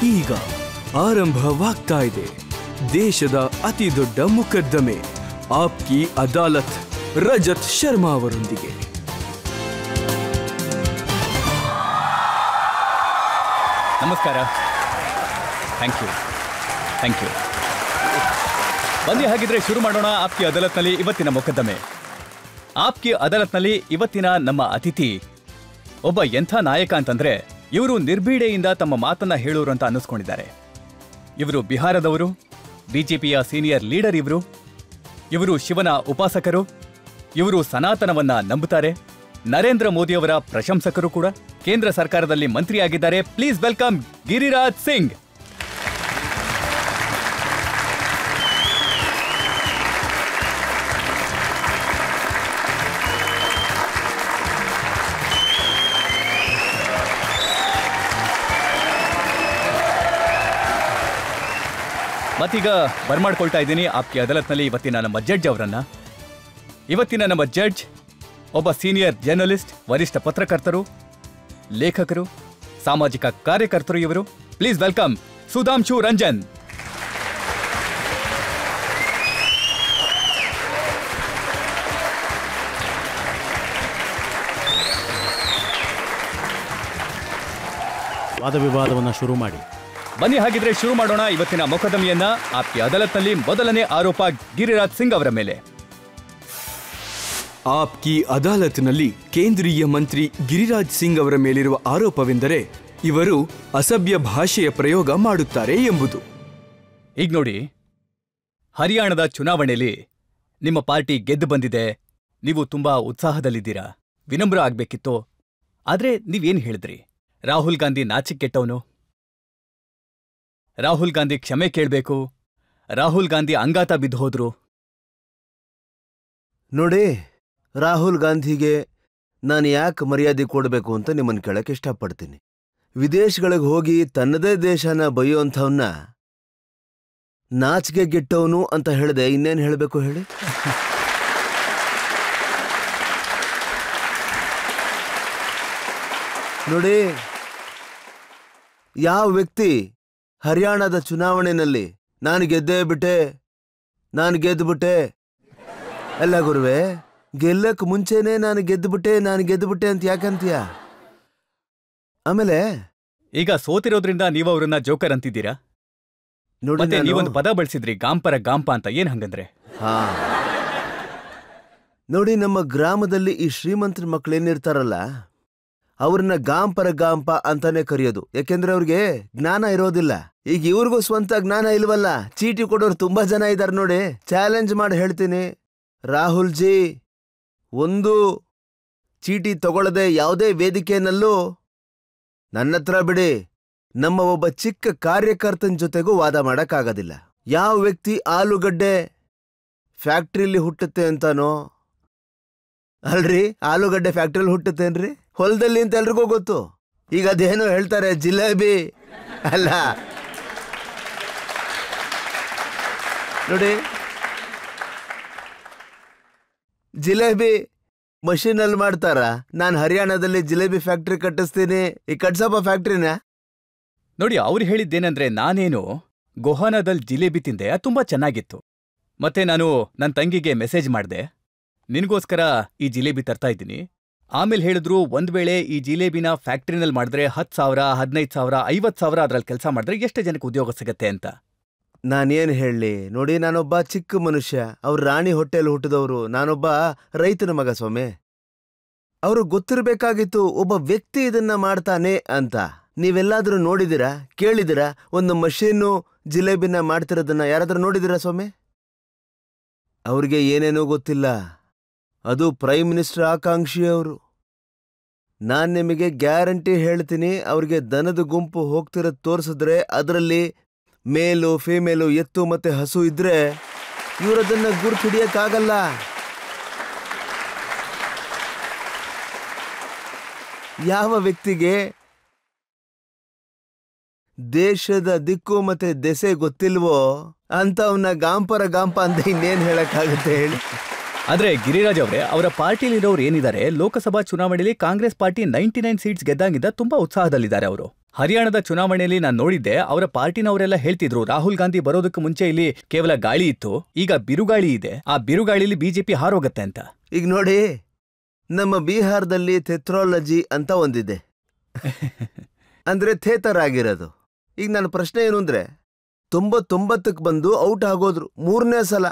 ಈಗ ಆರಂಭವಾಗ್ತಾ ಇದೆ ದೇಶದ ಅತಿ ದೊಡ್ಡ ಮೊಕದ್ದಮೆ ಆಪ್ಕಿ ಅದಾಲತ್ ರಜತ್ ಶರ್ಮಾ ಅವರೊಂದಿಗೆ. ನಮಸ್ಕಾರ. Thank you. ಬನ್ನಿ ಹಾಗಿದ್ರೆ ಶುರು ಮಾಡೋಣ ಆಪ್ಕಿ ಅದಾಲತ್ನಲ್ಲಿ ಇವತ್ತಿನ ಮೊಕದ್ದಮೆ. ಆಪ್ಕಿ ಅದಾಲತ್ನಲ್ಲಿ ಇವತ್ತಿನ ನಮ್ಮ ಅತಿಥಿ ಒಬ್ಬ ಎಂಥ ನಾಯಕ ಅಂತಂದ್ರೆ ಇವರು ನಿರ್ಭೀಡೆಯಿಂದ ತಮ್ಮ ಮಾತನ್ನ ಹೇಳೋರು ಅಂತ ಅನ್ನಿಸ್ಕೊಂಡಿದ್ದಾರೆ. ಇವರು ಬಿಹಾರದವರು, ಬಿಜೆಪಿಯ ಸೀನಿಯರ್ ಲೀಡರ್ ಇವರು ಶಿವನ ಉಪಾಸಕರು, ಇವರು ಸನಾತನವನ್ನ ನಂಬುತ್ತಾರೆ, ನರೇಂದ್ರ ಮೋದಿಯವರ ಪ್ರಶಂಸಕರು ಕೂಡ, ಕೇಂದ್ರ ಸರ್ಕಾರದಲ್ಲಿ ಮಂತ್ರಿಯಾಗಿದ್ದಾರೆ. Please welcome Giriraj Singh. ಮತ್ತೀಗ ಬರ್ಮಾಡ್ಕೊಳ್ತಾ ಇದ್ದೀನಿ ಆಪ್ಕಿ ಅದಾಲತ್ನಲ್ಲಿ ಇವತ್ತಿನ ನಮ್ಮ ಜಡ್ಜ್ ಅವರನ್ನ. ಇವತ್ತಿನ ನಮ್ಮ ಜಡ್ಜ್ ಒಬ್ಬ ಸೀನಿಯರ್ ಜರ್ನಲಿಸ್ಟ್, ವರಿಷ್ಠ ಪತ್ರಕರ್ತರು, ಲೇಖಕರು, ಸಾಮಾಜಿಕ ಕಾರ್ಯಕರ್ತರು ಇವರು. Please welcome Sudhanshu Ranjan. ವಾದ ವಿವಾದವನ್ನು ಶುರು ಮಾಡಿ. ಬನ್ನಿ ಹಾಗಿದ್ರೆ ಶುರು ಮಾಡೋಣ ಇವತ್ತಿನ ಮೊಕದ್ದಮೆಯನ್ನ. ಆಪ್ಕಿ ಅದಾಲತ್ನಲ್ಲಿ ಮೊದಲನೇ ಆರೋಪ ಗಿರಿರಾಜ್ ಸಿಂಗ್ ಅವರ ಮೇಲೆ. ಆಪ್ಕಿ ಅದಾಲತ್ನಲ್ಲಿ ಕೇಂದ್ರೀಯ ಮಂತ್ರಿ ಗಿರಿರಾಜ್ ಸಿಂಗ್ ಅವರ ಮೇಲಿರುವ ಆರೋಪವೆಂದರೆ ಇವರು ಅಸಭ್ಯ ಭಾಷೆಯ ಪ್ರಯೋಗ ಮಾಡುತ್ತಾರೆ ಎಂಬುದು. ಈಗ ನೋಡಿ, ಹರಿಯಾಣದ ಚುನಾವಣೆಯಲ್ಲಿ ನಿಮ್ಮ ಪಾರ್ಟಿ ಗೆದ್ದು ಬಂದಿದೆ, ನೀವು ತುಂಬಾ ಉತ್ಸಾಹದಲ್ಲಿದ್ದೀರಾ, ವಿನಮ್ರ ಆಗ್ಬೇಕಿತ್ತು. ಆದ್ರೆ ನೀವೇನ್ ಹೇಳಿದ್ರಿ? ರಾಹುಲ್ ಗಾಂಧಿ ನಾಚಿಕೆಟ್ಟವನು, ರಾಹುಲ್ ಗಾಂಧಿ ಕ್ಷಮೆ ಕೇಳಬೇಕು, ರಾಹುಲ್ ಗಾಂಧಿ ಅಂಗಾತ ಬಿದ್ದು ಹೋದ್ರು. ನೋಡಿ, ರಾಹುಲ್ ಗಾಂಧಿಗೆ ನಾನು ಯಾಕೆ ಮರ್ಯಾದೆ ಕೊಡಬೇಕು ಅಂತ ನಿಮ್ಮನ್ನು ಕೇಳಕ್ಕೆ ಇಷ್ಟಪಡ್ತೀನಿ. ವಿದೇಶಗಳಿಗೆ ಹೋಗಿ ತನ್ನದೇ ದೇಶನ ಬೈಯೋಂಥವನ್ನ ನಾಚಿಕೆ ಗೆಟ್ಟವನು ಅಂತ ಹೇಳಿದೆ, ಇನ್ನೇನು ಹೇಳಬೇಕು ಹೇಳಿ? ನೋಡಿ, ಯಾವ ವ್ಯಕ್ತಿ ಹರಿಯಾಣದ ಚುನಾವಣೆಯಲ್ಲಿ ನಾನು ಗೆದ್ದೇ ಬಿಟ್ಟೆ, ನಾನು ಗೆದ್ದುಬಿಟ್ಟೆ ಅಲ್ಲ ಗುರುವೆ, ಗೆಲ್ಲಕ್ಕೆ ಮುಂಚೆನೇ ನಾನು ಗೆದ್ದುಬಿಟ್ಟೆ ಅಂತ ಯಾಕಂತೀಯ? ಆಮೇಲೆ ಈಗ ಸೋತಿರೋದ್ರಿಂದ ನೀವು ಅವ್ರನ್ನ ಜೋಕರ್ ಅಂತಿದ್ದೀರಾ? ನೋಡಿ, ನೀವೊಂದು ಪದ ಬಳಸಿದ್ರಿ, ಗಾಂಪ ಅಂತ. ಏನ್ ಹಂಗಂದ್ರೆ? ನೋಡಿ, ನಮ್ಮ ಗ್ರಾಮದಲ್ಲಿ ಈ ಶ್ರೀಮಂತರ ಮಕ್ಕಳೇನಿರ್ತಾರಲ್ಲ, ಅವ್ರನ್ನ ಗಾಂಪ ಅಂತಾನೆ ಕರೆಯೋದು. ಯಾಕೆಂದ್ರೆ ಅವ್ರಿಗೆ ಜ್ಞಾನ ಇರೋದಿಲ್ಲ. ಈಗ ಇವ್ರಿಗೂ ಸ್ವಂತ ಜ್ಞಾನ ಇಲ್ವಲ್ಲ. ಚೀಟಿ ಕೊಡೋರು ತುಂಬಾ ಜನ ಇದ್ದಾರೆ ನೋಡಿ. ಚಾಲೆಂಜ್ ಮಾಡಿ ಹೇಳ್ತೀನಿ, ರಾಹುಲ್ ಜಿ, ಒಂದು ಚೀಟಿ ತಗೊಳ್ಳದೆ ಯಾವುದೇ ವೇದಿಕೆಯಲ್ಲೂ ನನ್ನ ಹತ್ರ ಬಿಡಿ, ನಮ್ಮ ಒಬ್ಬ ಚಿಕ್ಕ ಕಾರ್ಯಕರ್ತನ ಜೊತೆಗೂ ವಾದ ಮಾಡಕ್ಕಾಗೋದಿಲ್ಲ. ಯಾವ ವ್ಯಕ್ತಿ ಆಲೂಗಡ್ಡೆ ಫ್ಯಾಕ್ಟ್ರಿಲಿ ಹುಟ್ಟುತ್ತೆ ಅಂತಾನೋ, ಅಲ್ರಿ, ಆಲೂಗಡ್ಡೆ ಫ್ಯಾಕ್ಟ್ರಿಲಿ ಹುಟ್ಟುತ್ತೇನ್ರಿ? ಹೊಲದಲ್ಲಿ ಅಂತ ಎಲ್ರಿಗೂ ಗೊತ್ತು. ಈಗ ಅದೇನೋ ಹೇಳ್ತಾರೆ, ಜಿಲೇಬಿ ಅಲ್ಲ. ನೋಡಿ, ಜಿಲೇಬಿ ಮಷೀನಲ್ಲಿ ಮಾಡ್ತಾರ. ನಾನು ಹರಿಯಾಣದಲ್ಲಿ ಜಿಲೇಬಿ ಫ್ಯಾಕ್ಟ್ರಿ ಕಟ್ಟಿಸ್ತೀನಿ. ಈ ಕಟ್ಸಪ್ಪ ಫ್ಯಾಕ್ಟ್ರಿನ ನೋಡಿ. ಅವ್ರು ಹೇಳಿದ್ದೇನೆಂದ್ರೆ, ನಾನೇನು ಗೋಹಾನದಲ್ಲಿ ಜಿಲೇಬಿ ತಿಂದೆ, ಅದು ತುಂಬಾ ಚೆನ್ನಾಗಿತ್ತು. ಮತ್ತೆ ನಾನು ನನ್ನ ತಂಗಿಗೆ ಮೆಸೇಜ್ ಮಾಡಿದೆ, ನಿನಗೋಸ್ಕರ ಈ ಜಿಲೇಬಿ ತರ್ತಾ ಇದ್ದೀನಿ. ಆಮೇಲೆ ಹೇಳಿದ್ರು, ಒಂದ್ ವೇಳೆ ಈ ಜಿಲೇಬಿನ ಫ್ಯಾಕ್ಟ್ರಿನಲ್ಲಿ ಮಾಡಿದ್ರೆ 10,000, 15,000, 50,000 ಅದ್ರಲ್ಲಿ ಕೆಲಸ ಮಾಡಿದ್ರೆ ಎಷ್ಟು ಜನಕ್ಕೆ ಉದ್ಯೋಗ ಸಿಗತ್ತೆ ಅಂತ. ನಾನೇನು ಹೇಳಲಿ? ನೋಡಿ, ನಾನೊಬ್ಬ ಚಿಕ್ಕ ಮನುಷ್ಯ, ಅವ್ರ ರಾಣಿ ಹೊಟ್ಟೆಯಲ್ಲಿ ಹುಟ್ಟಿದವರು. ನಾನೊಬ್ಬ ರೈತನ ಮಗ ಸ್ವಾಮಿ. ಅವರು ಗೊತ್ತಿರಬೇಕಾಗಿತ್ತು ಒಬ್ಬ ವ್ಯಕ್ತಿ ಇದನ್ನ ಮಾಡ್ತಾನೆ ಅಂತ. ನೀವೆಲ್ಲಾದ್ರೂ ನೋಡಿದಿರಾ, ಕೇಳಿದಿರಾ? ಒಂದು ಮಷೀನು ಜಿಲೇಬಿನ ಮಾಡ್ತಿರೋದನ್ನ ಯಾರಾದ್ರೂ ನೋಡಿದಿರಾ ಸ್ವಾಮಿ? ಅವ್ರಿಗೆ ಏನೇನೂ ಗೊತ್ತಿಲ್ಲ. ಅದು ಪ್ರೈಮ್ ಮಿನಿಸ್ಟರ್ ಆಕಾಂಕ್ಷಿಯವರು. ನಾನ್ ನಿಮಗೆ ಗ್ಯಾರಂಟಿ ಹೇಳ್ತೀನಿ, ಅವ್ರಿಗೆ ದನದ ಗುಂಪು ಹೋಗ್ತಿರೋದು ತೋರಿಸಿದ್ರೆ ಅದರಲ್ಲಿ ಮೇಲು, ಫೀಮೇಲು, ಎತ್ತು ಮತ್ತೆ ಹಸು ಇದ್ರೆ ಇವರದನ್ನ ಗುರ್ತು ಹಿಡಿಯಕ್ಕಾಗಲ್ಲ. ಯಾವ ವ್ಯಕ್ತಿಗೆ ದೇಶದ ದಿಕ್ಕು ಮತ್ತೆ ದೆಸೆ ಗೊತ್ತಿಲ್ವೋ ಅಂತವನ್ನ ಗಾಂಪ ಅಂತ ಇನ್ನೇನ್ ಹೇಳಕ್ಕಾಗುತ್ತೆ ಹೇಳಿ? ಆದ್ರೆ ಗಿರಿರಾಜ್ ಅವರೇ, ಅವರ ಪಾರ್ಟಿಲಿರೋರು ಏನಿದ್ದಾರೆ, ಲೋಕಸಭಾ ಚುನಾವಣೆಯಲ್ಲಿ ಕಾಂಗ್ರೆಸ್ ಪಾರ್ಟಿ 99 ಸೀಟ್ಸ್ ಗೆದ್ದಂಗಿದ್ದ ತುಂಬಾ ಉತ್ಸಾಹದಲ್ಲಿದ್ದಾರೆ ಅವರು. ಹರಿಯಾಣದ ಚುನಾವಣೆಯಲ್ಲಿ ನಾನು ನೋಡಿದ್ದೆ, ಅವರ ಪಾರ್ಟಿನವರೆಲ್ಲ ಹೇಳ್ತಿದ್ರು ರಾಹುಲ್ ಗಾಂಧಿ ಬರೋದಕ್ಕೆ ಮುಂಚೆ ಇಲ್ಲಿ ಕೇವಲ ಗಾಳಿ ಇತ್ತು, ಈಗ ಬಿರುಗಾಳಿ ಇದೆ, ಆ ಬಿರುಗಾಳಿಲಿ ಬಿಜೆಪಿ ಹಾರೋಗತ್ತೆ ಅಂತ. ಈಗ ನೋಡಿ, ನಮ್ಮ ಬಿಹಾರದಲ್ಲಿ ಥೆಥ್ರಾಲಜಿ ಅಂತ ಒಂದಿದೆ, ಅಂದ್ರೆ ಥೇತರ್ ಆಗಿರೋದು. ಈಗ ನನ್ನ ಪ್ರಶ್ನೆ ಏನು ಅಂದ್ರೆ, 99ಕ್ಕೆ ಬಂದು ಔಟ್ ಆಗೋದ್ರು 3ನೇ ಸಲ.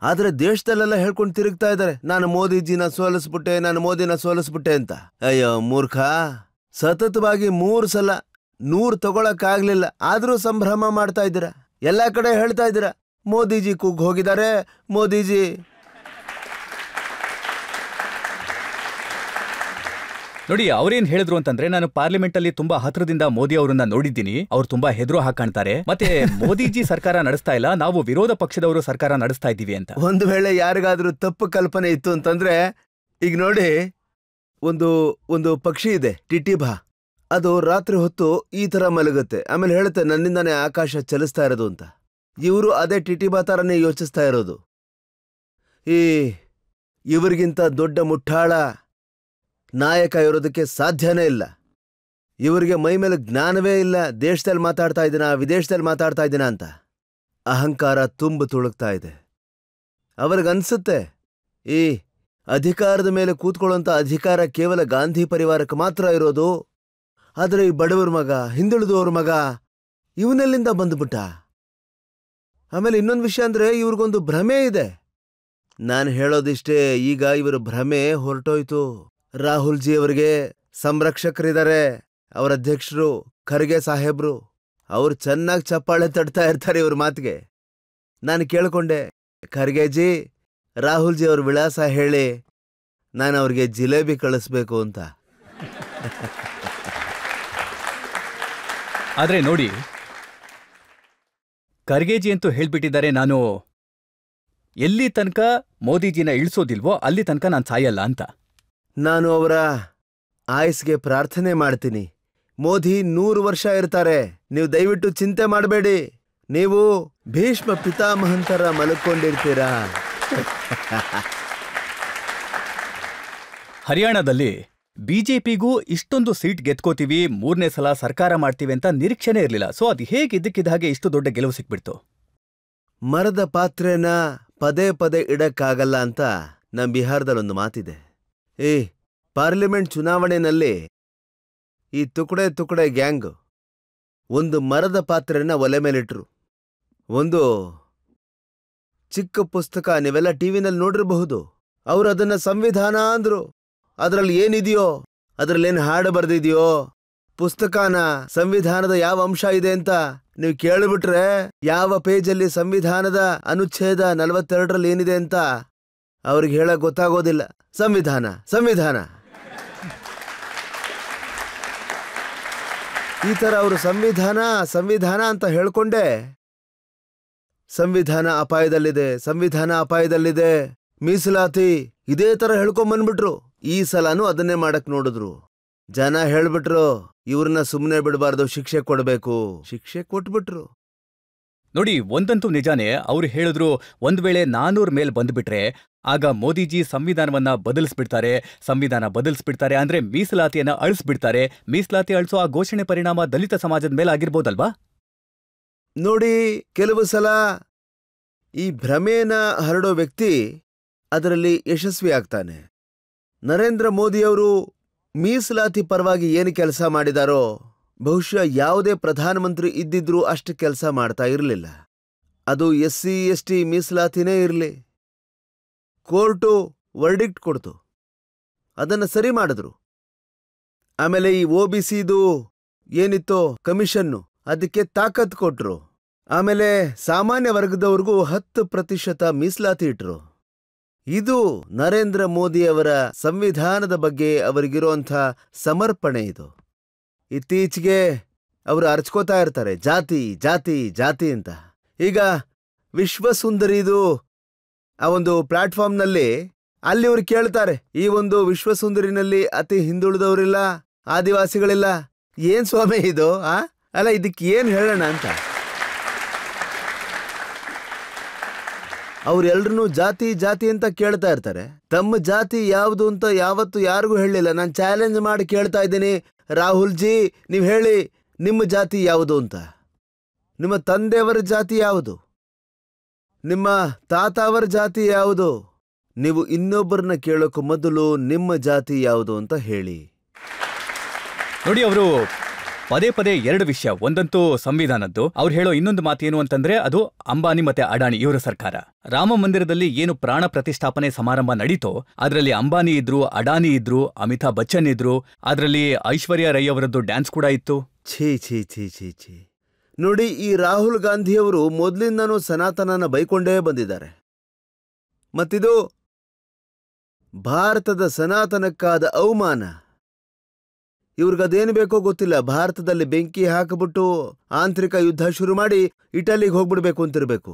ಆದ್ರೆ ದೇಶದಲ್ಲೆಲ್ಲ ಹೇಳ್ಕೊಂಡು ತಿರುಗ್ತಾ ಇದ್ದಾರೆ, ನಾನು ಮೋದಿಜಿನ ಸೋಲಿಸ್ಬಿಟ್ಟೆ, ನಾನು ಮೋದಿನ ಸೋಲಿಸ್ಬಿಟ್ಟೆ ಅಂತ. ಅಯ್ಯೋ ಮೂರ್ಖ, ಸತತವಾಗಿ 3 ಸಲ 100 ತಗೊಳಕ್ಕಾಗ್ಲಿಲ್ಲ, ಆದ್ರೂ ಸಂಭ್ರಮ ಮಾಡ್ತಾ ಇದ್ದೀರಾ. ಎಲ್ಲಾ ಕಡೆ ಹೇಳ್ತಾ ಇದ್ದೀರಾ ಮೋದಿಜಿ ಕುಗ್ ಹೋಗಿದ್ದಾರೆ, ಮೋದಿಜಿ. ನೋಡಿ, ಅವ್ರೇನ್ ಹೇಳಿದ್ರು ಅಂತಂದ್ರೆ, ನಾನು ಪಾರ್ಲಿಮೆಂಟ್ ಅಲ್ಲಿ ತುಂಬಾ ಹತ್ರದಿಂದ ಮೋದಿ ಅವರನ್ನ ನೋಡಿದ್ದೀನಿ, ಅವ್ರು ತುಂಬಾ ಹೆದ್ರು ಹಾಕಾಣ್ತಾರೆ, ಮತ್ತೆ ಮೋದಿಜಿ ಸರ್ಕಾರ ನಡೆಸ್ತಾ ಇಲ್ಲ, ನಾವು ವಿರೋಧ ಪಕ್ಷದವರು ಸರ್ಕಾರ ನಡೆಸ್ತಾ ಇದ್ದೀವಿ ಅಂತ. ಒಂದು ವೇಳೆ ಯಾರಿಗಾದ್ರೂ ತಪ್ಪು ಕಲ್ಪನೆ ಇತ್ತು ಅಂತಂದ್ರೆ, ಈಗ ನೋಡಿ, ಒಂದು ಪಕ್ಷಿ ಇದೆ ಟಿಟಿಭಾ, ಅದು ರಾತ್ರಿ ಹೊತ್ತು ಈ ತರ ಮಲಗುತ್ತೆ, ಆಮೇಲೆ ಹೇಳುತ್ತೆ ನನ್ನಿಂದಾನೇ ಆಕಾಶ ಚಲಿಸ್ತಾ ಇರೋದು ಅಂತ. ಇವರು ಅದೇ ಟಿಟಿಭಾ ತರನೇ ಯೋಚಿಸ್ತಾ ಇರೋದು. ಇವ್ರಿಗಿಂತ ದೊಡ್ಡ ಮುಠಾಳ ನಾಯಕ ಇರೋದಕ್ಕೆ ಸಾಧ್ಯನೇ ಇಲ್ಲ. ಇವರಿಗೆ ಮೈ ಮೇಲೆ ಜ್ಞಾನವೇ ಇಲ್ಲ, ದೇಶದಲ್ಲಿ ಮಾತಾಡ್ತಾ ಇದ್ದೀನ ವಿದೇಶದಲ್ಲಿ ಮಾತಾಡ್ತಾ ಇದ್ದೀನ ಅಂತ ಅಹಂಕಾರ ತುಂಬ ತುಳುಕ್ತಾ ಇದೆ. ಅವ್ರಿಗನ್ಸುತ್ತೆ ಈ ಅಧಿಕಾರದ ಮೇಲೆ ಕೂತ್ಕೊಳ್ಳುವಂಥ ಅಧಿಕಾರ ಕೇವಲ ಗಾಂಧಿ ಪರಿವಾರಕ್ಕೆ ಮಾತ್ರ ಇರೋದು, ಆದರೆ ಈ ಬಡವರ ಮಗ, ಹಿಂದುಳಿದವ್ರ ಮಗ ಇವನೆಲ್ಲಿಂದ ಬಂದ್ಬಿಟ್ಟ. ಆಮೇಲೆ ಇನ್ನೊಂದು ವಿಷಯ ಅಂದ್ರೆ, ಇವ್ರಿಗೊಂದು ಭ್ರಮೆ ಇದೆ. ನಾನು ಹೇಳೋದಿಷ್ಟೇ, ಈಗ ಇವರ ಭ್ರಮೆ ಹೊರಟೋಯ್ತು. ರಾಹುಲ್ ಜಿ ಅವರಿಗೆ ಸಂರಕ್ಷಕರಿದ್ದಾರೆ, ಅವರ ಅಧ್ಯಕ್ಷರು ಖರ್ಗೆ ಸಾಹೇಬ್ರು, ಅವ್ರು ಚೆನ್ನಾಗಿ ಚಪ್ಪಾಳೆ ತಡ್ತಾ ಇರ್ತಾರೆ ಇವ್ರ ಮಾತಿಗೆ. ನಾನು ಕೇಳ್ಕೊಂಡೆ, ಖರ್ಗೆಜಿ ರಾಹುಲ್ ಜಿ ಅವ್ರ ವಿಳಾಸ ಹೇಳಿ, ನಾನು ಅವ್ರಿಗೆ ಜಿಲೇಬಿ ಕಳಿಸ್ಬೇಕು ಅಂತ. ಆದ್ರೆ ನೋಡಿ, ಖರ್ಗೆಜಿ ಅಂತೂ ಹೇಳ್ಬಿಟ್ಟಿದ್ದಾರೆ, ನಾನು ಎಲ್ಲಿ ತನಕ ಮೋದಿಜಿನ ಇಳಿಸೋದಿಲ್ವೋ ಅಲ್ಲಿ ತನಕ ನಾನು ಸಾಯಲ್ಲ ಅಂತ. ನಾನು ಅವರ ಆಯಸ್ಗೆ ಪ್ರಾರ್ಥನೆ ಮಾಡ್ತೀನಿ. ಮೋದಿ 100 ವರ್ಷ ಇರ್ತಾರೆ, ನೀವು ದಯವಿಟ್ಟು ಚಿಂತೆ ಮಾಡಬೇಡಿ, ನೀವು ಭೀಷ್ಮ ಪಿತಾಮಹಂತರ ಮಲ್ಕೊಂಡಿರ್ತೀರಾ. ಹರಿಯಾಣದಲ್ಲಿ ಬಿಜೆಪಿಗೂ ಇಷ್ಟೊಂದು ಸೀಟ್ ಗೆದ್ಕೋತೀವಿ, 3ನೇ ಸಲ ಸರ್ಕಾರ ಮಾಡ್ತೀವಿ ಅಂತ ನಿರೀಕ್ಷೆನೇ ಇರಲಿಲ್ಲ. ಸೊ ಅದು ಹೇಗೆ ಇದ್ದಕ್ಕಿದ್ದ ಹಾಗೆ ಇಷ್ಟು ದೊಡ್ಡ ಗೆಲುವು ಸಿಕ್ಬಿಡ್ತು? ಮರದ ಪಾತ್ರೆನ ಪದೇ ಪದೇ ಇಡಕ್ಕಾಗಲ್ಲ ಅಂತ ನಮ್ಮ ಬಿಹಾರದಲ್ಲೊಂದು ಮಾತಿದೆ. ಪಾರ್ಲಿಮೆಂಟ್ ಚುನಾವಣೆಯಲ್ಲಿ ಈ ತುಕಡೆ ಗ್ಯಾಂಗ್ ಒಂದು ಮರದ ಪಾತ್ರೆನ ಒಲೆ ಮೇಲಿಟ್ರು. ಒಂದು ಚಿಕ್ಕ ಪುಸ್ತಕ, ನೀವೆಲ್ಲ ಟಿವಿನಲ್ಲಿ ನೋಡಿರಬಹುದು, ಅವರು ಅದನ್ನ ಸಂವಿಧಾನ ಅಂದ್ರು. ಅದರಲ್ಲಿ ಏನಿದೆಯೋ, ಅದರಲ್ಲೇನು ಹಾಡು ಬರ್ದಿದೆಯೋ, ಪುಸ್ತಕನ ಸಂವಿಧಾನದ ಯಾವ ಅಂಶ ಇದೆ ಅಂತ ನೀವು ಕೇಳಿಬಿಟ್ರೆ, ಯಾವ ಪೇಜಲ್ಲಿ ಸಂವಿಧಾನದ ಅನುಚ್ಛೇದ 42ರಲ್ಲಿ ಏನಿದೆ ಅಂತ ಅವ್ರಿಗೆ ಹೇಳಕ್ ಗೊತ್ತಾಗೋದಿಲ್ಲ. ಸಂವಿಧಾನ ಸಂವಿಧಾನ ಈ ತರ ಅವರು ಸಂವಿಧಾನ ಅಂತ ಹೇಳ್ಕೊಂಡೆ ಸಂವಿಧಾನ ಅಪಾಯದಲ್ಲಿದೆ, ಸಂವಿಧಾನ ಅಪಾಯದಲ್ಲಿದೆ, ಮೀಸಲಾತಿ ಇದೇ ತರ ಹೇಳ್ಕೊಂಬಂದ್ಬಿಟ್ರು. ಈ ಸಲನೂ ಅದನ್ನೇ ಮಾಡಕ್ ನೋಡಿದ್ರು. ಜನ ಹೇಳ್ಬಿಟ್ರು, ಇವ್ರನ್ನ ಸುಮ್ಮನೆ ಬಿಡಬಾರ್ದು, ಶಿಕ್ಷೆ ಕೊಡ್ಬೇಕು. ಶಿಕ್ಷೆ ಕೊಟ್ಬಿಟ್ರು. ನೋಡಿ, ಒಂದಂತೂ ನಿಜಾನೇ, ಅವ್ರು ಹೇಳಿದ್ರು, ಒಂದ್ ವೇಳೆ 400 ಮೇಲ್ ಬಂದ್ಬಿಟ್ರೆ ಆಗ ಮೋದಿಜಿ ಸಂವಿಧಾನವನ್ನ ಬದಲಿಸ್ಬಿಡ್ತಾರೆ, ಅಂದ್ರೆ ಮೀಸಲಾತಿಯನ್ನ ಅಳಿಸ್ಬಿಡ್ತಾರೆ. ಮೀಸಲಾತಿ ಅಳಿಸೋ ಆ ಘೋಷಣೆ ಪರಿಣಾಮ ದಲಿತ ಸಮಾಜದ ಮೇಲೆ ಆಗಿರ್ಬೋದಲ್ವಾ? ನೋಡಿ, ಕೆಲವು ಸಲ ಈ ಭ್ರಮೆನ ಹರಡೋ ವ್ಯಕ್ತಿ ಅದರಲ್ಲಿ ಯಶಸ್ವಿ ಆಗ್ತಾನೆ. ನರೇಂದ್ರ ಮೋದಿಯವರು ಮೀಸಲಾತಿ ಪರವಾಗಿ ಏನು ಕೆಲಸ ಮಾಡಿದಾರೋ, ಬಹುಶಃ ಯಾವುದೇ ಪ್ರಧಾನಮಂತ್ರಿ ಇದ್ದಿದ್ರೂ ಅಷ್ಟು ಕೆಲಸ ಮಾಡ್ತಾ ಇರಲಿಲ್ಲ. ಅದು SC ST ಮೀಸಲಾತಿನೇ ಇರಲಿ, ಕೋರ್ಟು ವರ್ಡಿಕ್ಟ್ ಕೊಡ್ತು, ಅದನ್ನು ಸರಿ ಮಾಡಿದ್ರು. ಆಮೇಲೆ ಈ OBCದು ಏನಿತ್ತೋ ಕಮಿಷನ್ನು, ಅದಕ್ಕೆ ತಾಕತ್ ಕೊಟ್ರು. ಆಮೇಲೆ ಸಾಮಾನ್ಯ ವರ್ಗದವ್ರಿಗೂ 10% ಮೀಸಲಾತಿ ಇಟ್ರು. ಇದು ನರೇಂದ್ರ ಮೋದಿಯವರ ಸಂವಿಧಾನದ ಬಗ್ಗೆ ಅವರಿಗಿರುವಂಥ ಸಮರ್ಪಣೆ. ಇದು ಇತ್ತೀಚೆಗೆ ಅವರು ಅರ್ಚ್ಕೋತಾ ಇರ್ತಾರೆ, ಜಾತಿ ಜಾತಿ ಜಾತಿ ಅಂತ. ಈಗ ವಿಶ್ವಸುಂದರಿದು ಆ ಒಂದು ಪ್ಲಾಟ್ಫಾರ್ಮ್ನಲ್ಲಿ ಅಲ್ಲಿ ಅವ್ರು ಕೇಳ್ತಾರೆ, ಈ ಒಂದು ವಿಶ್ವಸುಂದರಿನಲ್ಲಿ ಅತಿ ಹಿಂದುಳಿದವರಿಲ್ಲ, ಆದಿವಾಸಿಗಳಿಲ್ಲ, ಏನ್ ಸ್ವಾಮಿ ಇದು? ಅಲ್ಲ, ಇದಕ್ಕೆ ಏನ್ ಹೇಳೋಣ ಅಂತ. ಅವ್ರೆಲ್ರೂ ಜಾತಿ ಜಾತಿ ಅಂತ ಕೇಳ್ತಾ ಇರ್ತಾರೆ. ತಮ್ಮ ಜಾತಿ ಯಾವುದು ಅಂತ ಯಾವತ್ತು ಯಾರಿಗೂ ಹೇಳಿಲ್ಲ. ನಾನು ಚಾಲೆಂಜ್ ಮಾಡಿ ಕೇಳ್ತಾ ಇದ್ದೀನಿ, ರಾಹುಲ್ ಜಿ, ನೀವು ಹೇಳಿ, ನಿಮ್ಮ ಜಾತಿ ಯಾವುದು ಅಂತ, ನಿಮ್ಮ ತಂದೆಯವರ ಜಾತಿ ಯಾವುದು, ನಿಮ್ಮ ತಾತ ಅವರ ಜಾತಿ ಯಾವುದು. ನೀವು ಇನ್ನೊಬ್ಬರನ್ನ ಕೇಳೋಕ್ಕೂ ಮೊದಲು ನಿಮ್ಮ ಜಾತಿ ಯಾವುದು ಅಂತ ಹೇಳಿ. ನೋಡಿ, ಅವರು ಪದೇ ಪದೇ ಎರಡು ವಿಷಯ, ಒಂದಂತೂ ಸಂವಿಧಾನದ್ದು, ಅವ್ರು ಹೇಳೋ ಇನ್ನೊಂದು ಮಾತೇನು ಅಂತಂದ್ರೆ ಅದು ಅಂಬಾನಿ ಮತ್ತೆ ಅಡಾನಿ ಇವರ ಸರ್ಕಾರ. ರಾಮ ಮಂದಿರದಲ್ಲಿ ಏನು ಪ್ರಾಣ ಪ್ರತಿಷ್ಠಾಪನೆ ಸಮಾರಂಭ ನಡೀತೋ ಅದರಲ್ಲಿ ಅಂಬಾನಿ ಇದ್ರು, ಅಡಾನಿ ಇದ್ರು, ಅಮಿತಾಬ್ ಬಚ್ಚನ್ ಇದ್ರು, ಅದರಲ್ಲಿ ಐಶ್ವರ್ಯ ರೈ ಅವರದ್ದು ಡ್ಯಾನ್ಸ್ ಕೂಡ ಇತ್ತು. ಛೀ ಛೀ ಛೀ ಛೀ ಛೀ. ನೋಡಿ, ಈ ರಾಹುಲ್ ಗಾಂಧಿಯವರು ಮೊದಲಿಂದನೂ ಸನಾತನನ ಬೈಕೊಂಡೇ ಬಂದಿದ್ದಾರೆ. ಮತ್ತಿದು ಭಾರತದ ಸನಾತನಕ್ಕಾದ ಅವಮಾನ. ಇವ್ರಿಗದೇನು ಬೇಕೋ ಗೊತ್ತಿಲ್ಲ, ಭಾರತದಲ್ಲಿ ಬೆಂಕಿ ಹಾಕಿಬಿಟ್ಟು ಆಂತರಿಕ ಯುದ್ಧ ಶುರು ಮಾಡಿ ಇಟಲಿಗೆ ಹೋಗ್ಬಿಡ್ಬೇಕು ಅಂತಿರ್ಬೇಕು.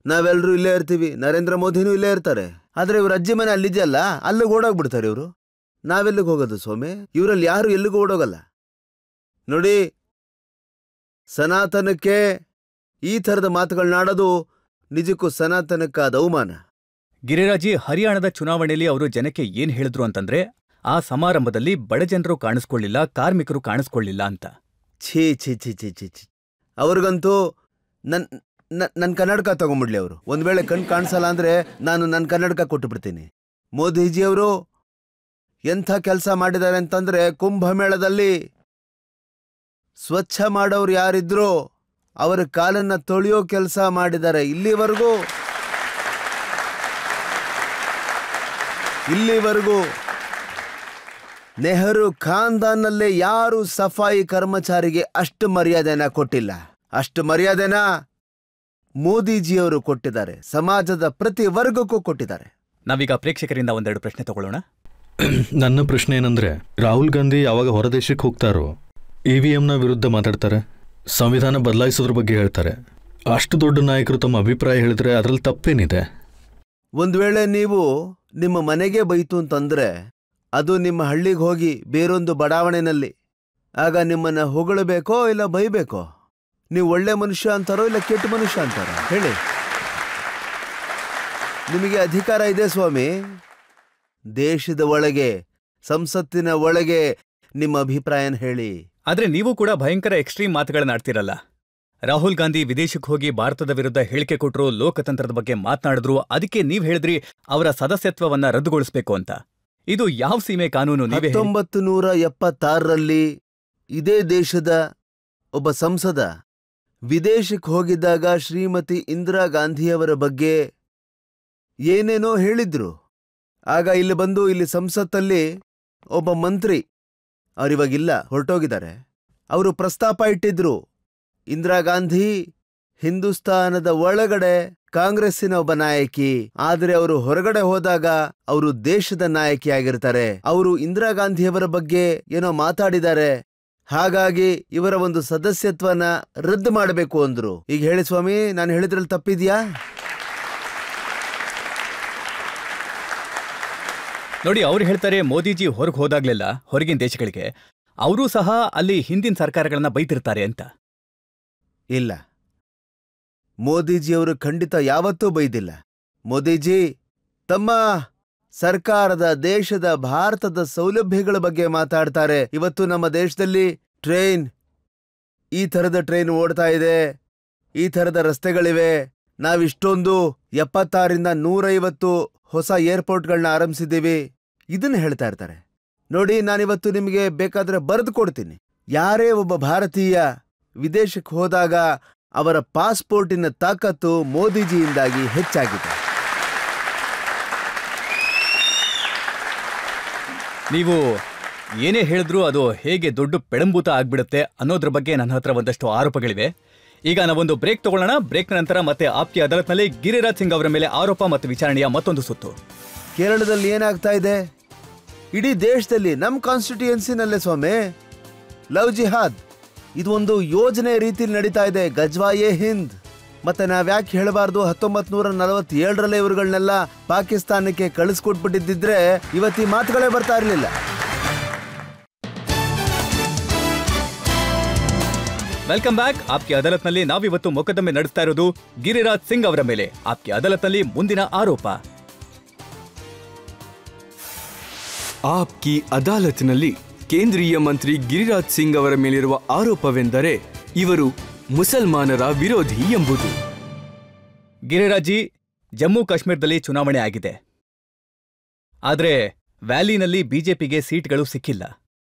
ನಾವೆಲ್ಲರೂ ಇಲ್ಲೇ ಇರ್ತೀವಿ, ನರೇಂದ್ರ ಮೋದಿನೂ ಇಲ್ಲೇ ಇರ್ತಾರೆ. ಆದ್ರೆ ಇವ್ರ ಅಜ್ಜಿ ಮನೆ ಅಲ್ಲಿದೆಯಲ್ಲ, ಅಲ್ಲಿಗೆ ಓಡೋಗ್ಬಿಡ್ತಾರೆ ಇವರು. ನಾವೆಲ್ಲಿಗೆ ಹೋಗೋದು ಸ್ವಾಮಿ? ಇವರಲ್ಲಿ ಯಾರು ಎಲ್ಲಿಗೂ ಓಡೋಗಲ್ಲ. ನೋಡಿ, ಸನಾತನಕ್ಕೆ ಈ ಥರದ ಮಾತುಗಳನ್ನಾಡೋದು ನಿಜಕ್ಕೂ ಸನಾತನಕ್ಕಾದ ಅವಮಾನ. ಗಿರಿರಾಜಿ, ಹರಿಯಾಣದ ಚುನಾವಣೆಯಲ್ಲಿ ಅವರು ಜನಕ್ಕೆ ಏನ್ ಹೇಳಿದ್ರು ಅಂತಂದ್ರೆ ಆ ಸಮಾರಂಭದಲ್ಲಿ ಬಡಜನರು ಕಾಣಿಸ್ಕೊಳ್ಳಿಲ್ಲ, ಕಾರ್ಮಿಕರು ಕಾಣಿಸ್ಕೊಳ್ಳಿಲ್ಲ ಅಂತ. ಛೀ ಛೀ ಛೀ ಛೀ ಛೀ ಛೀ. ಅವ್ರಿಗಂತೂ ನನ್ನ ಕನ್ನಡಕ ತಗೊಂಡ್ಬಿಡ್ಲಿ ಅವರು. ಒಂದ್ ವೇಳೆ ಕಣ್ ಕಾಣಿಸಲ್ಲ ಅಂದ್ರೆ ನಾನು ನನ್ನ ಕನ್ನಡಕ ಕೊಟ್ಟು ಬಿಡ್ತೀನಿ. ಮೋದಿಜಿಯವರು ಎಂಥ ಕೆಲಸ ಮಾಡಿದ್ದಾರೆ ಅಂತಂದ್ರೆ, ಕುಂಭಮೇಳದಲ್ಲಿ ಸ್ವಚ್ಛ ಮಾಡೋರು ಯಾರಿದ್ರೋ ಅವರ ಕಾಲನ್ನ ತೊಳೆಯೋ ಕೆಲಸ ಮಾಡಿದ್ದಾರೆ. ಇಲ್ಲಿವರೆಗೂ ನೆಹರು ಖಾನ್ದಾನ್ನಲ್ಲೇ ಯಾರು ಸಫಾಯಿ ಕರ್ಮಚಾರಿಗೆ ಅಷ್ಟು ಮರ್ಯಾದೆನ ಕೊಟ್ಟಿಲ್ಲ. ಅಷ್ಟು ಮರ್ಯಾದೆನ ಮೋದಿಜಿಯವರು ಕೊಟ್ಟಿದ್ದಾರೆ, ಸಮಾಜದ ಪ್ರತಿ ವರ್ಗಕ್ಕೂ ಕೊಟ್ಟಿದ್ದಾರೆ. ನಾವೀಗ ಪ್ರೇಕ್ಷಕರಿಂದ ಒಂದೆರಡು ಪ್ರಶ್ನೆ ತಗೊಳ್ಳೋಣ. ನನ್ನ ಪ್ರಶ್ನೆ ಏನಂದ್ರೆ, ರಾಹುಲ್ ಗಾಂಧಿ ಯಾವಾಗ ಹೊರದೇಶಕ್ಕೆ ಹೋಗ್ತಾರೋ EVMನ ವಿರುದ್ಧ ಮಾತಾಡ್ತಾರೆ, ಸಂವಿಧಾನ ಬದಲಾಯಿಸೋದ್ರ ಬಗ್ಗೆ ಹೇಳ್ತಾರೆ. ಅಷ್ಟು ದೊಡ್ಡ ನಾಯಕರು ತಮ್ಮ ಅಭಿಪ್ರಾಯ ಹೇಳಿದ್ರೆ ಅದರಲ್ಲಿ ತಪ್ಪೇನಿದೆ? ಒಂದು ವೇಳೆ ನೀವು ನಿಮ್ಮ ಮನೆಗೆ ಬೈತು ಅಂತಂದ್ರೆ ಅದು ನಿಮ್ಮ ಹಳ್ಳಿಗೆ ಹೋಗಿ ಬೇರೊಂದು ಬಡಾವಣೆನಲ್ಲಿ, ಆಗ ನಿಮ್ಮನ್ನ ಹೊಗಳಬೇಕೋ ಇಲ್ಲ ಬೈಬೇಕೋ? ನೀವು ಒಳ್ಳೆ ಮನುಷ್ಯ ಅಂತಾರೋ ಇಲ್ಲ ಕೆಟ್ಟ ಮನುಷ್ಯ ಅಂತಾರೋ ಹೇಳಿ. ನಿಮಗೆ ಅಧಿಕಾರ ಇದೆ ಸ್ವಾಮಿ. ದೇಶದ ಒಳಗೆ, ಸಂಸತ್ತಿನ ಒಳಗೆ ನಿಮ್ಮ ಅಭಿಪ್ರಾಯನ ಹೇಳಿ. ಆದ್ರೆ ನೀವು ಕೂಡ ಭಯಂಕರ ಎಕ್ಸ್ಟ್ರೀಮ್ ಮಾತುಗಳನ್ನ ಆಡ್ತಿರಲ್ಲ. ರಾಹುಲ್ ಗಾಂಧಿ ವಿದೇಶಕ್ಕೆ ಹೋಗಿ ಭಾರತದ ವಿರುದ್ಧ ಹೇಳಿಕೆ ಕೊಟ್ಟರು, ಲೋಕತಂತ್ರದ ಬಗ್ಗೆ ಮಾತನಾಡಿದ್ರು, ಅದಕ್ಕೆ ನೀವ್ ಹೇಳಿದ್ರಿ ಅವರ ಸದಸ್ಯತ್ವವನ್ನ ರದ್ದುಗೊಳಿಸಬೇಕು ಅಂತ. ಇದು ಯಾವ ಸೀಮೆ ಕಾನೂನು? 1976ರಲ್ಲಿ ಇದೇ ದೇಶದ ಒಬ್ಬ ಸಂಸದ ವಿದೇಶಕ್ಕೆ ಹೋಗಿದ್ದಾಗ ಶ್ರೀಮತಿ ಇಂದಿರಾ ಗಾಂಧಿಯವರ ಬಗ್ಗೆ ಏನೇನೋ ಹೇಳಿದ್ರು. ಆಗ ಇಲ್ಲಿ ಬಂದು ಇಲ್ಲಿ ಸಂಸತ್ತಲ್ಲಿ ಒಬ್ಬ ಮಂತ್ರಿ, ಅವರಿವಾಗಿಲ್ಲ, ಹೊರಟೋಗಿದ್ದಾರೆ, ಅವರು ಪ್ರಸ್ತಾಪ ಇಟ್ಟಿದ್ರು, ಇಂದಿರಾ ಗಾಂಧಿ ಹಿಂದೂಸ್ತಾನದ ಒಳಗಡೆ ಕಾಂಗ್ರೆಸ್ಸಿನ ಒಬ್ಬ ನಾಯಕಿ, ಆದರೆ ಅವರು ಹೊರಗಡೆ ಹೋದಾಗ ಅವರು ದೇಶದ ನಾಯಕಿ ಆಗಿರ್ತಾರೆ. ಅವರು ಇಂದಿರಾ ಗಾಂಧಿಯವರ ಬಗ್ಗೆ ಏನೋ ಮಾತಾಡಿದ್ದಾರೆ, ಹಾಗಾಗಿ ಇವರ ಒಂದು ಸದಸ್ಯತ್ವನ ರದ್ದು ಮಾಡಬೇಕು ಅಂದ್ರು. ಈಗ ಹೇಳಿ ಸ್ವಾಮಿ, ನಾನು ಹೇಳಿದ್ರಲ್ಲಿ ತಪ್ಪಿದ್ಯಾ? ನೋಡಿ, ಅವ್ರು ಹೇಳ್ತಾರೆ ಮೋದಿಜಿ ಹೊರಗೆ ಹೋದಾಗ್ಲೆಲ್ಲ ಹೊರಗಿನ ದೇಶಗಳಿಗೆ ಅವರೂ ಸಹ ಅಲ್ಲಿ ಹಿಂದಿನ ಸರ್ಕಾರಗಳನ್ನ ಬೈತಿರ್ತಾರೆ ಅಂತ. ಇಲ್ಲ, ಮೋದಿಜಿಯವರು ಖಂಡಿತ ಯಾವತ್ತೂ ಬೈದಿಲ್ಲ. ಮೋದಿಜಿ ತಮ್ಮ ಸರ್ಕಾರದ, ದೇಶದ, ಭಾರತದ ಸೌಲಭ್ಯಗಳ ಬಗ್ಗೆ ಮಾತಾಡ್ತಾರೆ. ಇವತ್ತು ನಮ್ಮ ದೇಶದಲ್ಲಿ ಈ ಥರದ ಟ್ರೈನ್ ಓಡ್ತಾ ಇದೆ, ಈ ಥರದ ರಸ್ತೆಗಳಿವೆ, ನಾವಿಷ್ಟೊಂದು 76ರಿಂದ 150 ಹೊಸ ಏರ್ಪೋರ್ಟ್ಗಳನ್ನ ಆರಂಭಿಸಿದ್ದೀವಿ, ಇದನ್ನ ಹೇಳ್ತಾ ಇರ್ತಾರೆ. ನೋಡಿ, ನಾನಿವತ್ತು ನಿಮಗೆ ಬೇಕಾದ್ರೆ ಬರೆದು ಕೊಡ್ತೀನಿ. ಯಾರೇ ಒಬ್ಬ ಭಾರತೀಯ ವಿದೇಶಕ್ಕೆ ಹೋದಾಗ ಅವರ ಪಾಸ್ಪೋರ್ಟಿನ ತಾಕತ್ತು ಮೋದಿಜಿಯಿಂದಾಗಿ ಹೆಚ್ಚಾಗಿದೆ. ನೀವು ಏನೇ ಹೇಳಿದ್ರೂ ಅದು ಹೇಗೆ ದೊಡ್ಡ ಪೆಡಂಬೂತ ಆಗ್ಬಿಡುತ್ತೆ ಅನ್ನೋದ್ರ ಬಗ್ಗೆ ನನ್ನ ಹತ್ರ ಒಂದಷ್ಟು ಆರೋಪಗಳಿವೆ. ಈಗ ನಾವೊಂದು ಬ್ರೇಕ್ ತಗೊಳ್ಳೋಣ. ಬ್ರೇಕ್ ನಂತರ ಮತ್ತೆ ಆಪ್ಕಿ ಅದಾಲತ್ನಲ್ಲಿ ಗಿರಿರಾಜ್ ಸಿಂಗ್ ಅವರ ಮೇಲೆ ಆರೋಪ ಮತ್ತು ವಿಚಾರಣೆಯ ಮತ್ತೊಂದು ಸುತ್ತು. ಕೇರಳದಲ್ಲಿ ಏನಾಗ್ತಾ ಇದೆ? ಇಡೀ ದೇಶದಲ್ಲಿ, ನಮ್ಮ ಕಾನ್ಸ್ಟಿಟ್ಯೂಯೆನ್ಸಿನಲ್ಲೇ ಸ್ವಾಮಿ, ಲವ್ ಜಿಹಾದ್ ಇದು ಒಂದು ಯೋಜನೆ ರೀತಿಯಲ್ಲಿ ನಡೀತಾ ಇದೆ, ಗಜ್ವಾಯೇ ಹಿಂದ್. ಮತ್ತೆ ನಾವ್ಯಾಕೆ ಹೇಳಬಾರ್ದು, 1947ರಲ್ಲೇ ಇವ್ರುಗಳನ್ನೆಲ್ಲ ಪಾಕಿಸ್ತಾನಕ್ಕೆ ಕಳಿಸ್ಕೊಟ್ಬಿಟ್ಟಿದ್ದಿದ್ರೆ ಇವತ್ತಿ ಮಾತುಗಳೇ ಬರ್ತಾ ಇರಲಿಲ್ಲ. Welcome back. ಆಪ್ಕಿ ಅದಾಲತ್ನಲ್ಲಿ ನಾವಿವತ್ತು ಮೊಕದ್ದಮೆ ನಡೆಸ್ತಾ ಇರೋದು ಗಿರಿರಾಜ್ ಸಿಂಗ್ ಅವರ ಮೇಲೆ. ಆಪ್ಕಿ ಅದಾಲತ್ನಲ್ಲಿ ಮುಂದಿನ ಆರೋಪ. ಆಪ್ಕಿ ಅದಾಲತ್ನಲ್ಲಿ ಕೇಂದ್ರೀಯ ಮಂತ್ರಿ ಗಿರಿರಾಜ್ ಸಿಂಗ್ ಅವರ ಮೇಲಿರುವ ಆರೋಪವೆಂದರೆ ಇವರು ಮುಸಲ್ಮಾನರ ವಿರೋಧಿ ಎಂಬುದು. ಗಿರಿರಾಜಿ, ಜಮ್ಮು ಕಾಶ್ಮೀರದಲ್ಲಿ ಚುನಾವಣೆ ಆಗಿದೆ. ಆದ್ರೆ ವ್ಯಾಲಿನಲ್ಲಿ ಬಿಜೆಪಿಗೆ ಸೀಟ್ಗಳು ಸಿಕ್ಕಿಲ್ಲ.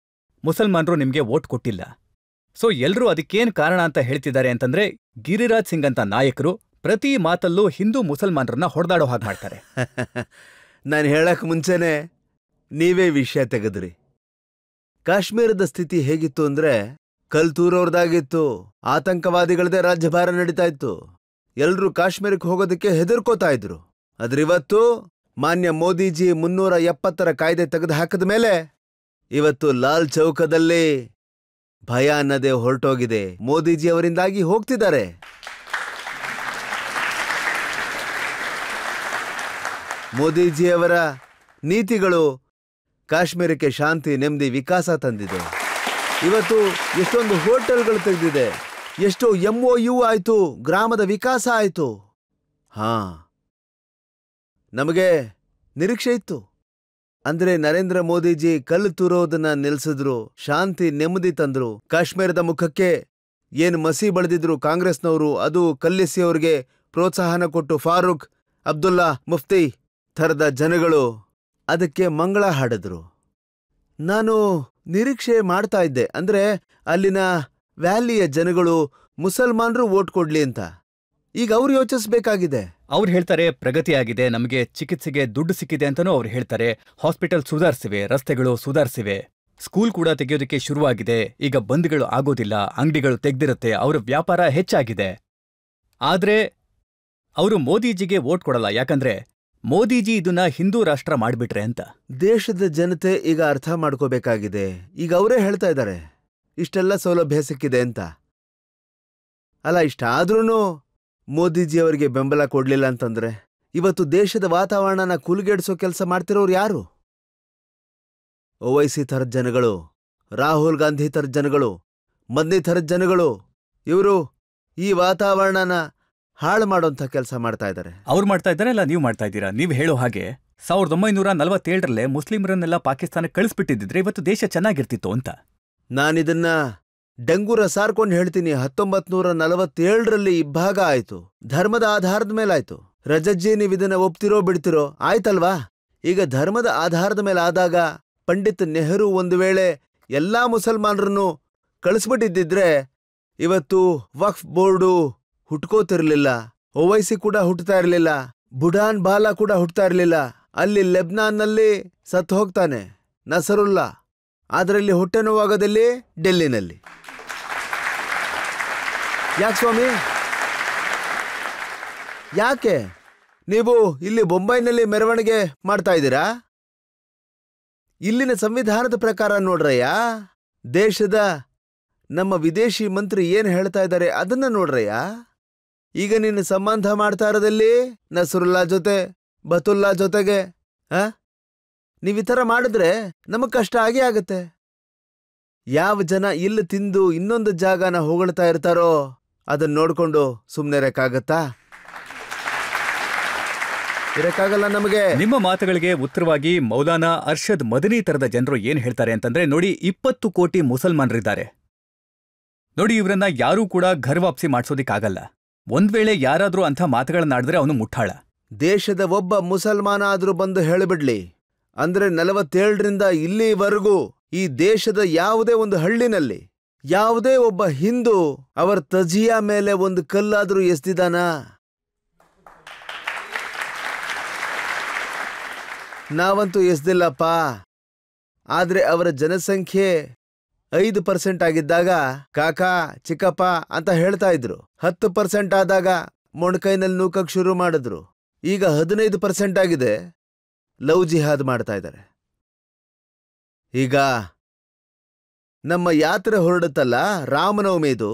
ಮುಸಲ್ಮಾನರು ನಿಮ್ಗೆ ವೋಟ್ ಕೊಟ್ಟಿಲ್ಲ. ಸೊ ಎಲ್ರೂ ಅದಕ್ಕೇನ್ ಕಾರಣ ಅಂತ ಹೇಳ್ತಿದ್ದಾರೆ ಅಂತಂದ್ರೆ, ಗಿರಿರಾಜ್ ಸಿಂಗ್ ಅಂತ ನಾಯಕರು ಪ್ರತಿ ಮಾತಲ್ಲೂ ಹಿಂದೂ ಮುಸಲ್ಮಾನರನ್ನ ಹೊಡೆದಾಡೋ ಹಾಗೆ ಮಾಡ್ತಾರೆ. ನಾನು ಹೇಳಕ್ ಮುಂಚೆನೆ ನೀವೇ ವಿಷಯ ತೆಗೆದ್ರಿ. ಕಾಶ್ಮೀರದ ಸ್ಥಿತಿ ಹೇಗಿತ್ತು ಅಂದ್ರೆ ಕಲ್ತೂರವ್ರದಾಗಿತ್ತು. ಆತಂಕವಾದಿಗಳದೇ ರಾಜ್ಯಭಾರ ನಡೀತಾ ಇತ್ತು. ಎಲ್ರೂ ಕಾಶ್ಮೀರಕ್ಕೆ ಹೋಗೋದಕ್ಕೆ ಹೆದರ್ಕೋತಾ ಇದ್ರು. ಆದ್ರಿವತ್ತು ಮಾನ್ಯ ಮೋದಿಜಿ 370ರ ಕಾಯ್ದೆ ತೆಗೆದು ಹಾಕಿದ ಮೇಲೆ ಇವತ್ತು ಲಾಲ್ ಚೌಕದಲ್ಲಿ ಭಯ ಅನ್ನದೇ ಹೊರಟೋಗಿದೆ. ಮೋದಿಜಿ ಅವರಿಂದಾಗಿ ಹೋಗ್ತಿದ್ದಾರೆ. ಮೋದಿಜಿಯವರ ನೀತಿಗಳು ಕಾಶ್ಮೀರಕ್ಕೆ ಶಾಂತಿ, ನೆಮ್ಮದಿ, ವಿಕಾಸ ತಂದಿದೆ. ಇವತ್ತು ಎಷ್ಟೊಂದು ಹೋಟೆಲ್ಗಳು ತೆಗೆದಿದೆ, ಎಷ್ಟೋ MOU ಆಯ್ತು, ಗ್ರಾಮದ ವಿಕಾಸ ಆಯ್ತು. ನಮಗೆ ನಿರೀಕ್ಷೆ ಇತ್ತು. ಅಂದ್ರೆ ನರೇಂದ್ರ ಮೋದಿಜಿ ಕಲ್ಲು ತೂರೋದನ್ನ ನಿಲ್ಸಿದ್ರು, ಶಾಂತಿ ನೆಮ್ಮದಿ ತಂದ್ರು. ಕಾಶ್ಮೀರದ ಮುಖಕ್ಕೆ ಏನು ಮಸಿ ಬಳಿದಿದ್ರು ಕಾಂಗ್ರೆಸ್ನವರು, ಅದು ಕಲ್ಲಿಸಿ ಅವ್ರಿಗೆ ಪ್ರೋತ್ಸಾಹನ ಕೊಟ್ಟು ಫಾರೂಕ್ ಅಬ್ದುಲ್ಲಾ ಮುಫ್ತಿ ಥರದ ಜನಗಳು ಅದಕ್ಕೆ ಮಂಗಳ ಹಾಡಿದ್ರು. ನಾನು ನಿರೀಕ್ಷೆ ಮಾಡ್ತಾ ಇದ್ದೆ, ಅಂದ್ರೆ ಅಲ್ಲಿನ ವ್ಯಾಲಿಯ ಜನಗಳು ಮುಸಲ್ಮಾನರು ವೋಟ್ ಕೊಡ್ಲಿ ಅಂತ. ಈಗ ಅವ್ರು ಯೋಚಿಸ್ಬೇಕಾಗಿದೆ. ಅವ್ರು ಹೇಳ್ತಾರೆ ಪ್ರಗತಿ ಆಗಿದೆ, ನಮಗೆ ಚಿಕಿತ್ಸೆಗೆ ದುಡ್ಡು ಸಿಕ್ಕಿದೆ ಅಂತನೂ ಅವ್ರು ಹೇಳ್ತಾರೆ. ಹಾಸ್ಪಿಟಲ್ ಸುಧಾರಿಸಿವೆ, ರಸ್ತೆಗಳು ಸುಧಾರಿಸಿವೆ, ಸ್ಕೂಲ್ ಕೂಡ ತೆಗೆಯೋದಕ್ಕೆ ಶುರುವಾಗಿದೆ. ಈಗ ಬಂದ್ಗಳು ಆಗೋದಿಲ್ಲ, ಅಂಗಡಿಗಳು ತೆಗ್ದಿರುತ್ತೆ, ಅವ್ರ ವ್ಯಾಪಾರ ಹೆಚ್ಚಾಗಿದೆ. ಆದ್ರೆ ಅವರು ಮೋದಿಜಿಗೆ ವೋಟ್ ಕೊಡಲ್ಲ. ಯಾಕಂದ್ರೆ ಮೋದಿಜಿ ಇದನ್ನ ಹಿಂದೂ ರಾಷ್ಟ್ರ ಮಾಡ್ಬಿಟ್ರೆ ಅಂತ. ದೇಶದ ಜನತೆ ಈಗ ಅರ್ಥ ಮಾಡ್ಕೋಬೇಕಾಗಿದೆ. ಈಗ ಅವರೇ ಹೇಳ್ತಾ ಇದ್ದಾರೆ ಇಷ್ಟೆಲ್ಲ ಸೌಲಭ್ಯ ಸಿಕ್ಕಿದೆ ಅಂತ. ಅಲ್ಲ, ಇಷ್ಟಾದ್ರೂ ಮೋದಿಜಿಯವರಿಗೆ ಬೆಂಬಲ ಕೊಡ್ಲಿಲ್ಲ ಅಂತಂದ್ರೆ ಇವತ್ತು ದೇಶದ ವಾತಾವರಣನ ಕೂಲ್ಗೆಡ್ಸೋ ಕೆಲಸ ಮಾಡ್ತಿರೋರು ಯಾರು? ಓವೈಸಿ ಥರದ ಜನಗಳು, ರಾಹುಲ್ ಗಾಂಧಿ ಥರದ ಜನಗಳು, ಮೋದಿ ಥರದ ಜನಗಳು. ಇವರು ಈ ವಾತಾವರಣನ ಹಾಳು ಮಾಡೋಂಥ ಕೆಲಸ ಮಾಡ್ತಾ ಇದ್ದಾರೆ. ಅವ್ರು ಮಾಡ್ತಾ ಇದ್ದಾರೆ, ಇಲ್ಲ ನೀವು ಮಾಡ್ತಾ ಇದ್ದೀರಾ? ನೀವು ಹೇಳೋ ಹಾಗೆ 1947ರಲ್ಲೇ ಮುಸ್ಲಿಮರನ್ನೆಲ್ಲ ಪಾಕಿಸ್ತಾನಕ್ಕೆ ಕಳಿಸ್ಬಿಟ್ಟಿದ್ರೆ ಇವತ್ತು ದೇಶ ಚೆನ್ನಾಗಿರ್ತಿತ್ತು ಅಂತ. ನಾನಿದನ್ನ ಡಂಗೂರ ಸಾರ್ಕೊಂಡು ಹೇಳ್ತೀನಿ. 1947ರಲ್ಲಿ ಇಬ್ಬಾಗ ಆಯ್ತು, ಧರ್ಮದ ಆಧಾರದ ಮೇಲಾಯ್ತು. ರಜಜ್ಜಿ ನೀವಿದನ್ನ ಒಪ್ತಿರೋ ಬಿಡ್ತಿರೋ ಆಯ್ತಲ್ವಾ? ಈಗ ಧರ್ಮದ ಆಧಾರದ ಮೇಲೆ ಆದಾಗ ಪಂಡಿತ್ ನೆಹರು ಒಂದು ವೇಳೆ ಎಲ್ಲಾ ಮುಸಲ್ಮಾನರನ್ನು ಕಳಿಸ್ಬಿಟ್ಟಿದ್ದಿದ್ರೆ ಇವತ್ತು ವಕ್ಫ್ ಬೋರ್ಡು ಹುಟ್ಕೋತಿರ್ಲಿಲ್ಲ, ಓವೈಸಿ ಕೂಡ ಹುಟ್ಟುತ್ತಾ ಇರಲಿಲ್ಲ, ಬುಡಾನ್ ಬಾಲಾ ಕೂಡ ಹುಟ್ಟುತ್ತಾ ಇರಲಿಲ್ಲ. ಅಲ್ಲಿ ಲೆಬ್ನಾನ್ನಲ್ಲಿ ಸತ್ತು ಹೋಗ್ತಾನೆ ನಸರುಲ್ಲಾ, ಅದರಲ್ಲಿ ಹೊಟ್ಟೆ ನೋವಾಗೋದಲ್ಲಿ ಡೆಲ್ಲಿನಲ್ಲಿ. ಯಾಕೆ ಸ್ವಾಮಿ? ಯಾಕೆ ನೀವು ಇಲ್ಲಿ ಬೊಂಬೈನಲ್ಲಿ ಮೆರವಣಿಗೆ ಮಾಡ್ತಾ ಇದ್ದೀರಾ? ಇಲ್ಲಿನ ಸಂವಿಧಾನದ ಪ್ರಕಾರ ನೋಡ್ರಯ್ಯ, ದೇಶದ ನಮ್ಮ ವಿದೇಶಿ ಮಂತ್ರಿ ಏನ್ ಹೇಳ್ತಾ ಇದ್ದಾರೆ ಅದನ್ನ ನೋಡ್ರಯ್ಯ. ಈಗ ನೀನು ಸಂಬಂಧ ಮಾಡ್ತಾ ಇರೋದಲ್ಲಿ ನಸರುಲ್ಲಾ ಜೊತೆ, ಬತುಲ್ಲಾ ಜೊತೆಗೆ. ನೀವ್ ಈ ಥರ ಮಾಡಿದ್ರೆ ನಮಗ್ ಕಷ್ಟ ಆಗೇ ಆಗತ್ತೆ. ಯಾವ ಜನ ಇಲ್ಲಿ ತಿಂದು ಇನ್ನೊಂದು ಜಾಗನ ಹೊಗಳ್ತಾ ಇರ್ತಾರೋ ಅದನ್ನ ನೋಡ್ಕೊಂಡು ಸುಮ್ಮನೆ ಇರಕ್ಕಾಗತ್ತಾ? ಇರಕ್ಕಾಗಲ್ಲ ನಮಗೆ. ನಿಮ್ಮ ಮಾತುಗಳಿಗೆ ಉತ್ತರವಾಗಿ ಮೌಲಾನಾ ಅರ್ಷದ್ ಮದನಿ ತರದ ಜನರು ಏನ್ ಹೇಳ್ತಾರೆ ಅಂತಂದ್ರೆ, ನೋಡಿ 20 ಕೋಟಿ ಮುಸಲ್ಮಾನರಿದ್ದಾರೆ ನೋಡಿ, ಇವರನ್ನ ಯಾರೂ ಕೂಡ ಘರ್ ವಾಪಸಿ ಮಾಡ್ಸೋದಿಕ್ಕಾಗಲ್ಲ. ಒಂದ್ ವೇಳೆ ಯಾರಾದ್ರೂ ಅಂಥ ಮಾತುಗಳನ್ನಾಡಿದ್ರೆ ಅವನು ಮುಟ್ಟಾಳ. ದೇಶದ ಒಬ್ಬ ಮುಸಲ್ಮಾನ ಆದ್ರೂ ಬಂದು ಹೇಳಿಬಿಡ್ಲಿ, ಅಂದ್ರೆ 47ರಿಂದ ಇಲ್ಲಿವರೆಗೂ ಈ ದೇಶದ ಯಾವುದೇ ಒಂದು ಹಳ್ಳಿನಲ್ಲಿ ಯಾವುದೇ ಒಬ್ಬ ಹಿಂದೂ ಅವರ ತಜಿಯಾ ಮೇಲೆ ಒಂದು ಕಲ್ಲಾದ್ರೂ ಎಸ್ದಿದಾನ? ನಾವಂತೂ ಎಸ್ದಿಲ್ಲಪ್ಪ. ಆದ್ರೆ ಅವರ ಜನಸಂಖ್ಯೆ 5% ಆಗಿದ್ದಾಗ ಕಾಕಾ ಚಿಕ್ಕಪ್ಪ ಅಂತ ಹೇಳ್ತಾ ಇದ್ರು. 10% ಆದಾಗ ಮೊಣಕೈನಲ್ಲಿ ನೂಕಕ್ ಶುರು ಮಾಡಿದ್ರು. ಈಗ 15% ಆಗಿದೆ, ಲವ್ ಜಿಹಾದ್ ಮಾಡ್ತಾ ಇದ್ದಾರೆ. ಈಗ ನಮ್ಮ ಯಾತ್ರೆ ಹೊರಡುತ್ತಲ್ಲ, ರಾಮನವಮಿದು,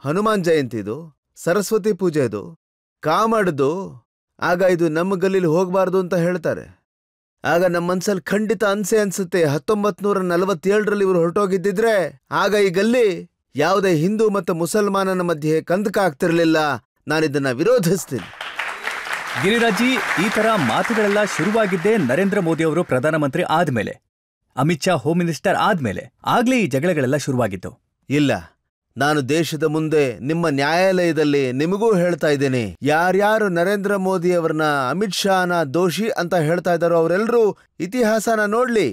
ಹನುಮಾನ್ ಜಯಂತಿದು, ಸರಸ್ವತಿ ಪೂಜೆದು, ಕಾಮಡ್ದು, ಆಗ ಇದು ನಮ್ಮ ಗಲ್ಲಿಲಿ ಹೋಗಬಾರ್ದು ಅಂತ ಹೇಳ್ತಾರೆ. ಆಗ ನಮ್ಮ ಮನ್ಸಲ್ಲಿ ಖಂಡಿತ ಅನ್ಸುತ್ತೆ 1947ರಲ್ಲಿ ಇವರು ಹೊರಟೋಗಿದ್ದಿದ್ರೆ ಆಗ ಈ ಗಲ್ಲಿ ಯಾವುದೇ ಹಿಂದೂ ಮತ್ತು ಮುಸಲ್ಮಾನನ ಮಧ್ಯೆ ಕಂದಕ ಆಗ್ತಿರ್ಲಿಲ್ಲ. ನಾನಿದನ್ನ ವಿರೋಧಿಸ್ತೀನಿ. ಗಿರಿರಾಜಿ, ಈ ತರ ಮಾತುಗಳೆಲ್ಲ ಶುರುವಾಗಿದ್ದೇ ನರೇಂದ್ರ ಮೋದಿ ಅವರು ಪ್ರಧಾನಮಂತ್ರಿ ಆದ್ಮೇಲೆ. ಅಮಿತ್ ಶಾ ಹೋಮ್ ಮಿನಿಸ್ಟರ್ ಆದ್ಮೇಲೆ ಆಗ್ಲೇ ಈ ಜಗಳಗಳೆಲ್ಲ ಶುರುವಾಗಿತ್ತು. ಇಲ್ಲ, ನಾನು ದೇಶದ ಮುಂದೆ ನಿಮ್ಮ ನ್ಯಾಯಾಲಯದಲ್ಲಿ ನಿಮಗೂ ಹೇಳ್ತಾ ಇದ್ದೇನೆ, ಯಾರ್ಯಾರು ನರೇಂದ್ರ ಮೋದಿ ಅವರನ್ನ ಅಮಿತ್ ಶಾನ ದೋಷಿ ಅಂತ ಹೇಳ್ತಾ ಇದ್ದಾರೋ ಅವರೆಲ್ಲರೂ ಇತಿಹಾಸನ ನೋಡ್ಲಿ.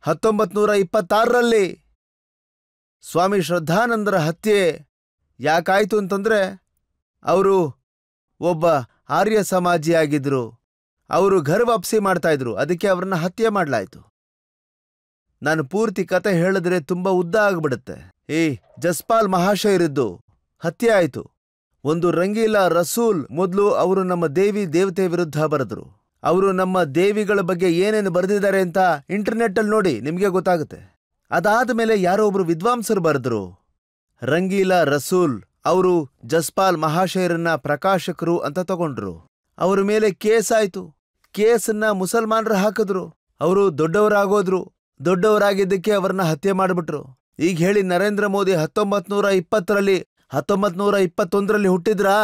1926ರಲ್ಲಿ ಸ್ವಾಮಿ ಶ್ರದ್ಧಾನಂದರ ಹತ್ಯೆ ಯಾಕಾಯ್ತು ಅಂತಂದ್ರೆ ಅವರು ಒಬ್ಬ ಆರ್ಯ ಸಮಾಜಿಯಾಗಿದ್ರು, ಅವರು ಘರ್ ವಾಪಸಿ ಮಾಡ್ತಾ ಇದ್ರು, ಅದಕ್ಕೆ ಅವ್ರನ್ನ ಹತ್ಯೆ ಮಾಡ್ಲಾಯ್ತು. ನಾನು ಪೂರ್ತಿ ಕತೆ ಹೇಳಿದ್ರೆ ತುಂಬಾ ಉದ್ದ ಆಗ್ಬಿಡುತ್ತೆ. ಜಸ್ಪಾಲ್ ಮಹಾಶಯರಿದ್ದು ಹತ್ಯೆ ಆಯ್ತು. ಒಂದು ರಂಗೀಲಾ ರಸೂಲ್ ಮೊದಲು ಅವರು ನಮ್ಮ ದೇವಿ ದೇವತೆ ವಿರುದ್ಧ ಬರೆದ್ರು. ಅವರು ನಮ್ಮ ದೇವಿಗಳ ಬಗ್ಗೆ ಏನೇನು ಬರೆದಿದ್ದಾರೆ ಅಂತ ಇಂಟರ್ನೆಟ್ಟಲ್ಲಿ ನೋಡಿ, ನಿಮಗೆ ಗೊತ್ತಾಗುತ್ತೆ. ಅದಾದ ಮೇಲೆ ಯಾರೋ ಒಬ್ರು ವಿದ್ವಾಂಸರು ಬರೆದ್ರು. ರಂಗೀಲಾ ರಸೂಲ್ ಅವರು ಜಸ್ಪಾಲ್ ಮಹಾಶಯರನ್ನ ಪ್ರಕಾಶಕರು ಅಂತ ತಗೊಂಡ್ರು. ಅವ್ರ ಮೇಲೆ ಕೇಸ್ ಆಯ್ತು. ಕೇಸನ್ನ ಮುಸಲ್ಮಾನರು ಹಾಕಿದ್ರು. ಅವರು ದೊಡ್ಡವರಾಗೋದ್ರು. ದೊಡ್ಡವರಾಗಿದ್ದಕ್ಕೆ ಅವ್ರನ್ನ ಹತ್ಯೆ ಮಾಡಿಬಿಟ್ರು. ಈಗ ಹೇಳಿ, ನರೇಂದ್ರ ಮೋದಿ 1920ರಲ್ಲಿ 1921ರಲ್ಲಿ ಹುಟ್ಟಿದ್ರಾ?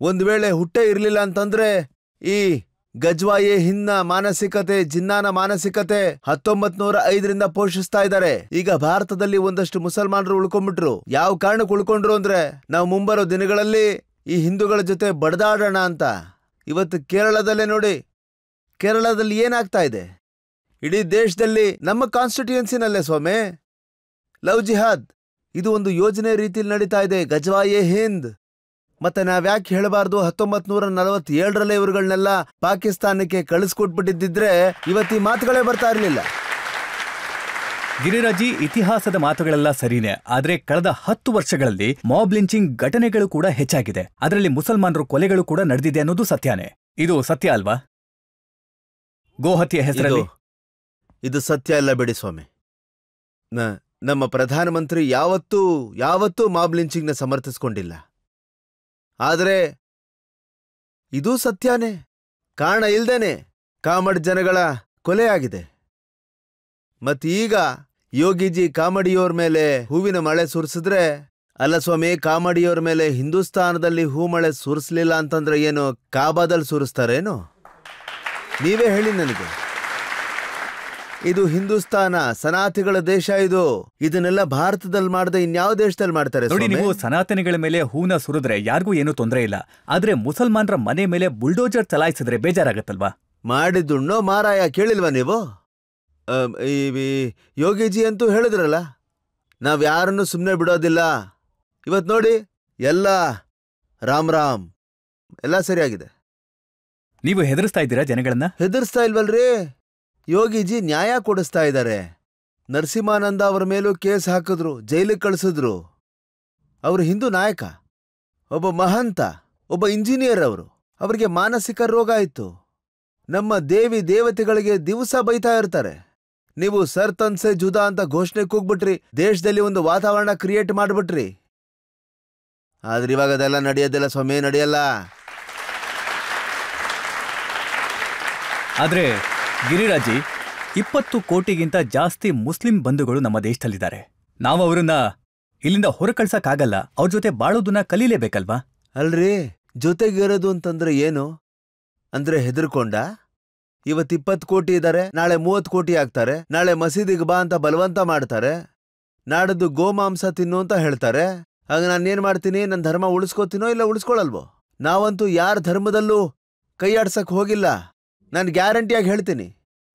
ಒಂದ್ ವೇಳೆ ಹುಟ್ಟೇ ಇರ್ಲಿಲ್ಲ ಅಂತಂದ್ರೆ ಈ ಗಜ್ವಾಯೇ ಹಿಂದ್ನ ಮಾನಸಿಕತೆ, ಜಿನ್ನಾನ ಮಾನಸಿಕತೆ 1905ರಿಂದ ಪೋಷಿಸ್ತಾ ಇದ್ದಾರೆ. ಈಗ ಭಾರತದಲ್ಲಿ ಒಂದಷ್ಟು ಮುಸಲ್ಮಾನರು ಉಳ್ಕೊಂಡ್ಬಿಟ್ರು. ಯಾವ ಕಾರಣಕ್ಕೆ ಉಳ್ಕೊಂಡ್ರು ಅಂದ್ರೆ, ನಾವು ಮುಂಬರೋ ದಿನಗಳಲ್ಲಿ ಈ ಹಿಂದೂಗಳ ಜೊತೆ ಬಡದಾಡೋಣ ಅಂತ. ಇವತ್ತು ಕೇರಳದಲ್ಲೇ ನೋಡಿ, ಕೇರಳದಲ್ಲಿ ಏನಾಗ್ತಾ ಇದೆ? ಇಡೀ ದೇಶದಲ್ಲಿ ನಮ್ಮ ಕಾನ್ಸ್ಟಿಟ್ಯೂಯನ್ಸಿನಲ್ಲೇ ಸ್ವಾಮಿ ಲವ್ ಜಿಹಾದ್ ಇದು ಒಂದು ಯೋಜನೆ ರೀತಿಯಲ್ಲಿ ನಡೀತಾ ಇದೆ, ಗಜ್ವಾಯೇ ಹಿಂದ್. ಮತ್ತೆ ನಾವ್ಯಾಕೆ ಹೇಳಬಾರ್ದು, 1947ರಲ್ಲೇ ಇವ್ರುಗಳನ್ನೆಲ್ಲ ಪಾಕಿಸ್ತಾನಕ್ಕೆ ಕಳಿಸ್ಕೊಟ್ಬಿಟ್ಟಿದ್ದಿದ್ರೆ ಇವತ್ತು ಈ ಮಾತುಗಳೇ ಬರ್ತಾ ಇರಲಿಲ್ಲ. ಗಿರಿರಾಜಿ, ಇತಿಹಾಸದ ಮಾತುಗಳೆಲ್ಲ ಸರಿನೇ, ಆದ್ರೆ ಕಳೆದ 10 ವರ್ಷಗಳಲ್ಲಿ ಮಾಬ್ ಲಿಂಚಿಂಗ್ ಘಟನೆಗಳು ಕೂಡ ಹೆಚ್ಚಾಗಿದೆ. ಅದರಲ್ಲಿ ಮುಸಲ್ಮಾನರು ಕೊಲೆಗಳು ಕೂಡ ನಡೆದಿದೆ ಅನ್ನೋದು ಸತ್ಯನೇ. ಇದು ಸತ್ಯ ಅಲ್ವಾ? ಗೋಹತ್ಯೆ ಹೆಸರಲ್ಲಿ ಇದು ಸತ್ಯ ಅಲ್ಲ ಬಿಡಿ ಸ್ವಾಮಿ. ನಮ್ಮ ಪ್ರಧಾನಮಂತ್ರಿ ಯಾವತ್ತೂ ಮಾಬ್ ಲಿಂಚಿಂಗ್ನ ಸಮರ್ಥಿಸ್ಕೊಂಡಿಲ್ಲ. ಆದರೆ ಇದೂ ಸತ್ಯನೇ. ಕಾರಣ ಇಲ್ದೇನೆ ಕಾಮಡ್ ಜನಗಳ ಕೊಲೆ ಆಗಿದೆ. ಮತ್ತೀಗ ಯೋಗಿಜಿ ಕಾಮಡಿಯೋರ್ ಮೇಲೆ ಹೂವಿನ ಮಳೆ ಸುರಿಸಿದ್ರೆ, ಅಲ್ಲ ಸ್ವಾಮಿ, ಕಾಮಡಿಯೋರ್ ಮೇಲೆ ಹಿಂದೂಸ್ತಾನದಲ್ಲಿ ಹೂ ಮಳೆ ಸುರಿಸ್ಲಿಲ್ಲ ಅಂತಂದ್ರೆ ಏನು ಕಾಬಾದಲ್ಲಿ ಸುರಿಸ್ತಾರೇನು? ನೀವೇ ಹೇಳಿ ನನಗೆ. ಇದು ಹಿಂದೂಸ್ತಾನ, ಸನಾತಿಗಳ ದೇಶ. ಇದನ್ನೆಲ್ಲ ಭಾರತದಲ್ಲಿ ಮಾಡದೆ ಇನ್ಯಾವ ದೇಶದಲ್ಲಿ ಮಾಡ್ತಾರೆ ನೋಡಿ? ನೀವು ಸನಾತನಿಗಳ ಮೇಲೆ ಹೂನ ಸುರಿದ್ರೆ ಯಾರಿಗೂ ಏನೂ ತೊಂದರೆ ಇಲ್ಲ, ಆದ್ರೆ ಮುಸಲ್ಮಾನರ ಮನೆ ಮೇಲೆ ಬುಲ್ಡೋಜರ್ ಚಲಾಯಿಸಿದ್ರೆ ಬೇಜಾರಾಗತ್ತಲ್ವಾ? ಮಾಡಿದ್ದುಣ್ಣೋ ಮಾರಾಯ, ಕೇಳಿಲ್ವಾ ನೀವು? ಯೋಗಿಜಿ ಅಂತೂ ಹೇಳಿದ್ರಲ್ಲ, ನಾವ್ಯಾರನ್ನು ಸುಮ್ಮನೆ ಬಿಡೋದಿಲ್ಲ. ಇವತ್ ನೋಡಿ, ಎಲ್ಲ ರಾಮ್ ರಾಮ್, ಎಲ್ಲ ಸರಿಯಾಗಿದೆ. ನೀವು ಹೆದರ್ಸ್ತಾ ಇದ್ದೀರಾ ಜನಗಳನ್ನ? ಹೆದರ್ಸ್ತಾ ಇಲ್ವಲ್ರಿ, ಯೋಗಿಜಿ ನ್ಯಾಯ ಕೊಡಿಸ್ತಾ ಇದ್ದಾರೆ. ನರಸಿಂಹಾನಂದ ಅವರ ಮೇಲೂ ಕೇಸ್ ಹಾಕಿದ್ರು, ಜೈಲಿಗೆ ಕಳಿಸಿದ್ರು. ಅವರು ಹಿಂದೂ ನಾಯಕ, ಒಬ್ಬ ಮಹಂತ, ಒಬ್ಬ ಇಂಜಿನಿಯರ್. ಅವರಿಗೆ ಮಾನಸಿಕ ರೋಗ ಇತ್ತು. ನಮ್ಮ ದೇವಿ ದೇವತೆಗಳಿಗೆ ದಿವಸ ಬೈತಾ ಇರ್ತಾರೆ. ನೀವು ಸರ್ ತನ್ಸೆ ಜುದಾ ಅಂತ ಘೋಷಣೆ ಕೂಗ್ಬಿಟ್ರಿ, ದೇಶದಲ್ಲಿ ಒಂದು ವಾತಾವರಣ ಕ್ರಿಯೇಟ್ ಮಾಡ್ಬಿಟ್ರಿ. ಆದ್ರೆ ಇವಾಗ ಅದೆಲ್ಲ ನಡೆಯೋದಿಲ್ಲ ಸ್ವಾಮಿ, ನಡೆಯಲ್ಲ. ಆದ್ರೆ ಗಿರಿರಾಜಿ, 20 ಕೋಟಿಗಿಂತ ಜಾಸ್ತಿ ಮುಸ್ಲಿಂ ಬಂಧುಗಳು ನಮ್ಮ ದೇಶದಲ್ಲಿದ್ದಾರೆ. ನಾವು ಅವರನ್ನ ಇಲ್ಲಿಂದ ಹೊರ ಕಳ್ಸಕ್ಕಾಗಲ್ಲ. ಅವ್ರ ಜೊತೆ ಬಾಳೋದನ್ನ ಕಲೀಲೇಬೇಕಲ್ವಾ? ಅಲ್ರಿ, ಜೊತೆಗಿರೋದು ಅಂತಂದ್ರೆ ಏನು ಅಂದ್ರೆ ಹೆದರ್ಕೊಂಡ? ಇವತ್ತು 20 ಕೋಟಿ ಇದ್ದಾರೆ, ನಾಳೆ 30 ಕೋಟಿ ಆಗ್ತಾರೆ. ನಾಳೆ ಮಸೀದಿಗೆ ಬಾ ಅಂತ ಬಲವಂತ ಮಾಡ್ತಾರೆ. ನಾಡದ್ದು ಗೋಮಾಂಸ ತಿನ್ನು ಅಂತ ಹೇಳ್ತಾರೆ. ಆಗ ನಾನೇನ್ ಮಾಡ್ತೀನಿ? ನನ್ನ ಧರ್ಮ ಉಳಿಸ್ಕೋತೀನೋ ಇಲ್ಲ ಉಳಿಸ್ಕೊಳಲ್ವೋ? ನಾವಂತೂ ಯಾರ ಧರ್ಮದಲ್ಲೂ ಕೈ ಆಡ್ಸಕ್ ಹೋಗಿಲ್ಲ. ನಾನು ಗ್ಯಾರಂಟಿಯಾಗಿ ಹೇಳ್ತೀನಿ,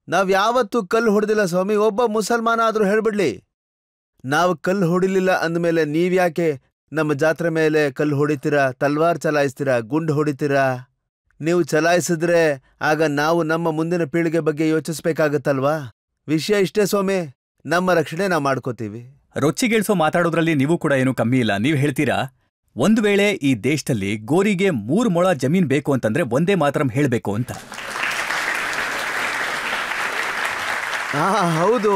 ನಾವ್ ಯಾವತ್ತೂ ಕಲ್ಲು ಹೊಡೆದಿಲ್ಲ ಸ್ವಾಮಿ. ಒಬ್ಬ ಮುಸಲ್ಮಾನ ಆದ್ರೂ ಹೇಳ್ಬಿಡ್ಲಿ, ನಾವು ಕಲ್ಲು ಹೊಡಿಲಿಲ್ಲ ಅಂದಮೇಲೆ ನೀವ್ಯಾಕೆ ನಮ್ಮ ಜಾತ್ರೆ ಮೇಲೆ ಕಲ್ಲು ಹೊಡಿತೀರಾ, ತಲ್ವಾರ್ ಚಲಾಯಿಸ್ತೀರಾ, ಗುಂಡು ಹೊಡಿತೀರಾ? ನೀವು ಚಲಾಯಿಸಿದ್ರೆ ಆಗ ನಾವು ನಮ್ಮ ಮುಂದಿನ ಪೀಳಿಗೆ ಬಗ್ಗೆ ಯೋಚಿಸ್ಬೇಕಾಗತ್ತಲ್ವಾ? ವಿಷಯ ಇಷ್ಟೇ ಸ್ವಾಮಿ, ನಮ್ಮ ರಕ್ಷಣೆ ನಾವು ಮಾಡ್ಕೋತೀವಿ. ರೊಚ್ಚಿಗೇಳ್ಸೋ ಮಾತಾಡೋದ್ರಲ್ಲಿ ನೀವು ಕೂಡ ಏನೂ ಕಮ್ಮಿ ಇಲ್ಲ. ನೀವು ಹೇಳ್ತೀರಾ, ಒಂದು ವೇಳೆ ಈ ದೇಶದಲ್ಲಿ ಗೋರಿಗೆ 3 ಮೊಳ ಜಮೀನ್ ಬೇಕು ಅಂತಂದ್ರೆ ಒಂದೇ ಮಾತರಂ ಹೇಳ್ಬೇಕು ಅಂತ. ಹೌದು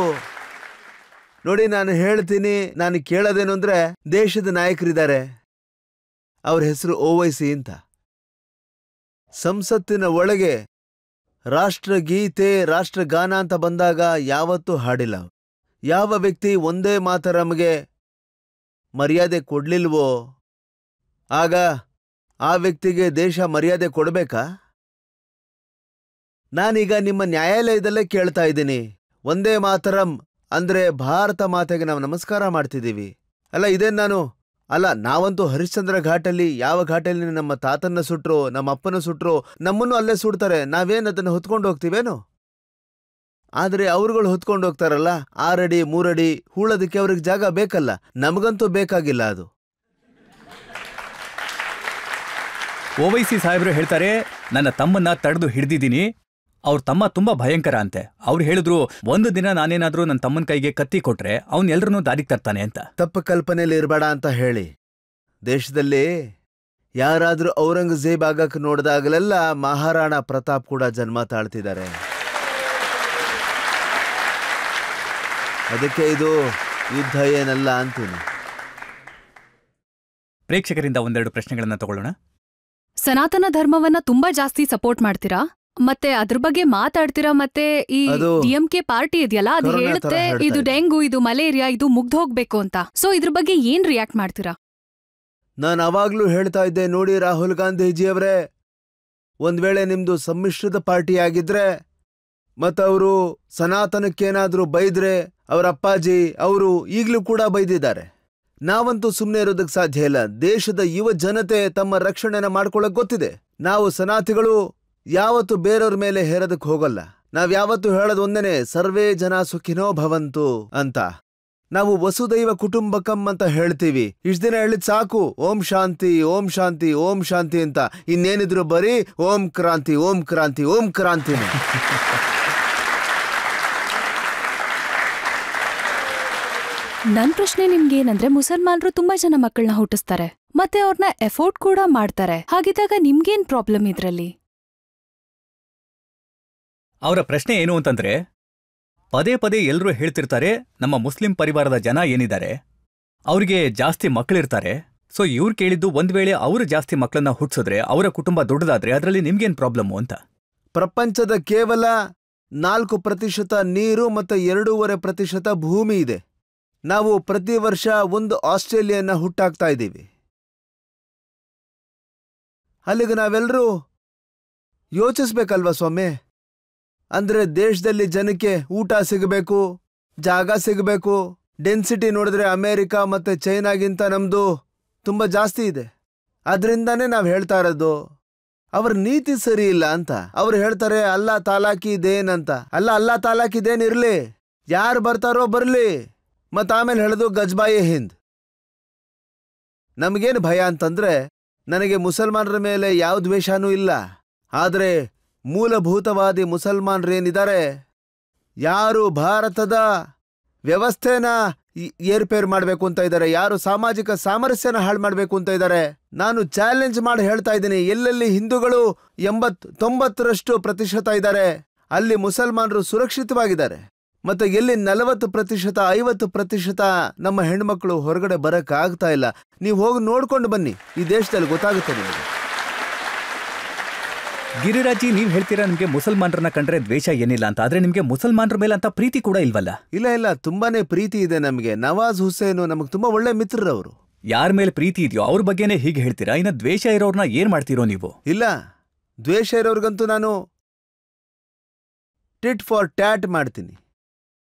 ನೋಡಿ, ನಾನು ಹೇಳ್ತೀನಿ. ನಾನು ಕೇಳೋದೇನು ಅಂದ್ರೆ, ದೇಶದ ನಾಯಕರಿದ್ದಾರೆ, ಅವ್ರ ಹೆಸರು ಓವೈಸಿ ಅಂತ. ಸಂಸತ್ತಿನ ಒಳಗೆ ರಾಷ್ಟ್ರಗೀತೆ, ರಾಷ್ಟ್ರಗಾನ ಅಂತ ಬಂದಾಗ ಯಾವತ್ತೂ ಹಾಡಿಲ್ಲ. ಯಾವ ವ್ಯಕ್ತಿ ಒಂದೇ ಮಾತರಮ್ಗೆ ಮರ್ಯಾದೆ ಕೊಡ್ಲಿಲ್ವೋ ಆಗ ಆ ವ್ಯಕ್ತಿಗೆ ದೇಶ ಮರ್ಯಾದೆ ಕೊಡ್ಬೇಕಾ? ನಾನೀಗ ನಿಮ್ಮ ನ್ಯಾಯಾಲಯದಲ್ಲೇ ಕೇಳ್ತಾ ಇದ್ದೀನಿ, ಒಂದೇ ಮಾತರಂ ಅಂದ್ರೆ ಭಾರತ ಮಾತೆಗೆ ನಾವು ನಮಸ್ಕಾರ ಮಾಡ್ತಿದ್ದೀವಿ. ಅಲ್ಲ ನಾವಂತೂ ಹರಿಶ್ಚಂದ್ರ ಘಾಟಲ್ಲಿ ಯಾವ ಘಾಟಲ್ಲಿ ನಮ್ಮ ತಾತನ್ನ ಸುಟ್ರು, ನಮ್ಮ ಅಪ್ಪನ ಸುಟ್ರು, ನಮ್ಮನ್ನು ಅಲ್ಲೇ ಸುಡ್ತಾರೆ. ನಾವೇನ್ ಅದನ್ನ ಹೊತ್ಕೊಂಡು ಹೋಗ್ತೀವೇನು? ಆದ್ರೆ ಅವ್ರುಗಳು ಹೊತ್ಕೊಂಡು ಹೋಗ್ತಾರಲ್ಲ, 6 ಅಡಿ 3 ಅಡಿ ಹೂಳೋದಕ್ಕೆ ಅವ್ರಿಗೆ ಜಾಗ ಬೇಕಲ್ಲ. ನಮಗಂತೂ ಬೇಕಾಗಿಲ್ಲ ಅದು. ಓವೈಸಿ ಸಾಹೇಬ್ರು ಹೇಳ್ತಾರೆ, ನನ್ನ ತಮ್ಮನ್ನ ತಡೆದು ಹಿಡ್ದಿದ್ದೀನಿ, ಅವ್ರ ತಮ್ಮ ತುಂಬಾ ಭಯಂಕರ ಅಂತೆ. ಅವ್ರು ಹೇಳಿದ್ರು, ಒಂದು ದಿನ ನಾನೇನಾದ್ರೂ ನನ್ನ ತಮ್ಮನ ಕೈಗೆ ಕತ್ತಿ ಕೊಟ್ರೆ ಅವ್ನ್ ಎಲ್ರನ್ನೂ ದಾರಿಗೆ ತರ್ತಾನೆ ಅಂತ. ತಪ್ಪು ಕಲ್ಪನೆಯಲ್ಲಿ ಇರಬೇಡ ಅಂತ ಹೇಳಿ. ದೇಶದಲ್ಲಿ ಯಾರಾದ್ರೂ ಔರಂಗಜೇಬ್ ಆಗಕ್ಕೆ ನೋಡಿದಾಗಲೆಲ್ಲ ಮಹಾರಾಣಾ ಪ್ರತಾಪ್ ಕೂಡ ಜನ್ಮ ತಾಳ್ತಿದ್ದಾರೆ. ಅದಕ್ಕೆ ಇದು ಯುದ್ಧ ಏನಲ್ಲ ಅಂತೀನಿ. ಪ್ರೇಕ್ಷಕರಿಂದ ಒಂದೆರಡು ಪ್ರಶ್ನೆಗಳನ್ನ ತಗೊಳ್ಳೋಣ. ಸನಾತನ ಧರ್ಮವನ್ನ ತುಂಬಾ ಜಾಸ್ತಿ ಸಪೋರ್ಟ್ ಮಾಡ್ತೀರಾ, ಮತ್ತೆ ಅದ್ರ ಬಗ್ಗೆ ಮಾತಾಡ್ತೀರಾ, ಮತ್ತೆ ಈ DMK ಪಾರ್ಟಿ ಇದೆಯಲ್ಲ ಅದು ಹೇಳುತ್ತೆ ಇದು ಡೆಂಗು, ಇದು ಮಲೇರಿಯಾ, ಇದು ಮುಗ್ದೋಗ್ಬೇಕು ಅಂತ. ಸೊ ಇದ್ರ ಬಗ್ಗೆ ಏನ್ ರಿಯಾಕ್ಟ್ ಮಾಡ್ತೀರಾ? ನಾನು ಅವಾಗ್ಲೂ ಹೇಳ್ತಾ ಇದ್ದೆ, ನೋಡಿ ರಾಹುಲ್ ಗಾಂಧೀಜಿಯವರೇ, ಒಂದ್ ವೇಳೆ ನಿಮ್ದು ಸಮ್ಮಿಶ್ರದ ಪಾರ್ಟಿ ಆಗಿದ್ರೆ ಮತ್ತವರು ಸನಾತನಕ್ಕೇನಾದ್ರೂ ಬೈದ್ರೆ, ಅವರ ಅಪ್ಪಾಜಿ ಅವರು ಈಗ್ಲೂ ಕೂಡ ಬೈದಿದ್ದಾರೆ. ನಾವಂತೂ ಸುಮ್ಮನೆ ಇರೋದಕ್ಕೆ ಸಾಧ್ಯ ಇಲ್ಲ. ದೇಶದ ಯುವ ಜನತೆ ತಮ್ಮ ರಕ್ಷಣೆನ ಮಾಡ್ಕೊಳ್ಳೋಕೆ ಗೊತ್ತಿದೆ. ನಾವು ಸನಾತಿಗಳು ಯಾವತ್ತು ಬೇರೆಯವ್ರ ಮೇಲೆ ಹೇರೋದಕ್ಕೆ ಹೋಗಲ್ಲ. ನಾವ್ಯಾವತ್ತು ಹೇಳೋದು ಒಂದೇನೆ, ಸರ್ವೇ ಜನ ಸುಖಿನೋ ಭವಂತು ಅಂತ. ನಾವು ವಸುದೈವ ಕುಟುಂಬಕಂ ಅಂತ ಹೇಳ್ತೀವಿ. ಇಷ್ಟ ದಿನ ಹೇಳಿದ್ ಸಾಕು, ಓಂ ಶಾಂತಿ ಓಂ ಶಾಂತಿ ಓಂ ಶಾಂತಿ ಅಂತ. ಇನ್ನೇನಿದ್ರು ಬರೀ ಓಂ ಕ್ರಾಂತಿ ಓಂ ಕ್ರಾಂತಿ ಓಂ ಕ್ರಾಂತಿನೇ. ನನ್ ಪ್ರಶ್ನೆ ನಿಮ್ಗೇನಂದ್ರೆ, ಮುಸಲ್ಮಾನರು ತುಂಬಾ ಜನ ಮಕ್ಕಳನ್ನ ಹುಟ್ಟಿಸ್ತಾರೆ, ಮತ್ತೆ ಅವ್ರನ್ನ ಎಫೋರ್ಟ್ ಕೂಡ ಮಾಡ್ತಾರೆ. ಹಾಗಿದ್ದಾಗ ನಿಮ್ಗೇನ್ ಪ್ರಾಬ್ಲಮ್ ಇದ್ರಲ್ಲಿ? ಅವರ ಪ್ರಶ್ನೆ ಏನು ಅಂತಂದ್ರೆ, ಪದೇ ಪದೇ ಎಲ್ಲರೂ ಹೇಳ್ತಿರ್ತಾರೆ, ನಮ್ಮ ಮುಸ್ಲಿಂ ಪರಿವಾರದ ಜನ ಏನಿದ್ದಾರೆ ಅವ್ರಿಗೆ ಜಾಸ್ತಿ ಮಕ್ಕಳಿರ್ತಾರೆ. ಸೊ ಇವ್ರು ಕೇಳಿದ್ದು, ಒಂದ್ ವೇಳೆ ಅವರು ಜಾಸ್ತಿ ಮಕ್ಕಳನ್ನ ಹುಟ್ಟಿಸಿದ್ರೆ, ಅವರ ಕುಟುಂಬ ದೊಡ್ಡದಾದ್ರೆ ಅದರಲ್ಲಿ ನಿಮ್ಗೇನ್ ಪ್ರಾಬ್ಲಮ್ಮು ಅಂತ. ಪ್ರಪಂಚದ ಕೇವಲ 4% ನೀರು ಮತ್ತೆ 2.5% ಭೂಮಿ ಇದೆ. ನಾವು ಪ್ರತಿ ವರ್ಷ ಒಂದು ಆಸ್ಟ್ರೇಲಿಯನ್ನ ಹುಟ್ಟಾಕ್ತಾ ಇದ್ದೀವಿ. ಅಲ್ಲಿಗೆ ನಾವೆಲ್ಲರೂ ಯೋಚಿಸ್ಬೇಕಲ್ವಾ ಸ್ವಾಮಿ? ಅಂದ್ರೆ ದೇಶದಲ್ಲಿ ಜನಕ್ಕೆ ಊಟ ಸಿಗಬೇಕು, ಜಾಗ ಸಿಗಬೇಕು. ಡೆನ್ಸಿಟಿ ನೋಡಿದ್ರೆ ಅಮೇರಿಕಾ ಮತ್ತೆ ಚೈನಾಗಿಂತ ನಮ್ದು ತುಂಬಾ ಜಾಸ್ತಿ ಇದೆ. ಅದರಿಂದಾನೇ ನಾವು ಹೇಳ್ತಾ ಇರೋದು ಅವ್ರ ನೀತಿ ಸರಿ ಇಲ್ಲ ಅಂತ. ಅವ್ರು ಹೇಳ್ತಾರೆ ಅಲ್ಲಾ ತಾಲಾಕಿದೇನ್ ಅಂತ. ಅಲ್ಲಾ ತಾಲಾಕಿದೇನಿರ್ಲಿ, ಯಾರು ಬರ್ತಾರೋ ಬರ್ಲಿ. ಮತ್ತ ಆಮೇಲೆ ಹೇಳೋದು ಗಜ್ಬಾಯಿ ಹಿಂದ್. ನಮಗೇನು ಭಯ ಅಂತಂದ್ರೆ, ನನಗೆ ಮುಸಲ್ಮಾನರ ಮೇಲೆ ಯಾವ ದ್ವೇಷನೂ ಇಲ್ಲ. ಆದ್ರೆ ಮೂಲಭೂತವಾದಿ ಮುಸಲ್ಮಾನರೇನಿದ್ದಾರೆ, ಯಾರು ಭಾರತದ ವ್ಯವಸ್ಥೆನ ಏರ್ಪೇರ್ ಮಾಡಬೇಕು ಅಂತ ಇದ್ದಾರೆ, ಯಾರು ಸಾಮಾಜಿಕ ಸಾಮರಸ್ಯನ ಹಾಳು ಮಾಡಬೇಕು ಅಂತ ಇದ್ದಾರೆ, ನಾನು ಚಾಲೆಂಜ್ ಮಾಡಿ ಹೇಳ್ತಾ ಇದ್ದೀನಿ, ಎಲ್ಲೆಲ್ಲಿ ಹಿಂದೂಗಳು 80-90% ಇದ್ದಾರೆ, ಅಲ್ಲಿ ಮುಸಲ್ಮಾನರು ಸುರಕ್ಷಿತವಾಗಿದ್ದಾರೆ. ಮತ್ತೆ ಎಲ್ಲಿ 40% 50% ನಮ್ಮ ಹೆಣ್ಮಕ್ಳು ಹೊರಗಡೆ ಬರಕ್ಕಾಗ್ತಾ ಇಲ್ಲ. ನೀವು ಹೋಗಿ ನೋಡ್ಕೊಂಡು ಬನ್ನಿ, ಈ ದೇಶದಲ್ಲಿ ಗೊತ್ತಾಗುತ್ತೆ ನಿಮಗೆ. ಗಿರಿರಾಜಿ, ನೀವ್ ಹೇಳ್ತೀರಾ ನಿಮ್ಗೆ ಮುಸಲ್ಮಾನರನ್ನ ಕಂಡ್ರೆ ದ್ವೇಷ ಏನಿಲ್ಲ ಅಂತ. ಆದ್ರೆ ನಿಮ್ಗೆ ಮುಸಲ್ಮಾನರ ಮೇಲೆ ಅಂತ ಪ್ರೀತಿ ಕೂಡ ಇಲ್ವಲ್ಲ? ಇಲ್ಲ, ತುಂಬಾನೇ ಪ್ರೀತಿ ಇದೆ ನಮ್ಗೆ. ನವಾಜ್ ಹುಸೇನು ನಮಗ್ ತುಂಬಾ ಒಳ್ಳೆ ಮಿತ್ರರವರು. ಯಾರ ಮೇಲೆ ಪ್ರೀತಿ ಇದೆಯೋ ಅವ್ರ ಬಗ್ಗೆನೇ ಹೀಗೆ ಹೇಳ್ತೀರಾ, ಇನ್ನ ದ್ವೇಷ ಇರೋರ್ನ ಏನ್ ಮಾಡ್ತೀರೋ ನೀವು? ಇಲ್ಲ, ದ್ವೇಷ ಇರೋರ್ಗಂತೂ ನಾನು ಟಿಟ್ ಫಾರ್ ಟ್ಯಾಟ್ ಮಾಡ್ತೀನಿ.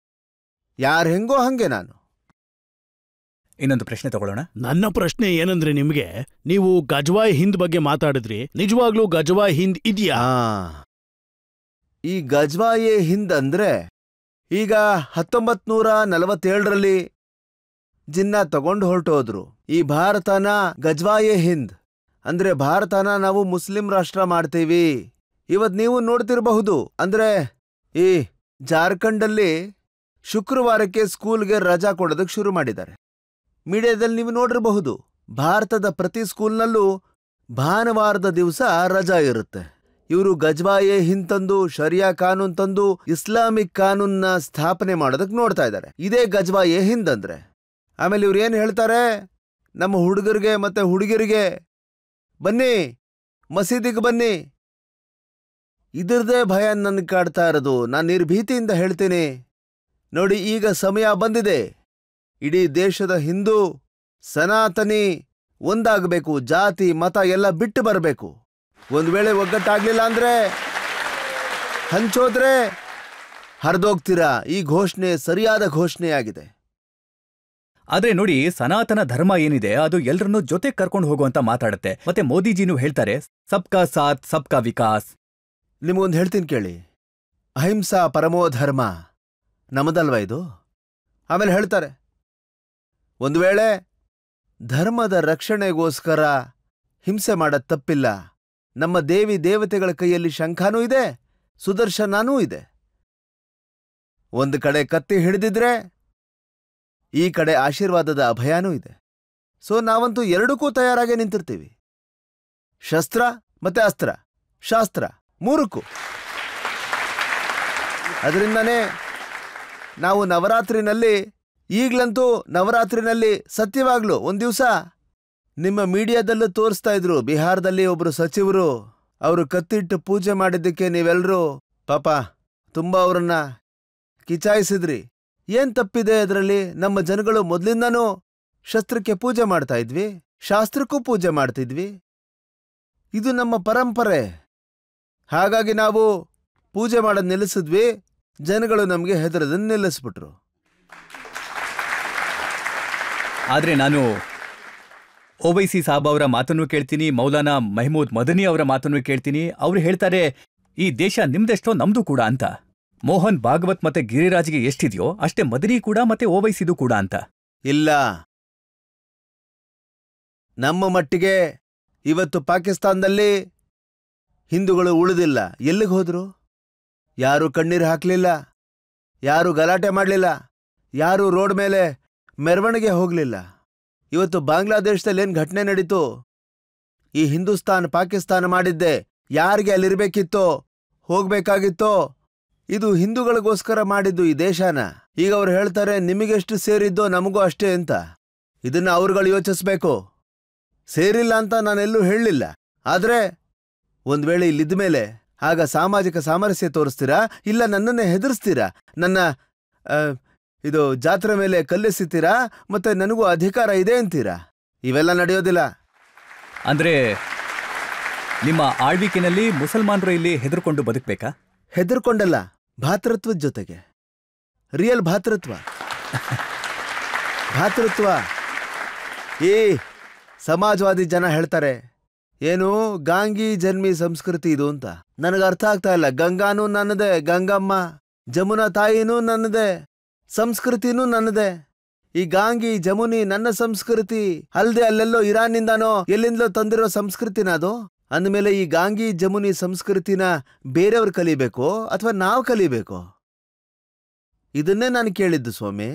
ಯಾರು ಹೆಂಗೋ ಹಂಗೆ ನಾನು. ಇನ್ನೊಂದು ಪ್ರಶ್ನೆ ತಗೊಳ್ಳೋಣ. ನನ್ನ ಪ್ರಶ್ನೆ ಏನಂದ್ರೆ, ನಿಮ್ಗೆ ನೀವು ಗಜ್ವಾಯ್ ಹಿಂದ್ ಬಗ್ಗೆ ಮಾತಾಡಿದ್ರಿ, ನಿಜವಾಗ್ಲೂ ಗಜ್ವಾಯ್ ಹಿಂದ್ ಇದೆಯಾ? ಈ ಗಜ್ವಾಯೇ ಹಿಂದ್ ಅಂದ್ರೆ, ಈಗ 1947ರಲ್ಲಿ ಜಿನ್ನ ತಗೊಂಡು ಹೊರಟೋದ್ರು. ಈ ಭಾರತನ ಗಜ್ವಾಯೇ ಹಿಂದ್ ಅಂದ್ರೆ, ಭಾರತನ ನಾವು ಮುಸ್ಲಿಂ ರಾಷ್ಟ್ರ ಮಾಡ್ತೀವಿ. ಇವತ್ ನೀವು ನೋಡ್ತಿರಬಹುದು, ಅಂದ್ರೆ ಈ ಜಾರ್ಖಂಡಲ್ಲಿ ಶುಕ್ರವಾರಕ್ಕೆ ಸ್ಕೂಲ್ಗೆ ರಜಾ ಕೊಡೋದಕ್ಕೆ ಶುರು ಮಾಡಿದ್ದಾರೆ. ಮೀಡಿಯಾದಲ್ಲಿ ನೀವು ನೋಡಿರಬಹುದು, ಭಾರತದ ಪ್ರತಿ ಸ್ಕೂಲ್ನಲ್ಲೂ ಭಾನುವಾರದ ದಿವಸ ರಜಾ ಇರುತ್ತೆ. ಇವರು ಗಜ್ವಾಯೇ ಹಿಂದ್ ತಂದು ಶರಿಯಾ ಕಾನೂನ್ ತಂದು ಇಸ್ಲಾಮಿಕ್ ಕಾನೂನ್ನ ಸ್ಥಾಪನೆ ಮಾಡೋದಕ್ಕೆ ನೋಡ್ತಾ ಇದ್ದಾರೆ. ಇದೇ ಗಜ್ವಾಯೇ ಹಿಂದ್ ಅಂದ್ರೆ. ಆಮೇಲೆ ಇವ್ರು ಏನ್ ಹೇಳ್ತಾರೆ, ನಮ್ಮ ಹುಡುಗರಿಗೆ ಮತ್ತೆ ಹುಡುಗಿರಿಗೆ ಬನ್ನಿ ಮಸೀದಿಗೆ ಬನ್ನಿ. ಇದ್ರದೇ ಭಯ ನನ್ಗೆ ಕಾಡ್ತಾ ಇರೋದು. ನಾನು ನಿರ್ಭೀತಿಯಿಂದ ಹೇಳ್ತೀನಿ, ನೋಡಿ ಈಗ ಸಮಯ ಬಂದಿದೆ, ಇಡೀ ದೇಶದ ಹಿಂದೂ ಸನಾತನಿ ಒಂದಾಗಬೇಕು, ಜಾತಿ ಮತ ಎಲ್ಲ ಬಿಟ್ಟು ಬರಬೇಕು. ಒಂದ್ ವೇಳೆ ಒಗ್ಗಟ್ಟಾಗ್ಲಿಲ್ಲ ಅಂದ್ರೆ ಹರಿದೋಗ್ತೀರಾ. ಈ ಘೋಷಣೆ ಸರಿಯಾದ ಘೋಷಣೆಯಾಗಿದೆ. ಆದ್ರೆ ನೋಡಿ, ಸನಾತನ ಧರ್ಮ ಏನಿದೆ ಅದು ಎಲ್ರನ್ನೂ ಜೊತೆ ಕರ್ಕೊಂಡು ಹೋಗುವಂತ ಮಾತಾಡುತ್ತೆ. ಮತ್ತೆ ಮೋದಿಜಿನೂ ಹೇಳ್ತಾರೆ ಸಬ್ಕಾ ಸಾಥ್ ಸಬ್ಕಾ ವಿಕಾಸ್. ನಿಮಗೊಂದು ಹೇಳ್ತೀನಿ ಕೇಳಿ, ಅಹಿಂಸಾ ಪರಮೋ ಧರ್ಮ ನಮ್ಮದಲ್ವಾ ಇದು? ಆಮೇಲೆ ಹೇಳ್ತಾರೆ, ಒಂದು ವೇಳೆ ಧರ್ಮದ ರಕ್ಷಣೆಗೋಸ್ಕರ ಹಿಂಸೆ ಮಾಡೋದು ತಪ್ಪಿಲ್ಲ. ನಮ್ಮ ದೇವಿ ದೇವತೆಗಳ ಕೈಯಲ್ಲಿ ಶಂಖನೂ ಇದೆ, ಸುದರ್ಶನನೂ ಇದೆ. ಒಂದು ಕಡೆ ಕತ್ತಿ ಹಿಡಿದಿದ್ರೆ ಈ ಕಡೆ ಆಶೀರ್ವಾದದ ಅಭಯನೂ ಇದೆ. ಸೊ ನಾವಂತೂ ಎರಡಕ್ಕೂ ತಯಾರಾಗಿ ನಿಂತಿರ್ತೀವಿ. ಶಸ್ತ್ರ ಮತ್ತೆ ಅಸ್ತ್ರ, ಶಾಸ್ತ್ರ ಮೂರಕ್ಕೂ. ಅದರಿಂದನೇ ನಾವು ನವರಾತ್ರಿನಲ್ಲಿ, ಈಗ್ಲಂತೂ ನವರಾತ್ರಿನಲ್ಲಿ ಸತ್ಯವಾಗ್ಲೂ ಒಂದು ದಿವಸ ನಿಮ್ಮ ಮೀಡಿಯಾದಲ್ಲೂ ತೋರಿಸ್ತಾ ಇದ್ರು, ಬಿಹಾರದಲ್ಲಿ ಒಬ್ರು ಸಚಿವರು ಅವರು ಕತ್ತಿಟ್ಟು ಪೂಜೆ ಮಾಡಿದ್ದಕ್ಕೆ ನೀವೆಲ್ಲರೂ ಪಾಪ ತುಂಬ ಅವರನ್ನ ಕಿಚಾಯಿಸಿದ್ರಿ. ಏನ್ ತಪ್ಪಿದೆ ಅದರಲ್ಲಿ? ನಮ್ಮ ಜನಗಳು ಮೊದಲಿಂದನೂ ಶಸ್ತ್ರಕ್ಕೆ ಪೂಜೆ ಮಾಡ್ತಾ ಇದ್ವಿ, ಶಾಸ್ತ್ರಕ್ಕೂ ಪೂಜೆ ಮಾಡ್ತಿದ್ವಿ. ಇದು ನಮ್ಮ ಪರಂಪರೆ. ಹಾಗಾಗಿ ನಾವು ಪೂಜೆ ಮಾಡೋದು ನಿಲ್ಲಿಸಿದ್ವಿ, ಜನಗಳು ನಮಗೆ ಹೆದರದನ್ನು ನಿಲ್ಲಿಸ್ಬಿಟ್ರು. ಆದ್ರೆ ನಾನು ಓವೈಸಿ ಸಾಬ್ ಅವರ ಮಾತನ್ನು ಕೇಳ್ತೀನಿ, ಮೌಲಾನಾ ಮೆಹಮೂದ್ ಮದನಿ ಅವರ ಮಾತನ್ನು ಕೇಳ್ತೀನಿ. ಅವ್ರು ಹೇಳ್ತಾರೆ ಈ ದೇಶ ನಿಮ್ದೆಷ್ಟೋ ನಮ್ದು ಕೂಡ ಅಂತ. ಮೋಹನ್ ಭಾಗವತ್ ಮತ್ತೆ ಗಿರಿರಾಜ್ಗೆ ಎಷ್ಟಿದೆಯೋ ಅಷ್ಟೇ ಮದನಿ ಕೂಡ ಮತ್ತೆ ಓವೈಸಿದು ಕೂಡ ಅಂತ. ಇಲ್ಲ, ನಮ್ಮ ಮಟ್ಟಿಗೆ ಇವತ್ತು ಪಾಕಿಸ್ತಾನದಲ್ಲಿ ಹಿಂದೂಗಳು ಉಳಿದಿಲ್ಲ. ಎಲ್ಲಿಗೆ ಹೋದ್ರು? ಯಾರೂ ಕಣ್ಣೀರು ಹಾಕಲಿಲ್ಲ, ಯಾರೂ ಗಲಾಟೆ ಮಾಡಲಿಲ್ಲ, ಯಾರೂ ರೋಡ್ ಮೇಲೆ ಮೆರವಣಿಗೆ ಹೋಗಲಿಲ್ಲ. ಇವತ್ತು ಬಾಂಗ್ಲಾದೇಶದಲ್ಲಿ ಏನು ಘಟನೆ ನಡೀತು? ಈ ಹಿಂದೂಸ್ತಾನ್ ಪಾಕಿಸ್ತಾನ ಮಾಡಿದ್ದೆ ಯಾರಿಗೆ ಅಲ್ಲಿರ್ಬೇಕಿತ್ತೋ, ಹೋಗ್ಬೇಕಾಗಿತ್ತೋ, ಇದು ಹಿಂದೂಗಳಿಗೋಸ್ಕರ ಮಾಡಿದ್ದು ಈ ದೇಶನ. ಈಗ ಅವ್ರು ಹೇಳ್ತಾರೆ ನಿಮಗೆಷ್ಟು ಸೇರಿದ್ದೋ ನಮಗೂ ಅಷ್ಟೇ ಅಂತ. ಇದನ್ನ ಅವ್ರುಗಳು ಯೋಚಿಸ್ಬೇಕು. ಸೇರಿಲ್ಲ ಅಂತ ನಾನೆಲ್ಲೂ ಹೇಳಲಿಲ್ಲ. ಆದ್ರೆ ಒಂದ್ ವೇಳೆ ಇಲ್ಲಿದ್ದ ಮೇಲೆ ಆಗ ಸಾಮಾಜಿಕ ಸಾಮರಸ್ಯ ತೋರಿಸ್ತೀರಾ, ಇಲ್ಲ ನನ್ನನ್ನೇ ಹೆದರ್ಸ್ತೀರಾ, ನನ್ನ ಇದು ಜಾತ್ರೆ ಮೇಲೆ ಕಲ್ಲೆಸಿತೀರಾ, ಮತ್ತೆ ನನಗೂ ಅಧಿಕಾರ ಇದೆ ಅಂತೀರಾ? ಇವೆಲ್ಲ ನಡೆಯೋದಿಲ್ಲ. ಅಂದ್ರೆ ನಿಮ್ಮ ಆಳ್ವಿಕೆನಲ್ಲಿ ಮುಸಲ್ಮಾನರು ಇಲ್ಲಿ ಹೆದರ್ಕೊಂಡು ಬದುಕಬೇಕಾ? ಹೆದರ್ಕೊಂಡಲ್ಲ, ಭಾತೃತ್ವದ ಜೊತೆಗೆ. ರಿಯಲ್ ಭಾತೃತ್ವ. ಭಾತೃತ್ವ. ಈ ಸಮಾಜವಾದಿ ಜನ ಹೇಳ್ತಾರೆ ಏನು ಗಾಂಗಿ ಜನ್ಮಿ ಸಂಸ್ಕೃತಿ ಇದು ಅಂತ. ನನಗೆ ಅರ್ಥ ಆಗ್ತಾ ಇಲ್ಲ. ಗಂಗಾನೂ ನನ್ನದೇ, ಗಂಗಮ್ಮ ಜಮುನಾ ತಾಯಿನೂ ನನ್ನದೇ, ಸಂಸ್ಕೃತಿನೂ ನನ್ನದೇ. ಈ ಗಾಂಗಿ ಜಮುನಿ ನನ್ನ ಸಂಸ್ಕೃತಿ ಅಲ್ದೆ ಅಲ್ಲೆಲ್ಲೋ ಇರಾನ್ನಿಂದಾನೋ ಎಲ್ಲಿಂದಲೋ ತಂದಿರೋ ಸಂಸ್ಕೃತಿನ ಅದು. ಅಂದಮೇಲೆ ಈ ಗಾಂಗಿ ಜಮುನಿ ಸಂಸ್ಕೃತಿನ ಬೇರೆಯವ್ರು ಕಲಿಬೇಕೋ ಅಥವಾ ನಾವು ಕಲಿಬೇಕೋ? ಇದನ್ನೇ ನಾನು ಕೇಳಿದ್ದು ಸ್ವಾಮಿ.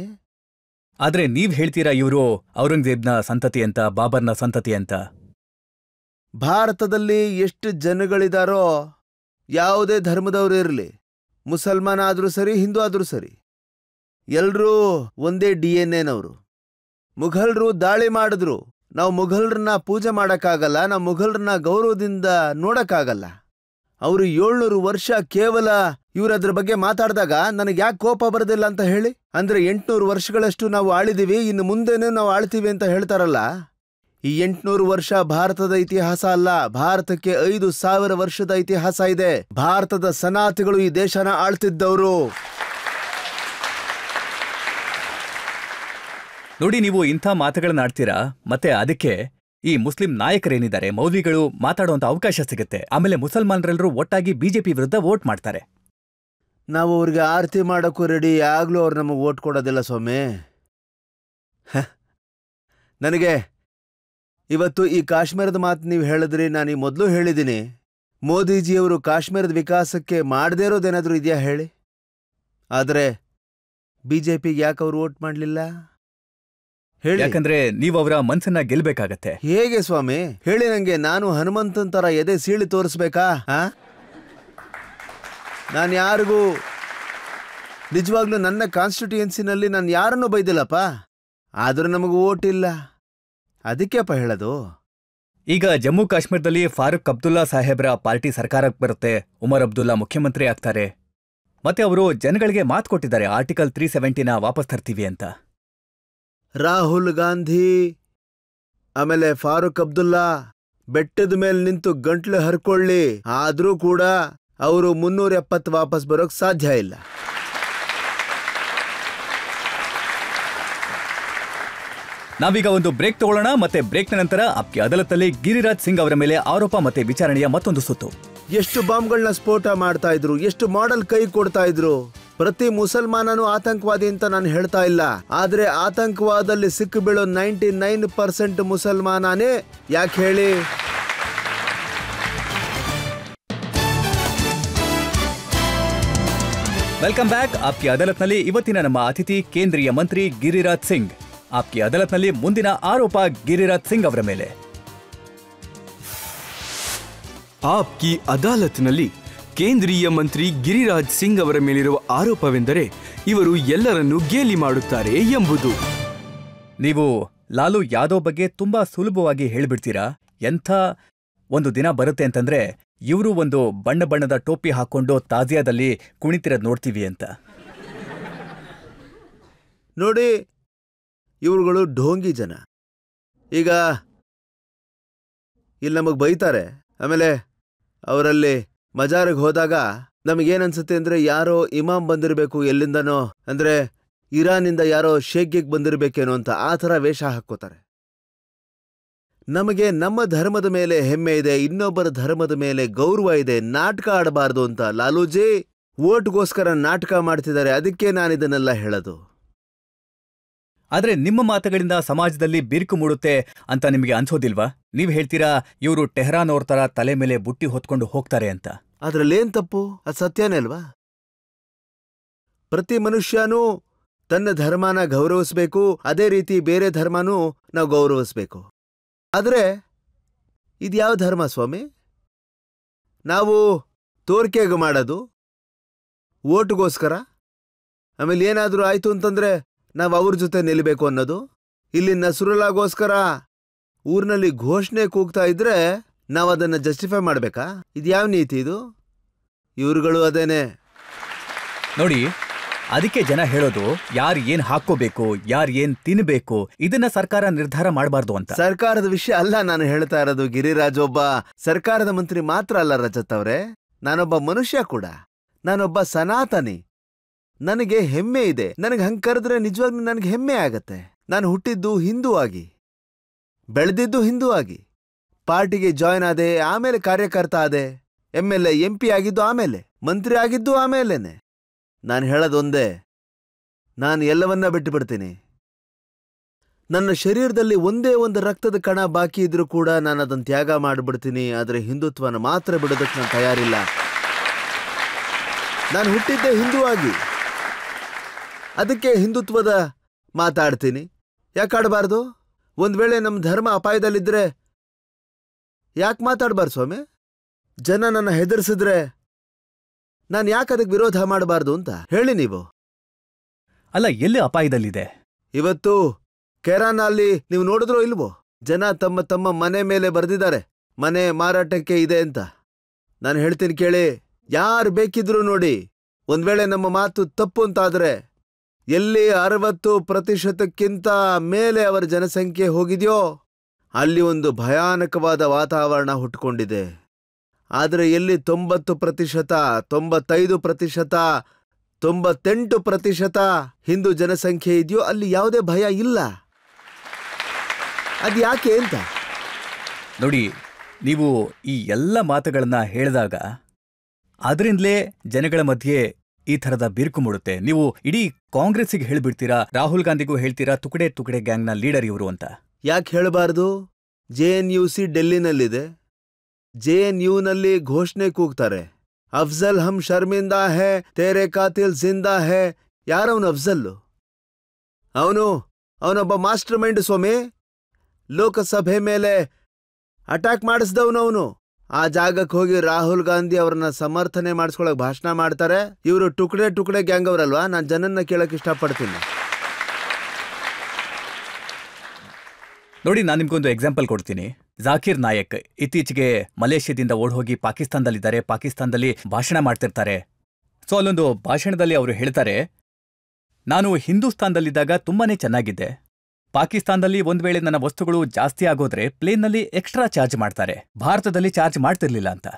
ಆದ್ರೆ ನೀವ್ ಹೇಳ್ತೀರಾ ಇವರು ಔರಂಗಜೇಬ್ನ ಸಂತತಿ ಅಂತ, ಬಾಬರ್ನ ಸಂತತಿ ಅಂತ. ಭಾರತದಲ್ಲಿ ಎಷ್ಟು ಜನಗಳಿದಾರೋ, ಯಾವುದೇ ಧರ್ಮದವರು ಇರಲಿ, ಮುಸಲ್ಮಾನ ಆದ್ರೂ ಸರಿ, ಹಿಂದೂ ಆದ್ರೂ ಸರಿ, ಎಲ್ರೂ ಒಂದೇ DNA-ನವರು. ಮುಘಲ್ರು ದಾಳಿ ಮಾಡಿದ್ರು, ನಾವು ಮುಘಲ್ರನ್ನ ಪೂಜೆ ಮಾಡಕ್ಕಾಗಲ್ಲ, ನಾವು ಮುಘಲ್ರನ್ನ ಗೌರವದಿಂದ ನೋಡಕ್ಕಾಗಲ್ಲ. ಅವರು 700 ವರ್ಷ ಕೇವಲ ಇವ್ರದ್ರ ಬಗ್ಗೆ ಮಾತಾಡಿದಾಗ ನನಗೆ ಯಾಕೆ ಕೋಪ ಬರೋದಿಲ್ಲ ಅಂತ ಹೇಳಿ? ಅಂದ್ರೆ 800 ವರ್ಷಗಳಷ್ಟು ನಾವು ಆಳಿದೀವಿ, ಇನ್ನು ಮುಂದೆನೂ ನಾವು ಆಳ್ತೀವಿ ಅಂತ ಹೇಳ್ತಾರಲ್ಲ. ಈ 800 ವರ್ಷ ಭಾರತದ ಇತಿಹಾಸ ಅಲ್ಲ, ಭಾರತಕ್ಕೆ 5000 ವರ್ಷದ ಇತಿಹಾಸ ಇದೆ. ಭಾರತದ ಸನಾತಿಗಳು ಈ ದೇಶನ ಆಳ್ತಿದ್ದವರು. ನೋಡಿ, ನೀವು ಇಂಥ ಮಾತುಗಳನ್ನ ಆಡ್ತೀರಾ, ಮತ್ತೆ ಅದಕ್ಕೆ ಈ ಮುಸ್ಲಿಂ ನಾಯಕರೇನಿದ್ದಾರೆ, ಮೌಲ್ವಿಗಳು ಮಾತಾಡುವಂತ ಅವಕಾಶ ಸಿಗುತ್ತೆ. ಆಮೇಲೆ ಮುಸಲ್ಮಾನರೆಲ್ಲರೂ ಒಟ್ಟಾಗಿ ಬಿಜೆಪಿ ವಿರುದ್ಧ ವೋಟ್ ಮಾಡ್ತಾರೆ. ನಾವು ಅವ್ರಿಗೆ ಆರತಿ ಮಾಡೋಕ್ಕೂ ರೆಡಿ, ಆಗ್ಲೂ ಅವ್ರು ನಮಗೆ ವೋಟ್ ಕೊಡೋದಿಲ್ಲ ಸ್ವಾಮಿ. ನನಗೆ ಇವತ್ತು ಈ ಕಾಶ್ಮೀರದ ಮಾತು ನೀವು ಹೇಳಿದ್ರಿ. ನಾನು ಈ ಮೊದಲು ಹೇಳಿದ್ದೀನಿ, ಮೋದಿಜಿಯವರು ಕಾಶ್ಮೀರದ ವಿಕಾಸಕ್ಕೆ ಮಾಡದೇ ಇರೋದೇನಾದರೂ ಇದೆಯಾ ಹೇಳಿ? ಆದರೆ ಬಿಜೆಪಿಗೆ ಯಾಕೆ ಅವ್ರು ವೋಟ್ ಮಾಡಲಿಲ್ಲ ಹೇಳಿ? ಯಾಕಂದ್ರೆ ನೀವು ಅವರ ಮನ್ಸನ್ನ ಗೆಲ್ಬೇಕಾಗತ್ತೆ. ಹೇಗೆ ಸ್ವಾಮಿ ಹೇಳಿ ನಂಗೆ? ನಾನು ಹನುಮಂತನ್ ತರ ಎದೆ ಸೀಳಿ ತೋರಿಸ್ಬೇಕಾ? ನಾನು ಯಾರಿಗೂ ನಿಜವಾಗ್ಲೂ ನನ್ನ ಕಾನ್ಸ್ಟಿಟ್ಯೂಯೆನ್ಸಿನಲ್ಲಿ ನಾನು ಯಾರನ್ನೂ ಬೈದಿಲ್ಲಪ್ಪ. ಆದ್ರೂ ನಮಗೂ ವೋಟ್ ಇಲ್ಲ. ಅದಕ್ಕೆಪ್ಪ ಹೇಳೋದು. ಈಗ ಜಮ್ಮು ಕಾಶ್ಮೀರದಲ್ಲಿ ಫಾರೂಕ್ ಅಬ್ದುಲ್ಲಾ ಸಾಹೇಬ್ರ ಪಾರ್ಟಿ ಸರ್ಕಾರಕ್ಕೆ ಬರುತ್ತೆ, ಉಮರ್ ಅಬ್ದುಲ್ಲಾ ಮುಖ್ಯಮಂತ್ರಿ ಆಗ್ತಾರೆ. ಮತ್ತೆ ಅವರು ಜನಗಳಿಗೆ ಮಾತು ಕೊಟ್ಟಿದ್ದಾರೆ, ಆರ್ಟಿಕಲ್ 370ನ ವಾಪಸ್ ತರ್ತೀವಿ ಅಂತ. ರಾಹುಲ್ ಗಾಂಧಿ ಆಮೇಲೆ ಫಾರೂಕ್ ಅಬ್ದುಲ್ಲಾ ಬೆಟ್ಟದ ಮೇಲೆ ನಿಂತು ಗಂಟ್ಲು ಹರ್ಕೊಳ್ಳಿ, ಆದ್ರೂ ಕೂಡ ಅವರು 370 ವಾಪಸ್ ಬರೋಕ್ ಸಾಧ್ಯ ಇಲ್ಲ. ನಾವೀಗ ಒಂದು ಬ್ರೇಕ್ ತಗೊಳ್ಳೋಣ. ಮತ್ತೆ ಬ್ರೇಕ್ನ ನಂತರ ಆಪ್ಗೆ ಅದಾಲತ್ನಲ್ಲಿ ಗಿರಿರಾಜ್ ಸಿಂಗ್ ಅವರ ಮೇಲೆ ಆರೋಪ ಮತ್ತೆ ವಿಚಾರಣೆಯ ಮತ್ತೊಂದು ಸುತ್ತು. ಎಷ್ಟು ಬಾಂಬ್ಗಳನ್ನ ಸ್ಫೋಟ ಮಾಡ್ತಾ ಇದ್ರು, ಎಷ್ಟು ಮಾಡೆಲ್ ಕೈ ಕೊಡ್ತಾ ಇದ್ರು. ಪ್ರತಿ ಮುಸಲ್ಮಾನನು ಆತಂಕವಾದಿ ಅಂತ ನಾನು ಹೇಳ್ತಾ ಇಲ್ಲ, ಆದ್ರೆ ಆತಂಕವಾದಲ್ಲಿ ಸಿಕ್ಕು ಬೀಳೋ 99% ಮುಸಲ್ಮಾನನೇ. ಯಾಕೆ ಹೇಳಿ? Welcome back. ಆಪ್ಗೆ ಅದಾಲತ್ನಲ್ಲಿ ಇವತ್ತಿನ ನಮ್ಮ ಅತಿಥಿ ಕೇಂದ್ರೀಯ ಮಂತ್ರಿ ಗಿರಿರಾಜ್ ಸಿಂಗ್. ಆಪ್ಗೆ ಅದಾಲತ್ನಲ್ಲಿ ಮುಂದಿನ ಆರೋಪ ಗಿರಿರಾಜ್ ಸಿಂಗ್ ಅವರ ಮೇಲೆ. ಆಪ್ಕಿ ಅದಾಲತ್ನಲ್ಲಿ ಕೇಂದ್ರೀಯ ಮಂತ್ರಿ ಗಿರಿರಾಜ್ ಸಿಂಗ್ ಅವರ ಮೇಲಿರುವ ಆರೋಪವೆಂದರೆ ಇವರು ಎಲ್ಲರನ್ನೂ ಗೇಲಿ ಮಾಡುತ್ತಾರೆ ಎಂಬುದು. ನೀವು ಲಾಲು ಯಾದವ್ ಬಗ್ಗೆ ತುಂಬಾ ಸುಲಭವಾಗಿ ಹೇಳ್ಬಿಡ್ತೀರಾ. ಎಂಥ ಒಂದು ದಿನ ಬರುತ್ತೆ ಅಂತಂದ್ರೆ ಇವರು ಒಂದು ಬಣ್ಣ ಬಣ್ಣದ ಟೋಪಿ ಹಾಕೊಂಡು ತಾಜಿಯಾದಲ್ಲಿ ಕುಣಿತಿರೋದ್ ನೋಡ್ತೀವಿ ಅಂತ. ನೋಡಿ, ಇವ್ರುಗಳು ಢೋಂಗಿ ಜನ. ಈಗ ಇಲ್ಲಿ ನಮಗ್ ಬೈತಾರೆ, ಆಮೇಲೆ ಅವರಲ್ಲಿ ಮಜಾರಿಗೆ ಹೋದಾಗ ನಮಗೇನನ್ಸುತ್ತೆ ಅಂದ್ರೆ ಯಾರೋ ಇಮಾಮ್ ಬಂದಿರಬೇಕು ಎಲ್ಲಿಂದನೋ, ಅಂದ್ರೆ ಇರಾನಿಂದ ಯಾರೋ ಶೇಖ್ಗೆ ಬಂದಿರಬೇಕೇನೋ ಅಂತ ಆ ಥರ ವೇಷ ಹಾಕ್ಕೋತಾರೆ. ನಮಗೆ ನಮ್ಮ ಧರ್ಮದ ಮೇಲೆ ಹೆಮ್ಮೆ ಇದೆ, ಇನ್ನೊಬ್ಬರ ಧರ್ಮದ ಮೇಲೆ ಗೌರವ ಇದೆ, ನಾಟಕ ಆಡಬಾರ್ದು ಅಂತ ಲಾಲೂಜಿ ಓಟ್ಗೋಸ್ಕರ ನಾಟಕ ಮಾಡ್ತಿದ್ದಾರೆ. ಅದಕ್ಕೆ ನಾನಿದನ್ನೆಲ್ಲ ಹೇಳೋದು. ಆದ್ರೆ ನಿಮ್ಮ ಮಾತುಗಳಿಂದ ಸಮಾಜದಲ್ಲಿ ಬಿರುಕು ಮೂಡುತ್ತೆ ಅಂತ ನಿಮಗೆ ಅನ್ಸೋದಿಲ್ವಾ? ನೀವ್ ಹೇಳ್ತೀರಾ ಇವರು ಟೆಹರಾನ್ ಅವ್ರ ತರ ತಲೆ ಮೇಲೆ ಬುಟ್ಟಿ ಹೊತ್ಕೊಂಡು ಹೋಗ್ತಾರೆ ಅಂತ. ಅದ್ರಲ್ಲೇನ್ ತಪ್ಪು? ಅದು ಸತ್ಯನೇ ಅಲ್ವಾ? ಪ್ರತಿ ಮನುಷ್ಯನೂ ತನ್ನ ಧರ್ಮನ ಗೌರವಿಸ್ಬೇಕು, ಅದೇ ರೀತಿ ಬೇರೆ ಧರ್ಮನೂ ನಾವು ಗೌರವಿಸ್ಬೇಕು. ಆದ್ರೆ ಇದ್ಯಾವ ಧರ್ಮ ಸ್ವಾಮಿ? ನಾವು ತೋರ್ಕೆಗೆ ಮಾಡೋದು ಓಟ್ಗೋಸ್ಕರ, ಆಮೇಲೆ ಏನಾದರೂ ಆಯ್ತು ಅಂತಂದ್ರೆ ನಾವು ಅವ್ರ ಜೊತೆ ನಿಲ್ಲಬೇಕು ಅನ್ನೋದು. ಇಲ್ಲಿ ನಸ್ರುಲ್ಲಾಗೋಸ್ಕರ ಊರಿನಲ್ಲಿ ಘೋಷಣೆ ಕೂಗ್ತಾ ಇದ್ರೆ ನಾವು ಅದನ್ನ ಜಸ್ಟಿಫೈ ಮಾಡ್ಬೇಕಾ? ಇದ್ಯಾವ ನೀತಿ ಇದು? ಇವ್ರುಗಳು ಅದೇನೆ ನೋಡಿ. ಅದಕ್ಕೆ ಜನ ಹೇಳೋದು ಯಾರು ಏನ್ ಹಾಕೋಬೇಕು, ಯಾರು ಏನ್ ತಿನ್ಬೇಕು ಇದನ್ನ ಸರ್ಕಾರ ನಿರ್ಧಾರ ಮಾಡಬಾರ್ದು ಅಂತ. ಸರ್ಕಾರದ ವಿಷಯ ಅಲ್ಲ ನಾನು ಹೇಳ್ತಾ ಇರೋದು. ಗಿರಿರಾಜ್ ಒಬ್ಬ ಸರ್ಕಾರದ ಮಂತ್ರಿ ಮಾತ್ರ ಅಲ್ಲ ರಜತ್ ಅವ್ರೆ, ನಾನೊಬ್ಬ ಮನುಷ್ಯ ಕೂಡ. ನಾನೊಬ್ಬ ಸನಾತನಿ. ನನಗೆ ಹೆಮ್ಮೆ ಇದೆ. ನನಗೆ ಹಂಗ್ ಕರೆದ್ರೆ ನಿಜವಾಗ್ಲೂ ನನಗೆ ಹೆಮ್ಮೆ ಆಗತ್ತೆ. ನಾನು ಹುಟ್ಟಿದ್ದು ಹಿಂದೂ ಆಗಿ, ಬೆಳೆದಿದ್ದು ಹಿಂದೂ ಆಗಿ, ಪಾರ್ಟಿಗೆ ಜಾಯ್ನ್ ಆದೆ, ಆಮೇಲೆ ಕಾರ್ಯಕರ್ತ ಆದೆ, MLA MP ಆಗಿದ್ದು ಆಮೇಲೆ, ಮಂತ್ರಿ ಆಗಿದ್ದು ಆಮೇಲೆನೆ. ನಾನು ಹೇಳೋದೊಂದೇ, ನಾನು ಎಲ್ಲವನ್ನ ಬಿಟ್ಟು ಬಿಡ್ತೀನಿ. ನನ್ನ ಶರೀರದಲ್ಲಿ ಒಂದೇ ಒಂದು ರಕ್ತದ ಕಣ ಬಾಕಿ ಇದ್ರೂ ಕೂಡ ನಾನು ಅದನ್ನು ತ್ಯಾಗ ಮಾಡಿಬಿಡ್ತೀನಿ. ಆದರೆ ಹಿಂದುತ್ವನ ಮಾತ್ರ ಬಿಡೋದಕ್ಕೆ ನಾನು ತಯಾರಿಲ್ಲ. ನಾನು ಹುಟ್ಟಿದ್ದೆ ಹಿಂದೂ ಆಗಿ, ಅದಕ್ಕೆ ಹಿಂದುತ್ವದ ಮಾತಾಡ್ತೀನಿ. ಯಾಕಾಡಬಾರ್ದು? ಒಂದ್ ವೇಳೆ ನಮ್ಮ ಧರ್ಮ ಅಪಾಯದಲ್ಲಿದ್ರೆ ಯಾಕೆ ಮಾತಾಡ್ಬಾರ್ದು ಸ್ವಾಮಿ? ಜನ ನನ್ನ ಹೆದರ್ಸಿದ್ರೆ ನಾನು ಯಾಕೆ ಅದಕ್ಕೆ ವಿರೋಧ ಮಾಡಬಾರ್ದು ಅಂತ ಹೇಳಿ ನೀವು. ಅಲ್ಲ, ಎಲ್ಲಿ ಅಪಾಯದಲ್ಲಿದೆ? ಇವತ್ತು ಕೆರಾನಲ್ಲಿ ನೀವು ನೋಡಿದ್ರೋ ಇಲ್ವೋ, ಜನ ತಮ್ಮ ತಮ್ಮ ಮನೆ ಮೇಲೆ ಬರೆದಿದ್ದಾರೆ ಮನೆ ಮಾರಾಟಕ್ಕೆ ಇದೆ ಅಂತ. ನಾನು ಹೇಳ್ತೀನಿ ಕೇಳಿ, ಯಾರು ಬೇಕಿದ್ರು ನೋಡಿ. ಒಂದ್ ವೇಳೆ ನಮ್ಮ ಮಾತು ತಪ್ಪು ಅಂತಾದ್ರೆ, ಎಲ್ಲಿ 60% ಮೇಲೆ ಅವರ ಜನಸಂಖ್ಯೆ ಹೋಗಿದೆಯೋ ಅಲ್ಲಿ ಒಂದು ಭಯಾನಕವಾದ ವಾತಾವರಣ ಹುಟ್ಟುಕೊಂಡಿದೆ. ಆದರೆ ಎಲ್ಲಿ 90%, 95%, 98% ಹಿಂದೂ ಜನಸಂಖ್ಯೆ ಇದೆಯೋ ಅಲ್ಲಿ ಯಾವುದೇ ಭಯ ಇಲ್ಲ. ಅದು ಯಾಕೆ ಅಂತ ನೋಡಿ. ನೀವು ಈ ಎಲ್ಲ ಮಾತುಗಳನ್ನ ಹೇಳಿದಾಗ ಅದರಿಂದಲೇ ಜನಗಳ ಮಧ್ಯೆ ಈ ಥರದ ಬಿರುಕು ಮೂಡುತ್ತೆ. ನೀವು ಇಡೀ ಕಾಂಗ್ರೆಸ್ಸಿಗೆ ಹೇಳ್ಬಿಡ್ತೀರಾ, ರಾಹುಲ್ ಗಾಂಧಿಗೂ ಹೇಳ್ತೀರಾ ತುಕಡೆ ತುಕಡೆ ಗ್ಯಾಂಗ್ನ ಲೀಡರ್ ಇವರು ಅಂತ. ಯಾಕೆ ಹೇಳಬಾರ್ದು? JNUC ಡೆಲ್ಲಿನಲ್ಲಿದೆ. JNUನಲ್ಲಿ ಘೋಷಣೆ ಕೂಗ್ತಾರೆ, ಅಫ್ಜಲ್ ಹಮ್ ಶರ್ಮಿಂದಾ ಹೇ, ತೇರೆ ಕಾತಿಲ್ ಜಿಂದಾ ಹೇ. ಯಾರವನು ಅಫ್ಜಲ್ಲು? ಅವನೊಬ್ಬ ಮಾಸ್ಟರ್ ಮೈಂಡ್ ಸ್ವಾಮಿ. ಲೋಕಸಭೆ ಮೇಲೆ ಅಟ್ಯಾಕ್ ಮಾಡಿಸ್ದವನು ಅವನು. ಆ ಜಾಗಕ್ಕೆ ಹೋಗಿ ರಾಹುಲ್ ಗಾಂಧಿ ಅವ್ರನ್ನ ಸಮರ್ಥನೆ ಮಾಡಿಸ್ಕೊಳಕ್ ಭಾಷಣ ಮಾಡ್ತಾರೆ. ಇವರು ಟುಕಡೆ ಟುಕಡೆ ಗ್ಯಾಂಗ್ ಅವರಲ್ವಾ? ನಾನು ಜನನ್ನ ಕೇಳಕ್ ಇಷ್ಟಪಡ್ತೀನಿ. ನೋಡಿ, ನಾನು ನಿಮ್ಗೊಂದು ಎಕ್ಸಾಂಪಲ್ ಕೊಡ್ತೀನಿ. ಜಾಕಿರ್ ನಾಯಕ್ ಇತ್ತೀಚೆಗೆ ಮಲೇಷ್ಯಾದಿಂದ ಓಡ್ಹೋಗಿ ಪಾಕಿಸ್ತಾನದಲ್ಲಿದ್ದಾರೆ. ಪಾಕಿಸ್ತಾನದಲ್ಲಿ ಭಾಷಣ ಮಾಡ್ತಿರ್ತಾರೆ. ಸೊ ಅಲ್ಲೊಂದು ಭಾಷಣದಲ್ಲಿ ಅವರು ಹೇಳ್ತಾರೆ, ನಾನು ಹಿಂದೂಸ್ತಾನದಲ್ಲಿದ್ದಾಗ ತುಂಬಾನೇ ಚೆನ್ನಾಗಿದ್ದೆ. ಪಾಕಿಸ್ತಾನದಲ್ಲಿ ಒಂದ್ ವೇಳೆ ನನ್ನ ವಸ್ತುಗಳು ಜಾಸ್ತಿ ಆಗೋದ್ರೆ ಪ್ಲೇನ್ನಲ್ಲಿ ಎಕ್ಸ್ಟ್ರಾ ಚಾರ್ಜ್ ಮಾಡ್ತಾರೆ, ಭಾರತದಲ್ಲಿ ಚಾರ್ಜ್ ಮಾಡ್ತಿರ್ಲಿಲ್ಲ ಅಂತ.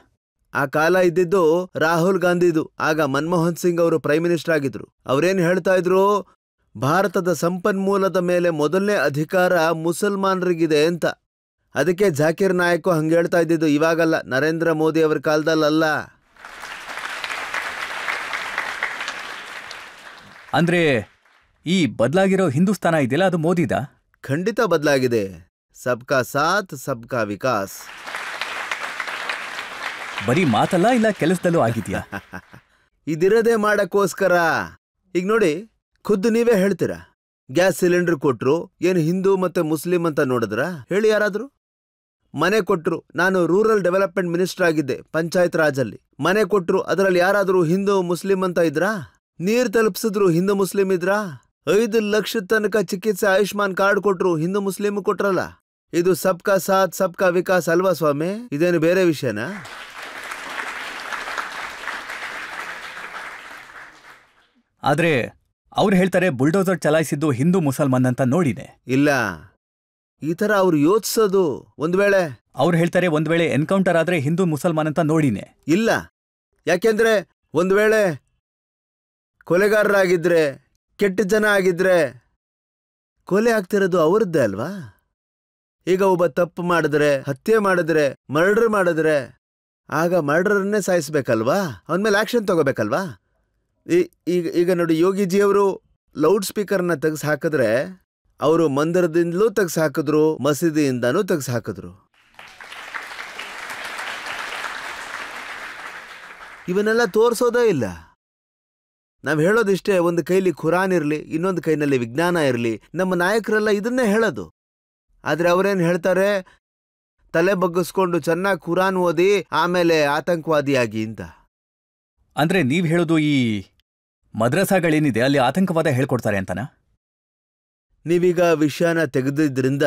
ಆ ಕಾಲ ಇದ್ದಿದ್ದು ರಾಹುಲ್ ಗಾಂಧಿದು. ಆಗ ಮನಮೋಹನ್ ಸಿಂಗ್ ಅವರು ಪ್ರೈಮ್ ಮಿನಿಸ್ಟರ್ ಆಗಿದ್ರು. ಅವ್ರೇನ್ ಹೇಳ್ತಾ ಇದ್ರು, ಭಾರತದ ಸಂಪನ್ಮೂಲದ ಮೇಲೆ ಮೊದಲನೇ ಅಧಿಕಾರ ಮುಸಲ್ಮಾನರಿಗಿದೆ ಅಂತ. ಅದಕ್ಕೆ ಜಾಕಿರ್ ನಾಯಕ್ ಹಂಗೆ ಹೇಳ್ತಾ ಇದ್ದಿದ್ದು, ಇವಾಗಲ್ಲ, ನರೇಂದ್ರ ಮೋದಿ ಅವರ ಕಾಲದಲ್ಲ. ಅಂದ್ರೆ ಈ ಬದಲಾಗಿರೋ ಹಿಂದೂಸ್ತಾನ ಇದೆಯಲ್ಲ, ಅದು ಮೋದಿದ? ಖಂಡಿತ ಬದಲಾಗಿದೆ. ಸಬ್ಕಾ ಸಾಥ್ ಸಬ್ಕಾ ವಿಕಾಸ್. ಬರೀ ಮಾತಲ್ಲ, ಇಲ್ಲ ಕೆಲಸದಲ್ಲೂ ಆಗಿದ್ಯಾ? ಇದಿರದೇ ಮಾಡಕ್ಕೋಸ್ಕರ. ಈಗ ನೋಡಿ, ಖುದ್ದು ನೀವೇ ಹೇಳ್ತೀರಾ, ಗ್ಯಾಸ್ ಸಿಲಿಂಡರ್ ಕೊಟ್ರು, ಏನು ಹಿಂದೂ ಮತ್ತೆ ಮುಸ್ಲಿಂ ಅಂತ ನೋಡಿದ್ರ? ಹೇಳಿ ಯಾರಾದ್ರು. ಮನೆ ಕೊಟ್ರು, ನಾನು ರೂರಲ್ ಡೆವಲಪ್ಮೆಂಟ್ ಮಿನಿಸ್ಟರ್ ಆಗಿದ್ದೆ, ಪಂಚಾಯತ್ ರಾಜಲ್ಲಿ. ಮನೆ ಕೊಟ್ರು, ಅದರಲ್ಲಿ ಯಾರಾದ್ರೂ ಹಿಂದೂ ಮುಸ್ಲಿಂ ಅಂತ ಇದ್ರಾ? ನೀರ್ ತಲುಪಿಸಿದ್ರು, ಹಿಂದೂ ಮುಸ್ಲಿಂ ಇದ್ರಾ? 5 ಲಕ್ಷ ತನಕ ಚಿಕಿತ್ಸೆ ಆಯುಷ್ಮಾನ್ ಕಾರ್ಡ್ ಕೊಟ್ರು, ಹಿಂದೂ ಮುಸ್ಲಿಂ ಕೊಟ್ರಲ್ಲ. ಇದು ಸಬ್ಕಾ ಸಾಥ್ ಸಬ್ಕಾ ವಿಕಾಸ್ ಅಲ್ವಾ ಸ್ವಾಮಿ? ಇದೇನು ಬೇರೆ ವಿಷಯನಾ? ಆದ್ರೆ ಅವ್ರು ಹೇಳ್ತಾರೆ ಬುಲ್ಡೋಸರ್ ಚಲಾಯಿಸಿದ್ದು ಹಿಂದೂ ಮುಸಲ್ಮಾನ್ ಅಂತ ನೋಡಿದೆ. ಇಲ್ಲ, ಈ ತರ ಅವ್ರು ಯೋಚಿಸೋದು. ಒಂದ್ ವೇಳೆ ಅವ್ರು ಹೇಳ್ತಾರೆ ಒಂದ್ ವೇಳೆ ಎನ್ಕೌಂಟರ್ ಆದ್ರೆ ಹಿಂದೂ ಮುಸಲ್ಮಾನ್ ಅಂತ ನೋಡಿನೆ. ಇಲ್ಲ, ಯಾಕೆಂದ್ರೆ ಒಂದ್ ವೇಳೆ ಕೊಲೆಗಾರರಾಗಿದ್ರೆ, ಕೆಟ್ಟ ಜನ ಆಗಿದ್ರೆ ಕೊಲೆ ಆಗ್ತಿರೋದು ಅವ್ರದ್ದೇ ಅಲ್ವಾ? ಈಗ ಒಬ್ಬ ತಪ್ಪು ಮಾಡಿದ್ರೆ, ಹತ್ಯೆ ಮಾಡಿದ್ರೆ, ಮರ್ಡರ್ ಮಾಡಿದ್ರೆ, ಆಗ ಮರ್ಡರನ್ನೇ ಸಾಯಿಸ್ಬೇಕಲ್ವಾ? ಅವನ ಮೇಲೆ ಆಕ್ಷನ್ ತಗೋಬೇಕಲ್ವಾ? ಈಗ ನೋಡಿ, ಯೋಗಿಜಿಯವರು ಲೌಡ್ ಸ್ಪೀಕರ್ನ ತೆಗೆದು ಹಾಕಿದ್ರೆ ಅವರು ಮಂದಿರದಿಂದಲೂ ತೆಗೆದು ಹಾಕಿದ್ರು, ಮಸೀದಿಯಿಂದನೂ ತೆಗೆದು ಹಾಕಿದ್ರು. ಇವನ್ನೆಲ್ಲ ತೋರಿಸೋದೇ ಇಲ್ಲ. ನಾವು ಹೇಳೋದಿಷ್ಟೇ, ಒಂದು ಕೈಲಿ ಖುರಾನ್ ಇರಲಿ, ಇನ್ನೊಂದು ಕೈನಲ್ಲಿ ವಿಜ್ಞಾನ ಇರಲಿ. ನಮ್ಮ ನಾಯಕರೆಲ್ಲ ಇದನ್ನೇ ಹೇಳೋದು. ಆದರೆ ಅವರೇನು ಹೇಳ್ತಾರೆ, ತಲೆ ಬಗ್ಗಿಸ್ಕೊಂಡು ಚೆನ್ನಾಗಿ ಖುರಾನ್ ಓದಿ ಆಮೇಲೆ ಆತಂಕವಾದಿಯಾಗಿ ಅಂತ. ಅಂದ್ರೆ ನೀವ್ ಹೇಳೋದು ಈ ಮದ್ರಸಾಗಳೇನಿದೆ ಅಲ್ಲಿ ಆತಂಕವಾದ ಹೇಳ್ಕೊಡ್ತಾರೆ ಅಂತನಾ? ನೀವೀಗ ವಿಷಯನ ತೆಗೆದಿದ್ರಿಂದ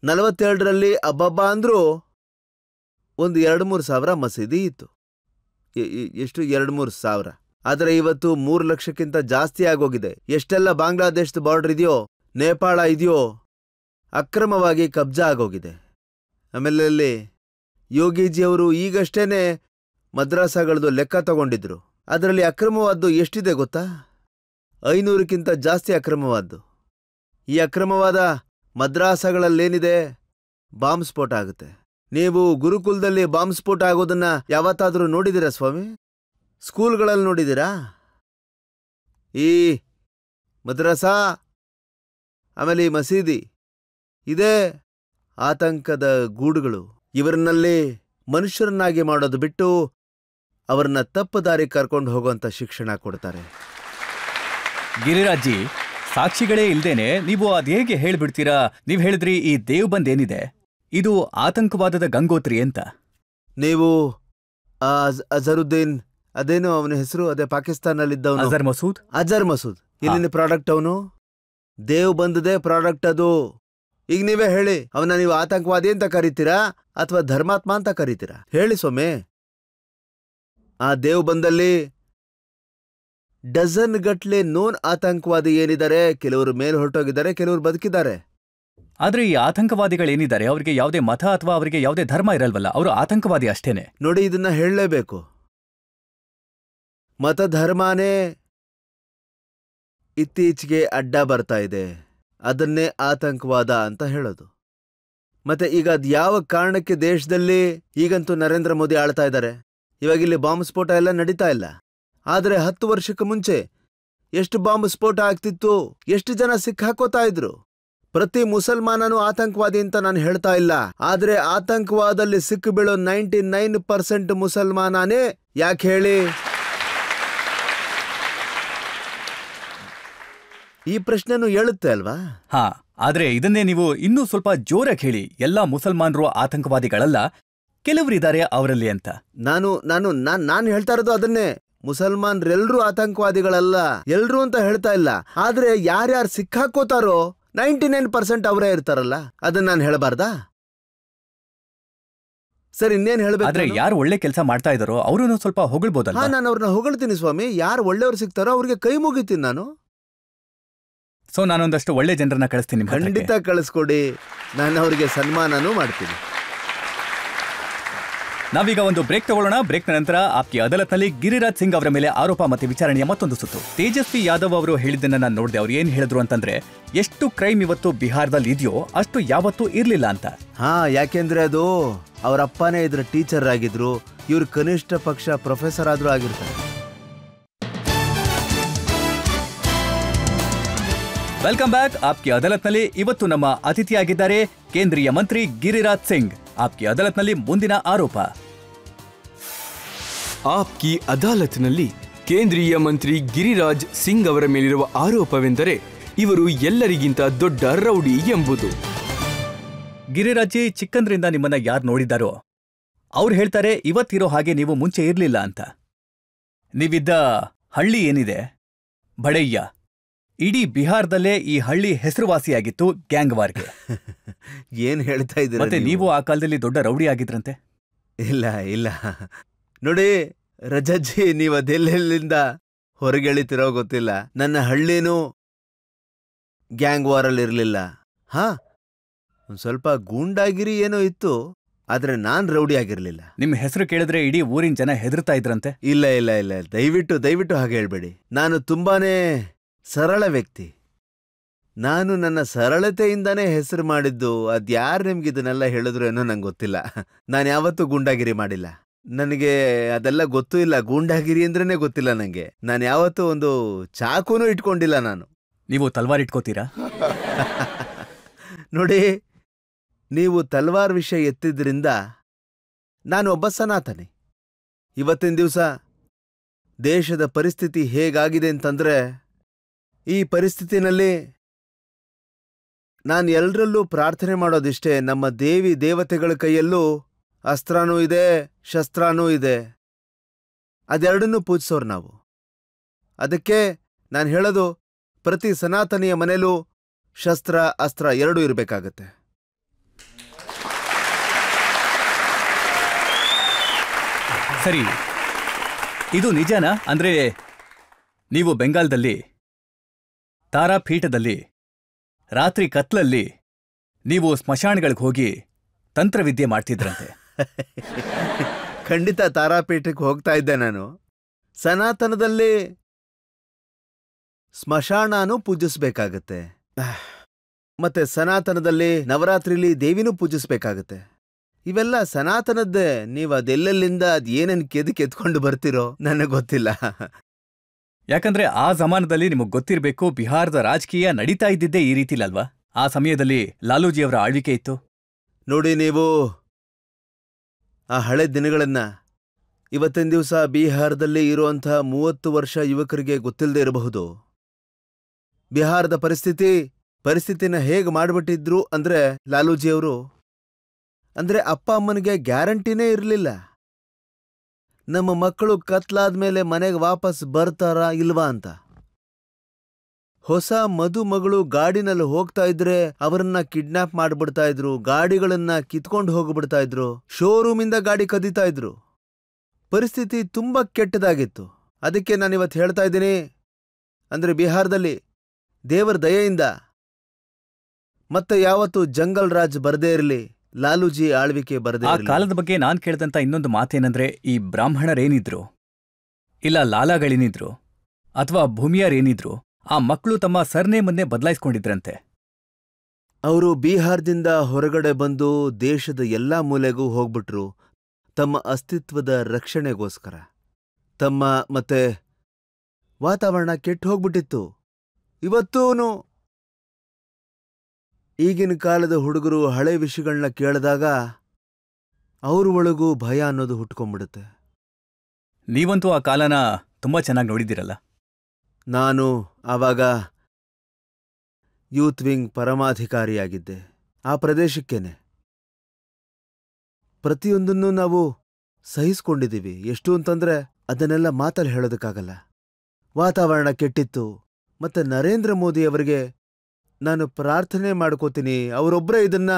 47ರಲ್ಲಿ ಅಬ್ಬಬ್ಬಾ ಅಂದ್ರೂ ಒಂದು 2-3 ಸಾವಿರ ಮಸೀದಿ ಇತ್ತು. ಎಷ್ಟು? 2-3 ಸಾವಿರ. ಆದರೆ ಇವತ್ತು 3 ಲಕ್ಷಕ್ಕಿಂತ ಜಾಸ್ತಿ ಆಗೋಗಿದೆ. ಎಷ್ಟೆಲ್ಲ ಬಾಂಗ್ಲಾದೇಶದ ಬಾರ್ಡರ್ ಇದೆಯೋ, ನೇಪಾಳ ಇದೆಯೋ, ಅಕ್ರಮವಾಗಿ ಕಬ್ಜಾ ಆಗೋಗಿದೆ. ಆಮೇಲೆ ಅಲ್ಲಿ ಯೋಗಿಜಿಯವರು ಈಗಷ್ಟೇನೆ ಮದ್ರಾಸಾಗಳದ್ದು ಲೆಕ್ಕ ತಗೊಂಡಿದ್ರು. ಅದರಲ್ಲಿ ಅಕ್ರಮವಾದ್ದು ಎಷ್ಟಿದೆ ಗೊತ್ತಾ? 500ಕ್ಕಿಂತ ಜಾಸ್ತಿ ಅಕ್ರಮವಾದ್ದು. ಈ ಅಕ್ರಮವಾದ ಮದ್ರಾಸಗಳಲ್ಲೇನಿದೆ, ಬಾಂಬ್ ಸ್ಫೋಟ ಆಗುತ್ತೆ. ನೀವು ಗುರುಕುಲದಲ್ಲಿ ಬಾಂಬ್ ಸ್ಫೋಟ ಆಗೋದನ್ನ ಯಾವತ್ತಾದ್ರೂ ನೋಡಿದ್ದೀರಾ ಸ್ವಾಮಿ? ಸ್ಕೂಲ್ಗಳಲ್ಲಿ ನೋಡಿದ್ದೀರಾ? ಈ ಮದ್ರಸಾ ಆಮೇಲೆ ಈ ಮಸೀದಿ ಇದೇ ಆತಂಕದ ಗೂಡುಗಳು. ಇವರನ್ನಲ್ಲಿ ಮನುಷ್ಯರನ್ನಾಗಿ ಮಾಡೋದು ಬಿಟ್ಟು ಅವರನ್ನ ತಪ್ಪು ದಾರಿ ಕರ್ಕೊಂಡು ಹೋಗುವಂತ ಶಿಕ್ಷಣ ಕೊಡ್ತಾರೆ. ಗಿರಿರಾಜ್ಜಿ, ಸಾಕ್ಷಿಗಳೇ ಇಲ್ದೇನೆ ನೀವು ಅದೇಗೆ ಹೇಳ್ಬಿಡ್ತೀರಾ? ನೀವ್ ಹೇಳಿದ್ರಿ ಈ ದೇವ್ಬಂದ್ ಏನಿದೆ ಇದು ಆತಂಕವಾದದ ಗಂಗೋತ್ರಿ ಅಂತ. ನೀವು ಅಜರುದ್ದೀನ್, ಅದೇನು ಅವನ ಹೆಸರು, ಅದೇ ಪಾಕಿಸ್ತಾನಲ್ಲಿದ್ದವನು, ಅಜರ್ ಮಸೂದ್. ಇಲ್ಲಿನ ಪ್ರಾಡಕ್ಟ್ ಅವನು. ದೇವ್ಬಂದ್ದೇ ಪ್ರಾಡಕ್ಟ್ ಅದು. ಈಗ ನೀವೇ ಹೇಳಿ, ಅವನ ನೀವು ಆತಂಕವಾದಿ ಅಂತ ಕರಿತೀರಾ ಅಥವಾ ಧರ್ಮಾತ್ಮ ಅಂತ ಕರಿತೀರಾ? ಹೇಳಿ ಸೊಮ್ಮೆ. ಆ ದೇವ್ಬಂದಲ್ಲಿ ಡಜನ್ ಗಟ್ಲೆ ನೋನ್ ಆತಂಕವಾದಿ ಏನಿದ್ದಾರೆ, ಕೆಲವರು ಮೇಲ್ ಹೊರಟೋಗಿದ್ದಾರೆ, ಕೆಲವರು ಬದುಕಿದ್ದಾರೆ. ಆದ್ರೆ ಈ ಆತಂಕವಾದಿಗಳೇನಿದ್ದಾರೆ ಅವರಿಗೆ ಯಾವುದೇ ಮತ ಅಥವಾ ಅವರಿಗೆ ಯಾವುದೇ ಧರ್ಮ ಇರಲ್ವಲ್ಲ, ಅವರು ಆತಂಕವಾದಿ ಅಷ್ಟೇನೆ. ನೋಡಿ, ಇದನ್ನ ಹೇಳಲೇಬೇಕು. ಮತ ಧರ್ಮನೇ ಇತ್ತೀಚೆಗೆ ಅಡ್ಡ ಬರ್ತಾ ಇದೆ, ಅದನ್ನೇ ಆತಂಕವಾದ ಅಂತ ಹೇಳೋದು. ಮತ್ತೆ ಈಗ ಅದ್ ಯಾವ ಕಾರಣಕ್ಕೆ ದೇಶದಲ್ಲಿ ಈಗಂತೂ ನರೇಂದ್ರ ಮೋದಿ ಆಳ್ತಾ ಇದ್ದಾರೆ, ಇವಾಗಿಲ್ಲಿ ಬಾಂಬ್ ಸ್ಫೋಟ ಎಲ್ಲ ನಡೀತಾ ಇಲ್ಲ. ಆದರೆ 10 ವರ್ಷಕ್ಕೆ ಮುಂಚೆ ಎಷ್ಟು ಬಾಂಬ್ ಸ್ಫೋಟ ಆಗ್ತಿತ್ತು, ಎಷ್ಟು ಜನ ಸಿಕ್ಕಾಕೋತಾ ಇದ್ರು. ಪ್ರತಿ ಮುಸಲ್ಮಾನನೂ ಆತಂಕವಾದಿ ಅಂತ ನಾನು ಹೇಳ್ತಾ ಇಲ್ಲ, ಆದ್ರೆ ಆತಂಕವಾದಲ್ಲಿ ಸಿಕ್ಕು ಬೀಳೋ 99% ಮುಸಲ್ಮಾನನೇ. ಯಾಕೆ ಹೇಳಿ? ಈ ಪ್ರಶ್ನೆನೂ ಹೇಳುತ್ತೆ ಅಲ್ವಾ? ಹಾ, ಆದ್ರೆ ಇದನ್ನೇ ನೀವು ಇನ್ನೂ ಸ್ವಲ್ಪ ಜೋರಾಗಿ ಹೇಳಿ, ಎಲ್ಲಾ ಮುಸಲ್ಮಾನರು ಆತಂಕವಾದಿಗಳಲ್ಲ, ಕೆಲವರಿದ್ದಾರೆ ಅವರಲ್ಲಿ ಅಂತ. ನಾನು ಹೇಳ್ತಾ ಇರೋದು ಅದನ್ನೇ. ಮುಸಲ್ಮಾನ್ರೆಲ್ರೂ ಆತಂಕವಾದಿಗಳಲ್ಲ, ಎಲ್ರೂ ಅಂತ ಹೇಳ್ತಾ ಇಲ್ಲ. ಆದ್ರೆ ಯಾರ್ಯಾರು ಸಿಕ್ಕಾಕೋತಾರೋ 99% ಅವರೇ ಇರ್ತಾರಲ್ಲ, ಅದನ್ನ ನಾನು ಹೇಳಬಾರ್ದಾ? ಸರಿ, ಇನ್ನೇನ್ ಹೇಳ್ಬೇಕು? ಆದ್ರೆ ಯಾರು ಒಳ್ಳೆ ಕೆಲಸ ಮಾಡ್ತಾ ಇದಾರೋ ಅವ್ರನ್ನು ಸ್ವಲ್ಪ ಹೊಗಳ್ಬೋದಲ್ಲ? ನಾನು ಅವ್ರನ್ನ ಹೊಗಳ್ತೀನಿ ಸ್ವಾಮಿ. ಯಾರು ಒಳ್ಳೆಯವ್ರು ಸಿಗ್ತಾರೋ ಅವ್ರಿಗೆ ಕೈ ಮುಗಿತೀನಿ ನಾನು. ಸೊ ನಾನೊಂದಷ್ಟು ಒಳ್ಳೆ ಜನರನ್ನ ಕಳಿಸ್ತೀನಿ. ಖಂಡಿತ ಕಳಿಸ್ಕೊಡಿ, ನಾನು ಅವ್ರಿಗೆ ಸನ್ಮಾನನೂ ಮಾಡ್ತೀನಿ. ನಾವೀಗ ಒಂದು ಬ್ರೇಕ್ ತಗೊಳ್ಳೋಣ. ಬ್ರೇಕ್ನ ನಂತರ ಆಪ್ಕಿ ಅದಾಲತ್ನಲ್ಲಿ ಗಿರಿರಾಜ್ ಸಿಂಗ್ ಅವರ ಮೇಲೆ ಆರೋಪ ಮತ್ತೆ ವಿಚಾರಣೆಯ ಮತ್ತೊಂದು ಸುತ್ತು. ತೇಜಸ್ವಿ ಯಾದವ್ ಅವರು ಹೇಳಿದ್ದನ್ನ ನಾನು ನೋಡಿದೆ. ಅವ್ರು ಏನ್ ಹೇಳಿದ್ರು ಅಂತಂದ್ರೆ, ಎಷ್ಟು ಕ್ರೈಮ್ ಇವತ್ತು ಬಿಹಾರದಲ್ಲಿ ಇದೆಯೋ ಅಷ್ಟು ಯಾವತ್ತೂ ಇರ್ಲಿಲ್ಲ ಅಂತ. ಯಾಕೆಂದ್ರೆ ಅದು ಅವ್ರ ಅಪ್ಪನೇ ಇದ್ರ ಟೀಚರ್ ಆಗಿದ್ರು, ಇವ್ರು ಕನಿಷ್ಠ ಪಕ್ಷ ಪ್ರೊಫೆಸರ್ ಆದ್ರೂ ಆಗಿರ್ತಾರೆ. Welcome back. ಆಪ್ಕಿ ಅದಾಲತ್ನಲ್ಲಿ ಇವತ್ತು ನಮ್ಮ ಅತಿಥಿಯಾಗಿದ್ದಾರೆ ಕೇಂದ್ರೀಯ ಮಂತ್ರಿ ಗಿರಿರಾಜ್ ಸಿಂಗ್. ಆಪ್ಕಿ ಅದಾಲತ್ನಲ್ಲಿ ಮುಂದಿನ ಆರೋಪ. ಆಪ್ಕಿ ಅದಾಲತ್ನಲ್ಲಿ ಕೇಂದ್ರೀಯ ಮಂತ್ರಿ ಗಿರಿರಾಜ್ ಸಿಂಗ್ ಅವರ ಮೇಲಿರುವ ಆರೋಪವೆಂದರೆ ಇವರು ಎಲ್ಲರಿಗಿಂತ ದೊಡ್ಡ ರೌಡಿ ಎಂಬುದು. ಗಿರಿರಾಜಿ, ಚಿಕ್ಕಂದ್ರಿಂದ ನಿಮ್ಮನ್ನ ಯಾರು ನೋಡಿದಾರೋ ಅವ್ರು ಹೇಳ್ತಾರೆ ಇವತ್ತಿರೋ ಹಾಗೆ ನೀವು ಮುಂಚೆ ಇರ್ಲಿಲ್ಲ ಅಂತ. ನೀವಿದ್ದ ಹಳ್ಳಿ ಏನಿದೆ ಬಡಯ್ಯ, ಇಡೀ ಬಿಹಾರದಲ್ಲೇ ಈ ಹಳ್ಳಿ ಹೆಸರುವಾಸಿಯಾಗಿತ್ತು ಗ್ಯಾಂಗ್ ವಾರ್ಗೆ. ಏನ್ ಹೇಳ್ತಾ ಇದ್ದೀರಾ? ಮತ್ತೆ ನೀವು ಆ ಕಾಲದಲ್ಲಿ ದೊಡ್ಡ ರೌಡಿ ಆಗಿದ್ರಂತೆ. ಇಲ್ಲ ನೋಡಿ ರಜಜ್ಜಿ, ನೀವು ಅದೆಲ್ಲಿಂದ ಹೊರಗೆಳಿತಿರೋ ಗೊತ್ತಿಲ್ಲ. ನನ್ನ ಹಳ್ಳಿನೂ ಗ್ಯಾಂಗ್ ವಾರಲ್ಲಿ ಇರಲಿಲ್ಲ. ಒಂದ್ ಸ್ವಲ್ಪ ಗೂಂಡಾಗಿರಿ ಏನೋ ಇತ್ತು, ಆದ್ರೆ ನಾನ್ ರೌಡಿ ಆಗಿರ್ಲಿಲ್ಲ. ನಿಮ್ ಹೆಸರು ಕೇಳಿದ್ರೆ ಇಡೀ ಊರಿನ ಜನ ಹೆದರ್ತಾ ಇದ್ರಂತೆ. ಇಲ್ಲ, ದಯವಿಟ್ಟು ಹಾಗೆ ಹೇಳ್ಬೇಡಿ. ನಾನು ತುಂಬಾನೇ ಸರಳ ವ್ಯಕ್ತಿ. ನಾನು ನನ್ನ ಸರಳತೆಯಿಂದಾನೇ ಹೆಸರು ಮಾಡಿದ್ದು. ಅದ್ಯಾರು ನಿಮ್ಗೆ ಇದನ್ನೆಲ್ಲ ಹೇಳಿದ್ರು ಏನೋ ನಂಗೆ ಗೊತ್ತಿಲ್ಲ. ನಾನು ಯಾವತ್ತೂ ಗೂಂಡಾಗಿರಿ ಮಾಡಿಲ್ಲ. ನನಗೆ ಅದೆಲ್ಲ ಗೊತ್ತೂ ಇಲ್ಲ. ಗೂಂಡಾಗಿರಿ ಅಂದ್ರೇನೆ ಗೊತ್ತಿಲ್ಲ ನನಗೆ. ನಾನು ಯಾವತ್ತೂ ಒಂದು ಚಾಕೂನೂ ಇಟ್ಕೊಂಡಿಲ್ಲ ನಾನು. ನೀವು ತಲ್ವಾರ್ ಇಟ್ಕೋತೀರಾ? ನೋಡಿ, ನೀವು ತಲ್ವಾರ್ ವಿಷಯ ಎತ್ತಿದ್ರಿಂದ ನಾನು ಒಬ್ಬ ಸನಾತನಿ. ಇವತ್ತಿನ ದಿವಸ ದೇಶದ ಪರಿಸ್ಥಿತಿ ಹೇಗಾಗಿದೆ ಅಂತಂದ್ರೆ, ಈ ಪರಿಸ್ಥಿತಿನಲ್ಲಿ ನಾನು ಎಲ್ಲರಲ್ಲೂ ಪ್ರಾರ್ಥನೆ ಮಾಡೋದಿಷ್ಟೇ, ನಮ್ಮ ದೇವಿ ದೇವತೆಗಳ ಕೈಯಲ್ಲೂ ಅಸ್ತ್ರನೂ ಇದೆ, ಶಸ್ತ್ರನೂ ಇದೆ. ಅದೆರಡನ್ನೂ ಪೂಜಿಸೋರು ನಾವು. ಅದಕ್ಕೆ ನಾನು ಹೇಳೋದು, ಪ್ರತಿ ಸನಾತನಿಯ ಮನೆಯಲ್ಲೂ ಶಸ್ತ್ರ ಅಸ್ತ್ರ ಎರಡೂ ಇರಬೇಕಾಗತ್ತೆ. ಸರಿ, ಇದು ನಿಜನಾ? ಅಂದ್ರೆ ನೀವು ಬೆಂಗಾಲ್ದಲ್ಲಿ ತಾರಾಪೀಠದಲ್ಲಿ ರಾತ್ರಿ ಕತ್ಲಲ್ಲಿ ನೀವು ಸ್ಮಶಾನಗಳಿಗೆ ಹೋಗಿ ತಂತ್ರವಿದ್ಯೆ ಮಾಡ್ತಿದ್ರಂತೆ. ಖಂಡಿತ ತಾರಾಪೀಠಕ್ಕೆ ಹೋಗ್ತಾ ಇದ್ದೆ ನಾನು. ಸನಾತನದಲ್ಲಿ ಸ್ಮಶಾನನೂ ಪೂಜಿಸ್ಬೇಕಾಗತ್ತೆ, ಮತ್ತೆ ಸನಾತನದಲ್ಲಿ ನವರಾತ್ರಿಲಿ ದೇವಿನೂ ಪೂಜಿಸ್ಬೇಕಾಗತ್ತೆ. ಇವೆಲ್ಲ ಸನಾತನದ್ದೇ. ನೀವು ಅದೆಲ್ಲೆಲ್ಲಿಂದ ಅದೇನೇನು ಕೆದ್ಕೊಂಡು ಬರ್ತಿರೋ ನನಗೆ ಗೊತ್ತಿಲ್ಲ. ಯಾಕಂದ್ರೆ ಆ ಜಮಾನದಲ್ಲಿ ನಿಮಗ್ ಗೊತ್ತಿರಬೇಕು, ಬಿಹಾರದ ರಾಜಕೀಯ ನಡೀತಾ ಇದ್ದಿದ್ದೇ ಈ ರೀತಿಲಲ್ವಾ? ಆ ಸಮಯದಲ್ಲಿ ಲಾಲೂಜಿಯವರ ಆಳ್ವಿಕೆ ಇತ್ತು. ನೋಡಿ, ನೀವು ಆ ಹಳೆ ದಿನಗಳನ್ನ ಇವತ್ತಿನ ದಿವಸ ಬಿಹಾರದಲ್ಲಿ ಇರುವಂಥ 30 ವರ್ಷ ಯುವಕರಿಗೆ ಗೊತ್ತಿಲ್ಲದೆ ಇರಬಹುದು. ಬಿಹಾರದ ಪರಿಸ್ಥಿತಿನ ಹೇಗೆ ಮಾಡಿಬಿಟ್ಟಿದ್ರು ಅಂದ್ರೆ ಲಾಲೂಜಿಯವರು, ಅಂದ್ರೆ ಅಪ್ಪ ಅಮ್ಮನಿಗೆ ಗ್ಯಾರಂಟಿನೇ ಇರಲಿಲ್ಲ. ನಮ್ಮ ಮಕ್ಕಳು ಕತ್ಲಾದ್ಮೇಲೆ ಮನೆಗೆ ವಾಪಸ್ ಬರ್ತಾರಾ ಇಲ್ವಾ ಅಂತ. ಹೊಸ ಮದುಮಗಳು ಗಾಡಿನಲ್ಲಿ ಹೋಗ್ತಾ ಇದ್ರೆ ಅವರನ್ನ ಕಿಡ್ನಾಪ್ ಮಾಡ್ಬಿಡ್ತಾ ಇದ್ರು, ಗಾಡಿಗಳನ್ನ ಕಿತ್ಕೊಂಡು ಹೋಗ್ಬಿಡ್ತಾ ಇದ್ರು, ಶೋರೂಮಿಂದ ಗಾಡಿ ಕದೀತಾ ಇದ್ರು. ಪರಿಸ್ಥಿತಿ ತುಂಬಾ ಕೆಟ್ಟದಾಗಿತ್ತು. ಅದಕ್ಕೆ ನಾನಿವತ್ತು ಹೇಳ್ತಾ ಇದ್ದೀನಿ, ಅಂದ್ರೆ ಬಿಹಾರದಲ್ಲಿ ದೇವರ ದಯೆಯಿಂದ ಮತ್ತೆ ಯಾವತ್ತು ಜಂಗಲ್ ರಾಜ್ ಬರದೇ ಇರಲಿ, ಲಾಲೂಜಿ ಆಳ್ವಿಕೆ ಬರದೇ ಆ ಕಾಲದ ಬಗ್ಗೆ ನಾನ್ ಕೇಳಿದಂತ ಇನ್ನೊಂದು ಮಾತೇನಂದ್ರೆ, ಈ ಬ್ರಾಹ್ಮಣರೇನಿದ್ರು ಇಲ್ಲ ಲಾಲಾಗಳೇನಿದ್ರು ಅಥವಾ ಭೂಮಿಯರೇನಿದ್ರು, ಆ ಮಕ್ಕಳು ತಮ್ಮ ಸರ್ನೇಮನ್ನೇ ಬದಲಾಯಿಸ್ಕೊಂಡಿದ್ರಂತೆ. ಅವರು ಬಿಹಾರದಿಂದ ಹೊರಗಡೆ ಬಂದು ದೇಶದ ಎಲ್ಲಾ ಮೂಲೆಗೂ ಹೋಗ್ಬಿಟ್ರು, ತಮ್ಮ ಅಸ್ತಿತ್ವದ ರಕ್ಷಣೆಗೋಸ್ಕರ. ತಮ್ಮ ಮತ್ತೆ ವಾತಾವರಣ ಕೆಟ್ಟು ಹೋಗ್ಬಿಟ್ಟಿತ್ತು. ಇವತ್ತೂನು ಈಗಿನ ಕಾಲದ ಹುಡುಗರು ಹಳೆ ವಿಷಯಗಳನ್ನ ಕೇಳಿದಾಗ ಅವ್ರ ಒಳಗೂ ಭಯ ಅನ್ನೋದು ಹುಟ್ಕೊಂಡ್ಬಿಡುತ್ತೆ. ನೀವಂತೂ ಆ ಕಾಲನ ತುಂಬಾ ಚೆನ್ನಾಗಿ ನೋಡಿದಿರಲ್ಲ. ನಾನು ಆವಾಗ ಯೂತ್ ವಿಂಗ್ ಪರಮಾಧಿಕಾರಿಯಾಗಿದ್ದೆ. ಆ ಪ್ರದೇಶಕ್ಕೇನೆ ಪ್ರತಿಯೊಂದನ್ನು ನಾವು ಸಹಿಸ್ಕೊಂಡಿದ್ದೀವಿ. ಎಷ್ಟು ಅಂತಂದ್ರೆ ಅದನ್ನೆಲ್ಲ ಮಾತಲ್ಲಿ ಹೇಳೋದಕ್ಕಾಗಲ್ಲ. ವಾತಾವರಣ ಕೆಟ್ಟಿತ್ತು. ಮತ್ತೆ ನರೇಂದ್ರ ಮೋದಿಯವರಿಗೆ ನಾನು ಪ್ರಾರ್ಥನೆ ಮಾಡ್ಕೋತೀನಿ, ಅವರೊಬ್ಬರೇ ಇದನ್ನ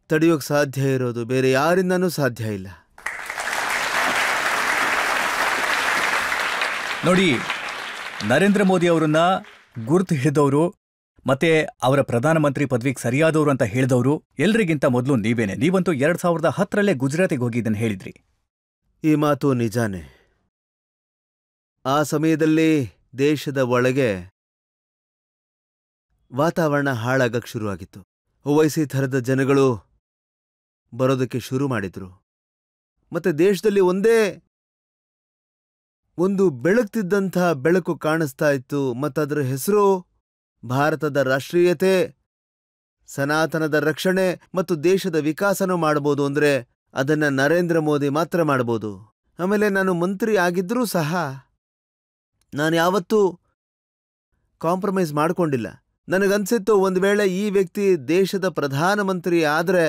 ತಡೆಯೋಕ್ ಸಾಧ್ಯ ಇರೋದು, ಬೇರೆ ಯಾರಿಂದನೂ ಸಾಧ್ಯ ಇಲ್ಲ. ನೋಡಿ, ನರೇಂದ್ರ ಮೋದಿ ಅವರನ್ನ ಗುರುತು ಹಿಡಿದವರು ಮತ್ತೆ ಅವರ ಪ್ರಧಾನಮಂತ್ರಿ ಪದವಿಗೆ ಸರಿಯಾದವರು ಅಂತ ಹೇಳಿದವರು ಎಲ್ರಿಗಿಂತ ಮೊದಲು ನೀವೇನೆ. ನೀವಂತೂ 2010ರಲ್ಲೇ ಗುಜರಾತಿಗೆ ಹೋಗಿದ್ದನ್ನು ಹೇಳಿದ್ರಿ. ಈ ಮಾತು ನಿಜಾನೇ. ಆ ಸಮಯದಲ್ಲಿ ದೇಶದ ಒಳಗೆ ವಾತಾವರಣ ಹಾಳಾಗಕ್ಕೆ ಶುರುವಾಗಿತ್ತು. ಓವೈಸಿ ಥರದ ಜನಗಳು ಬರೋದಕ್ಕೆ ಶುರು ಮಾಡಿದ್ರು. ಮತ್ತೆ ದೇಶದಲ್ಲಿ ಒಂದು ಬೆಳಗ್ತಿದ್ದಂಥ ಬೆಳಕು ಕಾಣಿಸ್ತಾ ಇತ್ತು. ಮತ್ತದರ ಹೆಸರು ಭಾರತದ ರಾಷ್ಟ್ರೀಯತೆ, ಸನಾತನದ ರಕ್ಷಣೆ ಮತ್ತು ದೇಶದ ವಿಕಾಸನೂ ಮಾಡಬಹುದು. ಅಂದ್ರೆ ಅದನ್ನ ನರೇಂದ್ರ ಮೋದಿ ಮಾತ್ರ ಮಾಡಬಹುದು. ಆಮೇಲೆ ನಾನು ಮಂತ್ರಿ ಆಗಿದ್ರೂ ಸಹ ನಾನು ಯಾವತ್ತೂ ಕಾಂಪ್ರಮೈಸ್ ಮಾಡ್ಕೊಂಡಿಲ್ಲ. ನನಗನ್ಸಿತ್ತು, ಒಂದು ವೇಳೆ ಈ ವ್ಯಕ್ತಿ ದೇಶದ ಪ್ರಧಾನಮಂತ್ರಿ ಆದ್ರೆ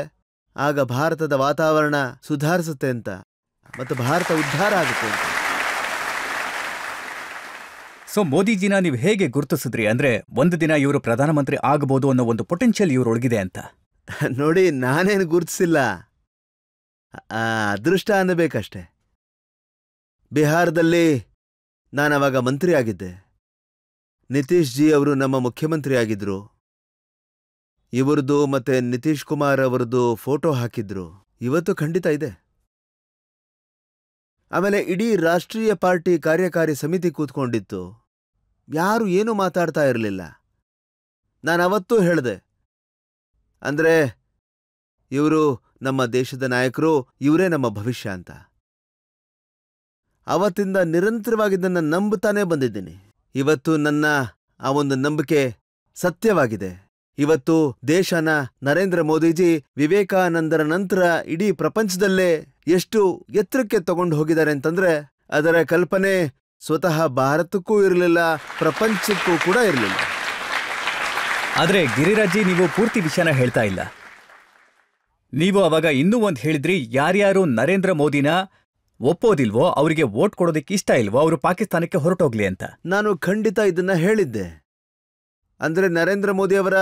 ಆಗ ಭಾರತದ ವಾತಾವರಣ ಸುಧಾರಿಸುತ್ತೆ ಅಂತ, ಮತ್ತು ಭಾರತ ಉದ್ಧಾರ ಆಗುತ್ತೆ ಅಂತ. ಸೊ ಮೋದಿಜಿನ ನೀವು ಹೇಗೆ ಗುರುತಿಸಿದ್ರಿ? ಅಂದ್ರೆ ಒಂದು ದಿನ ಇವರು ಪ್ರಧಾನಮಂತ್ರಿ ಆಗಬಹುದು ಅನ್ನೋ ಒಂದು ಪೊಟೆನ್ಷಿಯಲ್ ಇವ್ರೊಳಗಿದೆ ಅಂತ. ನೋಡಿ, ನಾನೇನು ಗುರುತಿಸಿಲ್ಲ, ಅದೃಷ್ಟ ಅನ್ನಬೇಕಷ್ಟೆ. ಬಿಹಾರದಲ್ಲಿ ನಾನವಾಗ ಮಂತ್ರಿ ಆಗಿದ್ದೆ. ನಿತೀಶ್ ಜಿ ಅವರು ನಮ್ಮ ಮುಖ್ಯಮಂತ್ರಿ ಆಗಿದ್ರು. ಇವರದು ಮತ್ತೆ ನಿತೀಶ್ ಕುಮಾರ್ ಅವರದು ಫೋಟೋ ಹಾಕಿದ್ರು. ಇವತ್ತು ಖಂಡಿತ ಇದೆ. ಆಮೇಲೆ ಇಡೀ ರಾಷ್ಟ್ರೀಯ ಪಾರ್ಟಿ ಕಾರ್ಯಕಾರಿ ಸಮಿತಿ ಕೂತ್ಕೊಂಡಿತ್ತು. ಯಾರು ಏನೂ ಮಾತಾಡ್ತಾ ಇರಲಿಲ್ಲ. ನಾನವತ್ತೂ ಹೇಳಿದೆ, ಅಂದ್ರೆ ಇವರು ನಮ್ಮ ದೇಶದ ನಾಯಕರು, ಇವರೇ ನಮ್ಮ ಭವಿಷ್ಯ ಅಂತ. ಅವತ್ತಿಂದ ನಿರಂತರವಾಗಿದ್ದನ್ನು ನಂಬುತ್ತಾನೇ ಬಂದಿದ್ದೀನಿ. ಇವತ್ತು ನನ್ನ ಆ ಒಂದು ನಂಬಿಕೆ ಸತ್ಯವಾಗಿದೆ. ಇವತ್ತು ದೇಶನ ನರೇಂದ್ರ ಮೋದಿಜಿ ವಿವೇಕಾನಂದರ ನಂತರ ಇಡೀ ಪ್ರಪಂಚದಲ್ಲೇ ಎಷ್ಟು ಎತ್ತರಕ್ಕೆ ತಗೊಂಡು ಹೋಗಿದ್ದಾರೆ ಅಂತಂದ್ರೆ ಅದರ ಕಲ್ಪನೆ ಸ್ವತಃ ಭಾರತಕ್ಕೂ ಇರಲಿಲ್ಲ, ಪ್ರಪಂಚಕ್ಕೂ ಕೂಡ ಇರಲಿಲ್ಲ. ಆದ್ರೆ ಗಿರಿರಾಜ್ಜಿ, ನೀವು ಪೂರ್ತಿ ವಿಷಯನ ಹೇಳ್ತಾ ಇಲ್ಲ. ನೀವು ಅವಾಗ ಇನ್ನೂ ಒಂದು ಹೇಳಿದ್ರಿ, ಯಾರ್ಯಾರು ನರೇಂದ್ರ ಮೋದಿನ ಒಪ್ಪೋದಿಲ್ವೋ ಅವರಿಗೆ ವೋಟ್ ಕೊಡೋದಕ್ಕೆ ಇಷ್ಟ ಇಲ್ವೋ ಅವರು ಪಾಕಿಸ್ತಾನಕ್ಕೆ ಹೊರಟೋಗ್ಲಿ ಅಂತ. ನಾನು ಖಂಡಿತ ಇದನ್ನ ಹೇಳಿದ್ದೆ. ಅಂದ್ರೆ ನರೇಂದ್ರ ಮೋದಿ ಅವರ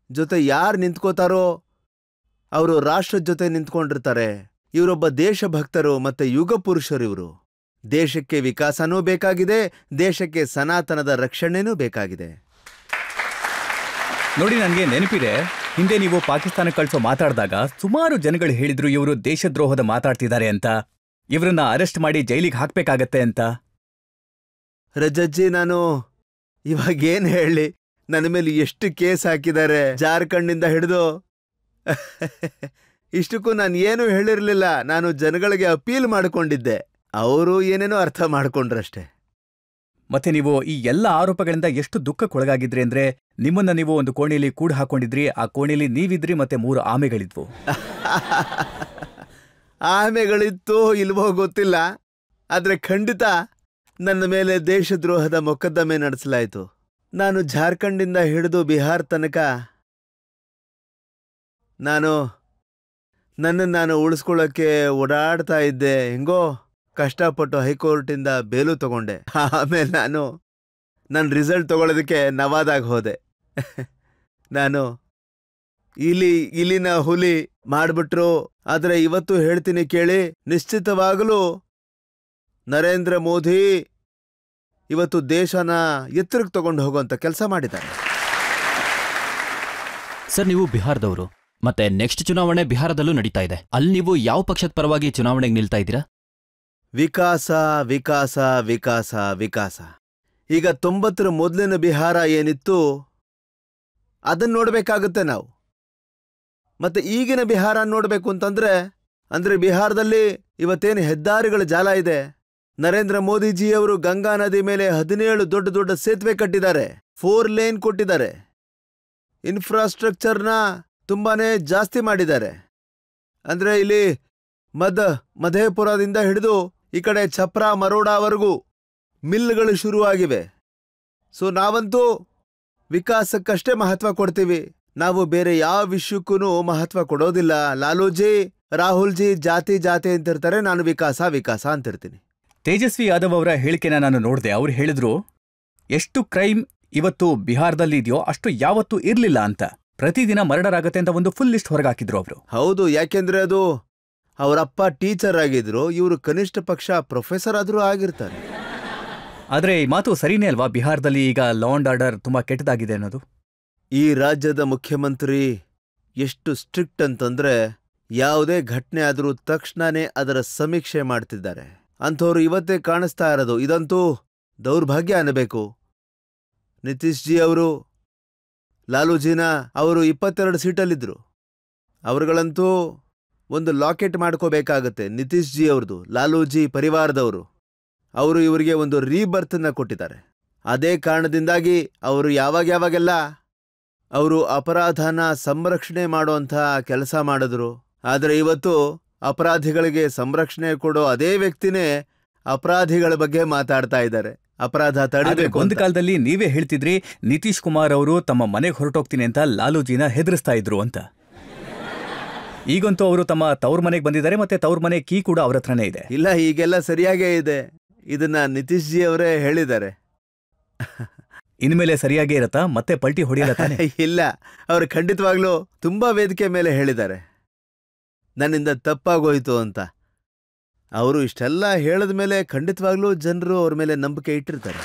ಜೊತೆ ಯಾರು ನಿಂತ್ಕೋತಾರೋ ಅವರು ರಾಷ್ಟ್ರದ ಜೊತೆ ನಿಂತ್ಕೊಂಡಿರ್ತಾರೆ. ಇವರೊಬ್ಬ ದೇಶಭಕ್ತರು ಮತ್ತೆ ಯುಗ ಪುರುಷರು. ಇವರು ದೇಶಕ್ಕೆ ವಿಕಾಸನೂ ಬೇಕಾಗಿದೆ, ದೇಶಕ್ಕೆ ಸನಾತನದ ರಕ್ಷಣೆನೂ ಬೇಕಾಗಿದೆ. ನೋಡಿ, ನನಗೆ ನೆನಪಿದೆ, ಹಿಂದೆ ನೀವು ಪಾಕಿಸ್ತಾನ ಕಳಿಸೋ ಮಾತಾಡಿದಾಗ ಸುಮಾರು ಜನಗಳು ಹೇಳಿದ್ರು ಇವರು ದೇಶದ್ರೋಹದ ಮಾತಾಡ್ತಿದ್ದಾರೆ ಅಂತ, ಇವರನ್ನ ಅರೆಸ್ಟ್ ಮಾಡಿ ಜೈಲಿಗೆ ಹಾಕ್ಬೇಕಾಗತ್ತೆ ಅಂತ. ರಜಜ್ಜಿ, ನಾನು ಇವಾಗೇನ್ ಹೇಳಿ, ನನ್ನ ಮೇಲೆ ಎಷ್ಟು ಕೇಸ್ ಹಾಕಿದ್ದಾರೆ, ಜಾರ್ಖಂಡ್ನಿಂದ ಹಿಡಿದು ಇಷ್ಟಕ್ಕೂ ನಾನು ಏನೂ ಹೇಳಿರ್ಲಿಲ್ಲ. ನಾನು ಜನಗಳಿಗೆ ಅಪೀಲ್ ಮಾಡಿಕೊಂಡಿದ್ದೆ, ಅವರು ಏನೇನೋ ಅರ್ಥ ಮಾಡ್ಕೊಂಡ್ರಷ್ಟೆ. ಮತ್ತೆ ನೀವು ಈ ಎಲ್ಲ ಆರೋಪಗಳಿಂದ ಎಷ್ಟು ದುಃಖಕ್ಕೊಳಗಾಗಿದ್ರಿ ಅಂದ್ರೆ, ನಿಮ್ಮನ್ನ ನೀವು ಒಂದು ಕೋಣೆಯಲ್ಲಿ ಕೂಡ ಹಾಕೊಂಡಿದ್ರಿ. ಆ ಕೋಣೆಯಲ್ಲಿ ನೀವಿದ್ರಿ ಮತ್ತೆ 3 ಆಮೆಗಳಿದ್ವು. ಆಮೆಗಳಿತ್ತೋ ಇಲ್ವೋ ಗೊತ್ತಿಲ್ಲ, ಆದ್ರೆ ಖಂಡಿತ ನನ್ನ ಮೇಲೆ ದೇಶದ್ರೋಹದ ಮೊಕದ್ದಮೆ ನಡೆಸಲಾಯಿತು. ನಾನು ಜಾರ್ಖಂಡಿಂದ ಹಿಡಿದು ಬಿಹಾರ್ ತನಕ ನನ್ನನ್ನು ಉಳಿಸ್ಕೊಳ್ಳೋಕ್ಕೆ ಓಡಾಡ್ತಾ ಇದ್ದೆ. ಹೆಂಗೋ ಕಷ್ಟಪಟ್ಟು ಹೈಕೋರ್ಟಿಂದ ಬೇಲು ತಗೊಂಡೆ. ಆಮೇಲೆ ನನ್ನ ರಿಸಲ್ಟ್ ತಗೊಳ್ಳೋದಕ್ಕೆ ನವಾದಾಗ ಹೋದೆ. ನಾನು ಇಲ್ಲಿನ ಹುಲಿ ಮಾಡಿಬಿಟ್ರು. ಆದರೆ ಇವತ್ತು ಹೇಳ್ತೀನಿ ಕೇಳಿ, ನಿಶ್ಚಿತವಾಗಲೂ ನರೇಂದ್ರ ಮೋದಿ ಇವತ್ತು ದೇಶನ ಎತ್ತರಕ್ಕೆ ತಗೊಂಡು ಹೋಗುವಂತ ಕೆಲಸ ಮಾಡಿದ್ದಾರೆ. ಸರ್, ನೀವು ಬಿಹಾರದವರು, ಮತ್ತೆ ನೆಕ್ಸ್ಟ್ ಚುನಾವಣೆ ಬಿಹಾರದಲ್ಲೂ ನಡೀತಾ ಇದೆ. ಅಲ್ಲಿ ನೀವು ಯಾವ ಪಕ್ಷದ ಪರವಾಗಿ ಚುನಾವಣೆಗೆ ನಿಲ್ತಾ ಇದ್ದೀರಾ? ವಿಕಾಸ ವಿಕಾಸ ವಿಕಾಸ ವಿಕಾಸ. ಈಗ 90ರ ಮೊದಲಿನ ಬಿಹಾರ ಏನಿತ್ತು ಅದನ್ನ ನೋಡ್ಬೇಕಾಗುತ್ತೆ ನಾವು. ಮತ್ತೆ ಈಗಿನ ಬಿಹಾರ ನೋಡ್ಬೇಕು ಅಂದ್ರೆ ಬಿಹಾರದಲ್ಲಿ ಇವತ್ತೇನು ಹೆದ್ದಾರಿಗಳ ಜಾಲ ಇದೆ. ನರೇಂದ್ರ ಮೋದಿಜಿಯವರು ಗಂಗಾ ನದಿ ಮೇಲೆ 17 ದೊಡ್ಡ ದೊಡ್ಡ ಸೇತುವೆ ಕಟ್ಟಿದ್ದಾರೆ, 4 ಲೇನ್ ಕೊಟ್ಟಿದ್ದಾರೆ, ಇನ್ಫ್ರಾಸ್ಟ್ರಕ್ಚರ್ನ ತುಂಬಾನೇ ಜಾಸ್ತಿ ಮಾಡಿದ್ದಾರೆ. ಅಂದ್ರೆ ಇಲ್ಲಿ ಮಧೇಪುರದಿಂದ ಹಿಡಿದು ಈ ಕಡೆ ಛಪ್ರಾ ಮರೋಡಾವರೆಗೂ ಮಿಲ್ಗಳು ಶುರುವಾಗಿವೆ. ಸೊ ನಾವಂತೂ ವಿಕಾಸಕ್ಕಷ್ಟೇ ಮಹತ್ವ ಕೊಡ್ತೀವಿ, ನಾವು ಬೇರೆ ಯಾವ ವಿಷಯಕ್ಕೂ ಮಹತ್ವ ಕೊಡೋದಿಲ್ಲ. ಲಾಲೂಜಿ, ರಾಹುಲ್ಜಿ ಜಾತಿ ಜಾತಿ ಅಂತಿರ್ತಾರೆ, ನಾನು ವಿಕಾಸ ವಿಕಾಸ ಅಂತಿರ್ತೀನಿ. ತೇಜಸ್ವಿ ಯಾದವ್ ಅವರ ಹೇಳಿಕೆನ ನಾನು ನೋಡಿದೆ. ಅವ್ರು ಹೇಳಿದ್ರು, ಎಷ್ಟು ಕ್ರೈಮ್ ಇವತ್ತು ಬಿಹಾರದಲ್ಲಿ ಇದೆಯೋ ಅಷ್ಟು ಯಾವತ್ತೂ ಇರ್ಲಿಲ್ಲ ಅಂತ. ಪ್ರತಿದಿನ ಮರ್ಡರ್ ಆಗತ್ತೆ ಅಂತ ಒಂದು ಫುಲ್ ಲಿಸ್ಟ್ ಹೊರಗಾಕಿದ್ರು ಅವರು. ಹೌದು, ಯಾಕೆಂದ್ರೆ ಅದು ಅವರಪ್ಪ ಟೀಚರ್ ಆಗಿದ್ರು, ಇವರು ಕನಿಷ್ಠ ಪಕ್ಷ ಪ್ರೊಫೆಸರ್ ಆದ್ರೂ ಆಗಿರ್ತಾರೆ. ಆದ್ರೆ ಈ ಮಾತು ಸರಿನೇ ಅಲ್ವಾ? ಬಿಹಾರದಲ್ಲಿ ಈಗ ಲಾ ಅಂಡ್ ಆರ್ಡರ್ ತುಂಬಾ ಕೆಟ್ಟದಾಗಿದೆ ಅನ್ನೋದು. ಈ ರಾಜ್ಯದ ಮುಖ್ಯಮಂತ್ರಿ ಎಷ್ಟು ಸ್ಟ್ರಿಕ್ಟ್ ಅಂತಂದ್ರೆ ಯಾವುದೇ ಘಟನೆ ಆದರೂ ತಕ್ಷಣನೇ ಅದರ ಸಮೀಕ್ಷೆ ಮಾಡ್ತಿದ್ದಾರೆ. ಅಂಥವ್ರು ಇವತ್ತೇ ಕಾಣಿಸ್ತಾ ಇರೋದು. ಇದಂತೂ ದೌರ್ಭಾಗ್ಯ ಅನ್ನಬೇಕು. ನಿತೀಶ್ ಜಿ ಅವರು, ಲಾಲೂಜಿನ ಅವರು 22 ಸೀಟಲ್ಲಿದ್ರು. ಅವರುಗಳಂತೂ ಒಂದು ಲಾಕೆಟ್ ಮಾಡ್ಕೋಬೇಕಾಗತ್ತೆ. ನಿತೀಶ್ ಜಿ ಅವ್ರದ್ದು, ಲಾಲೂಜಿ ಪರಿವಾರದವರು. ಅವರು ಇವರಿಗೆ ಒಂದು ರೀಬರ್ತನ್ನ ಕೊಟ್ಟಿದ್ದಾರೆ. ಅದೇ ಕಾರಣದಿಂದಾಗಿ ಅವರು ಯಾವಾಗೆಲ್ಲ ಅವರು ಅಪರಾಧನ ಸಂರಕ್ಷಣೆ ಮಾಡುವಂಥ ಕೆಲಸ ಮಾಡಿದ್ರು. ಆದರೆ ಇವತ್ತು ಅಪರಾಧಿಗಳಿಗೆ ಸಂರಕ್ಷಣೆ ಕೊಡೋ ಅದೇ ವ್ಯಕ್ತಿನೇ ಅಪರಾಧಿಗಳ ಬಗ್ಗೆ ಮಾತಾಡ್ತಾ ಇದ್ದಾರೆ. ಅಪರಾಧ ತಡೆಬೇಕು. ಒಂದು ಕಾಲದಲ್ಲಿ ನೀವೇ ಹೇಳ್ತಿದ್ರಿ ನಿತೀಶ್ ಕುಮಾರ್ ಅವರು ತಮ್ಮ ಮನೆಗೆ ಹೊರಟೋಗ್ತೀನಿ ಅಂತ ಲಾಲೂಜಿನ ಹೆದರಿಸ್ತಾ ಇದ್ರು ಅಂತ. ಈಗಂತೂ ಅವರು ತಮ್ಮ ತವ್ರ ಮನೆಗೆ ಬಂದಿದ್ದಾರೆ, ಮತ್ತೆ ತವ್ರ ಮನೆ ಕೀ ಕೂಡ ಅವ್ರ ಹತ್ರನೇ ಇದೆ. ಇಲ್ಲ, ಈಗೆಲ್ಲ ಸರಿಯಾಗೇ ಇದೆ. ಇದನ್ನ ನಿತೀಶ್ ಜಿ ಅವರೇ ಹೇಳಿದ್ದಾರೆ. ಇನ್ಮೇಲೆ ಸರಿಯಾಗೇ ಇರತ್ತಾ? ಮತ್ತೆ ಪಲ್ಟಿ ಹೊಡೆಯಲ್ಲ? ಇಲ್ಲ, ಅವರು ಖಂಡಿತವಾಗ್ಲೂ ತುಂಬಾ ವೇದಿಕೆ ಮೇಲೆ ಹೇಳಿದ್ದಾರೆ ನನ್ನಿಂದ ತಪ್ಪಾಗೋಯ್ತು ಅಂತ. ಅವರು ಇಷ್ಟೆಲ್ಲ ಹೇಳಿದ ಮೇಲೆ ಖಂಡಿತವಾಗ್ಲೂ ಜನರು ಅವ್ರ ಮೇಲೆ ನಂಬಿಕೆ ಇಟ್ಟಿರ್ತಾರೆ.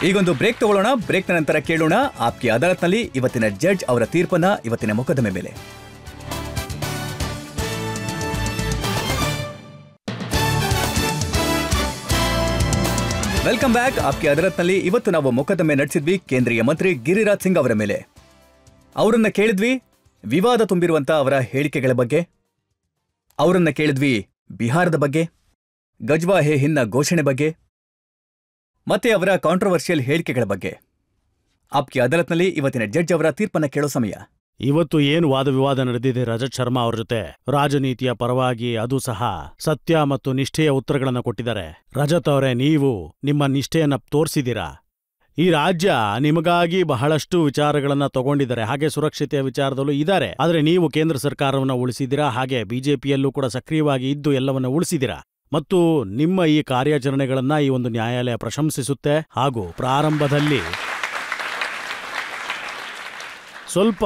ಈಗೊಂದು ಬ್ರೇಕ್ ತಗೊಳ್ಳೋಣ. ಬ್ರೇಕ್ನ ನಂತರ ಕೇಳೋಣ ಆಪ್ಕಿ ಅದಾಲತ್ನಲ್ಲಿ ಇವತ್ತಿನ ಜಡ್ಜ್ ಅವರ ತೀರ್ಪನ್ನ ಇವತ್ತಿನ ಮೊಕದ್ದಮೆ ಮೇಲೆ. Welcome back. ಆಪ್ಕಿ ಅದಾಲತ್ನಲ್ಲಿ ಇವತ್ತು ನಾವು ಮೊಕದ್ದಮೆ ನಡೆಸಿದ್ವಿ ಕೇಂದ್ರೀಯ ಮಂತ್ರಿ ಗಿರಿರಾಜ್ ಸಿಂಗ್ ಅವರ ಮೇಲೆ. ಅವರನ್ನ ಕೇಳಿದ್ವಿ ವಿವಾದ ತುಂಬಿರುವಂತ ಅವರ ಹೇಳಿಕೆಗಳ ಬಗ್ಗೆ, ಅವರನ್ನ ಕೇಳಿದ್ವಿ ಬಿಹಾರದ ಬಗ್ಗೆ, ಗಜ್ವಾ ಹೇ ಹಿಂದ್ನ ಘೋಷಣೆ ಬಗ್ಗೆ, ಮತ್ತೆ ಅವರ ಕಾಂಟ್ರವರ್ಷಿಯಲ್ ಹೇಳಿಕೆಗಳ ಬಗ್ಗೆ. ಆಪ್ಕಿ ಅದಾಲತ್ನಲ್ಲಿ ಇವತ್ತಿನ ಜಡ್ಜ್ ಅವರ ತೀರ್ಪನ್ನ ಕೇಳೋ ಸಮಯ. ಇವತ್ತು ಏನು ವಾದ ವಿವಾದ ನಡೆದಿದೆ ರಜತ್ ಶರ್ಮಾ ಅವ್ರ ಜೊತೆ, ರಾಜನೀತಿಯ ಪರವಾಗಿ, ಅದು ಸಹ ಸತ್ಯ ಮತ್ತು ನಿಷ್ಠೆಯ ಉತ್ತರಗಳನ್ನು ಕೊಟ್ಟಿದ್ದಾರೆ. ರಜತ್ ಅವರೇ, ನೀವು ನಿಮ್ಮ ನಿಷ್ಠೆಯನ್ನ ತೋರಿಸಿದ್ದೀರಾ. ಈ ರಾಜ್ಯ ನಿಮಗಾಗಿ ಬಹಳಷ್ಟು ವಿಚಾರಗಳನ್ನ ತಗೊಂಡಿದ್ದಾರೆ, ಹಾಗೆ ಸುರಕ್ಷತೆಯ ವಿಚಾರದಲ್ಲೂ ಇದ್ದಾರೆ. ಆದರೆ ನೀವು ಕೇಂದ್ರ ಸರ್ಕಾರವನ್ನು ಉಳಿಸಿದ್ದೀರಾ, ಹಾಗೆ ಬಿಜೆಪಿಯಲ್ಲೂ ಕೂಡ ಸಕ್ರಿಯವಾಗಿ ಇದ್ದು ಎಲ್ಲವನ್ನ ಉಳಿಸಿದ್ದೀರಾ. ಮತ್ತು ನಿಮ್ಮ ಈ ಕಾರ್ಯಾಚರಣೆಗಳನ್ನ ಈ ಒಂದು ನ್ಯಾಯಾಲಯ ಪ್ರಶಂಸಿಸುತ್ತೆ. ಹಾಗೂ ಪ್ರಾರಂಭದಲ್ಲಿ ಸ್ವಲ್ಪ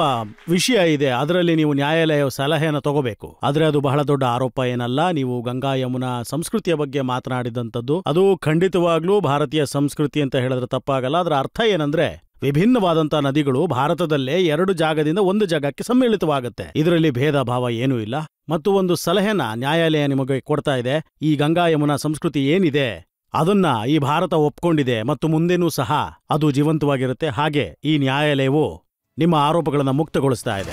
ವಿಷಯ ಇದೆ, ಅದರಲ್ಲಿ ನೀವು ನ್ಯಾಯಾಲಯ ಸಲಹೆಯನ್ನು ತಗೋಬೇಕು. ಆದರೆ ಅದು ಬಹಳ ದೊಡ್ಡ ಆರೋಪ ಏನಲ್ಲ. ನೀವು ಗಂಗಾ ಯಮುನಾ ಸಂಸ್ಕೃತಿಯ ಬಗ್ಗೆ ಮಾತನಾಡಿದಂಥದ್ದು, ಅದು ಖಂಡಿತವಾಗ್ಲೂ ಭಾರತೀಯ ಸಂಸ್ಕೃತಿ ಅಂತ ಹೇಳಿದ್ರೆ ತಪ್ಪಾಗಲ್ಲ. ಅದರ ಅರ್ಥ ಏನಂದ್ರೆ, ವಿಭಿನ್ನವಾದಂಥ ನದಿಗಳು ಭಾರತದಲ್ಲೇ 2 ಜಾಗದಿಂದ 1 ಜಾಗಕ್ಕೆ ಸಮ್ಮಿಳಿತವಾಗುತ್ತೆ. ಇದರಲ್ಲಿ ಭೇದ ಭಾವ ಏನೂ ಇಲ್ಲ. ಮತ್ತು ಒಂದು ಸಲಹೆನ ನ್ಯಾಯಾಲಯ ನಿಮಗೆ ಕೊಡ್ತಾ ಇದೆ. ಈ ಗಂಗಾ ಯಮುನಾ ಸಂಸ್ಕೃತಿ ಏನಿದೆ ಅದನ್ನ ಈ ಭಾರತ ಒಪ್ಕೊಂಡಿದೆ ಮತ್ತು ಮುಂದೆನೂ ಸಹ ಅದು ಜೀವಂತವಾಗಿರುತ್ತೆ. ಹಾಗೆ ಈ ನ್ಯಾಯಾಲಯವು ನಿಮ್ಮ ಆರೋಪಗಳನ್ನು ಮುಕ್ತಗೊಳಿಸ್ತಾ ಇದೆ.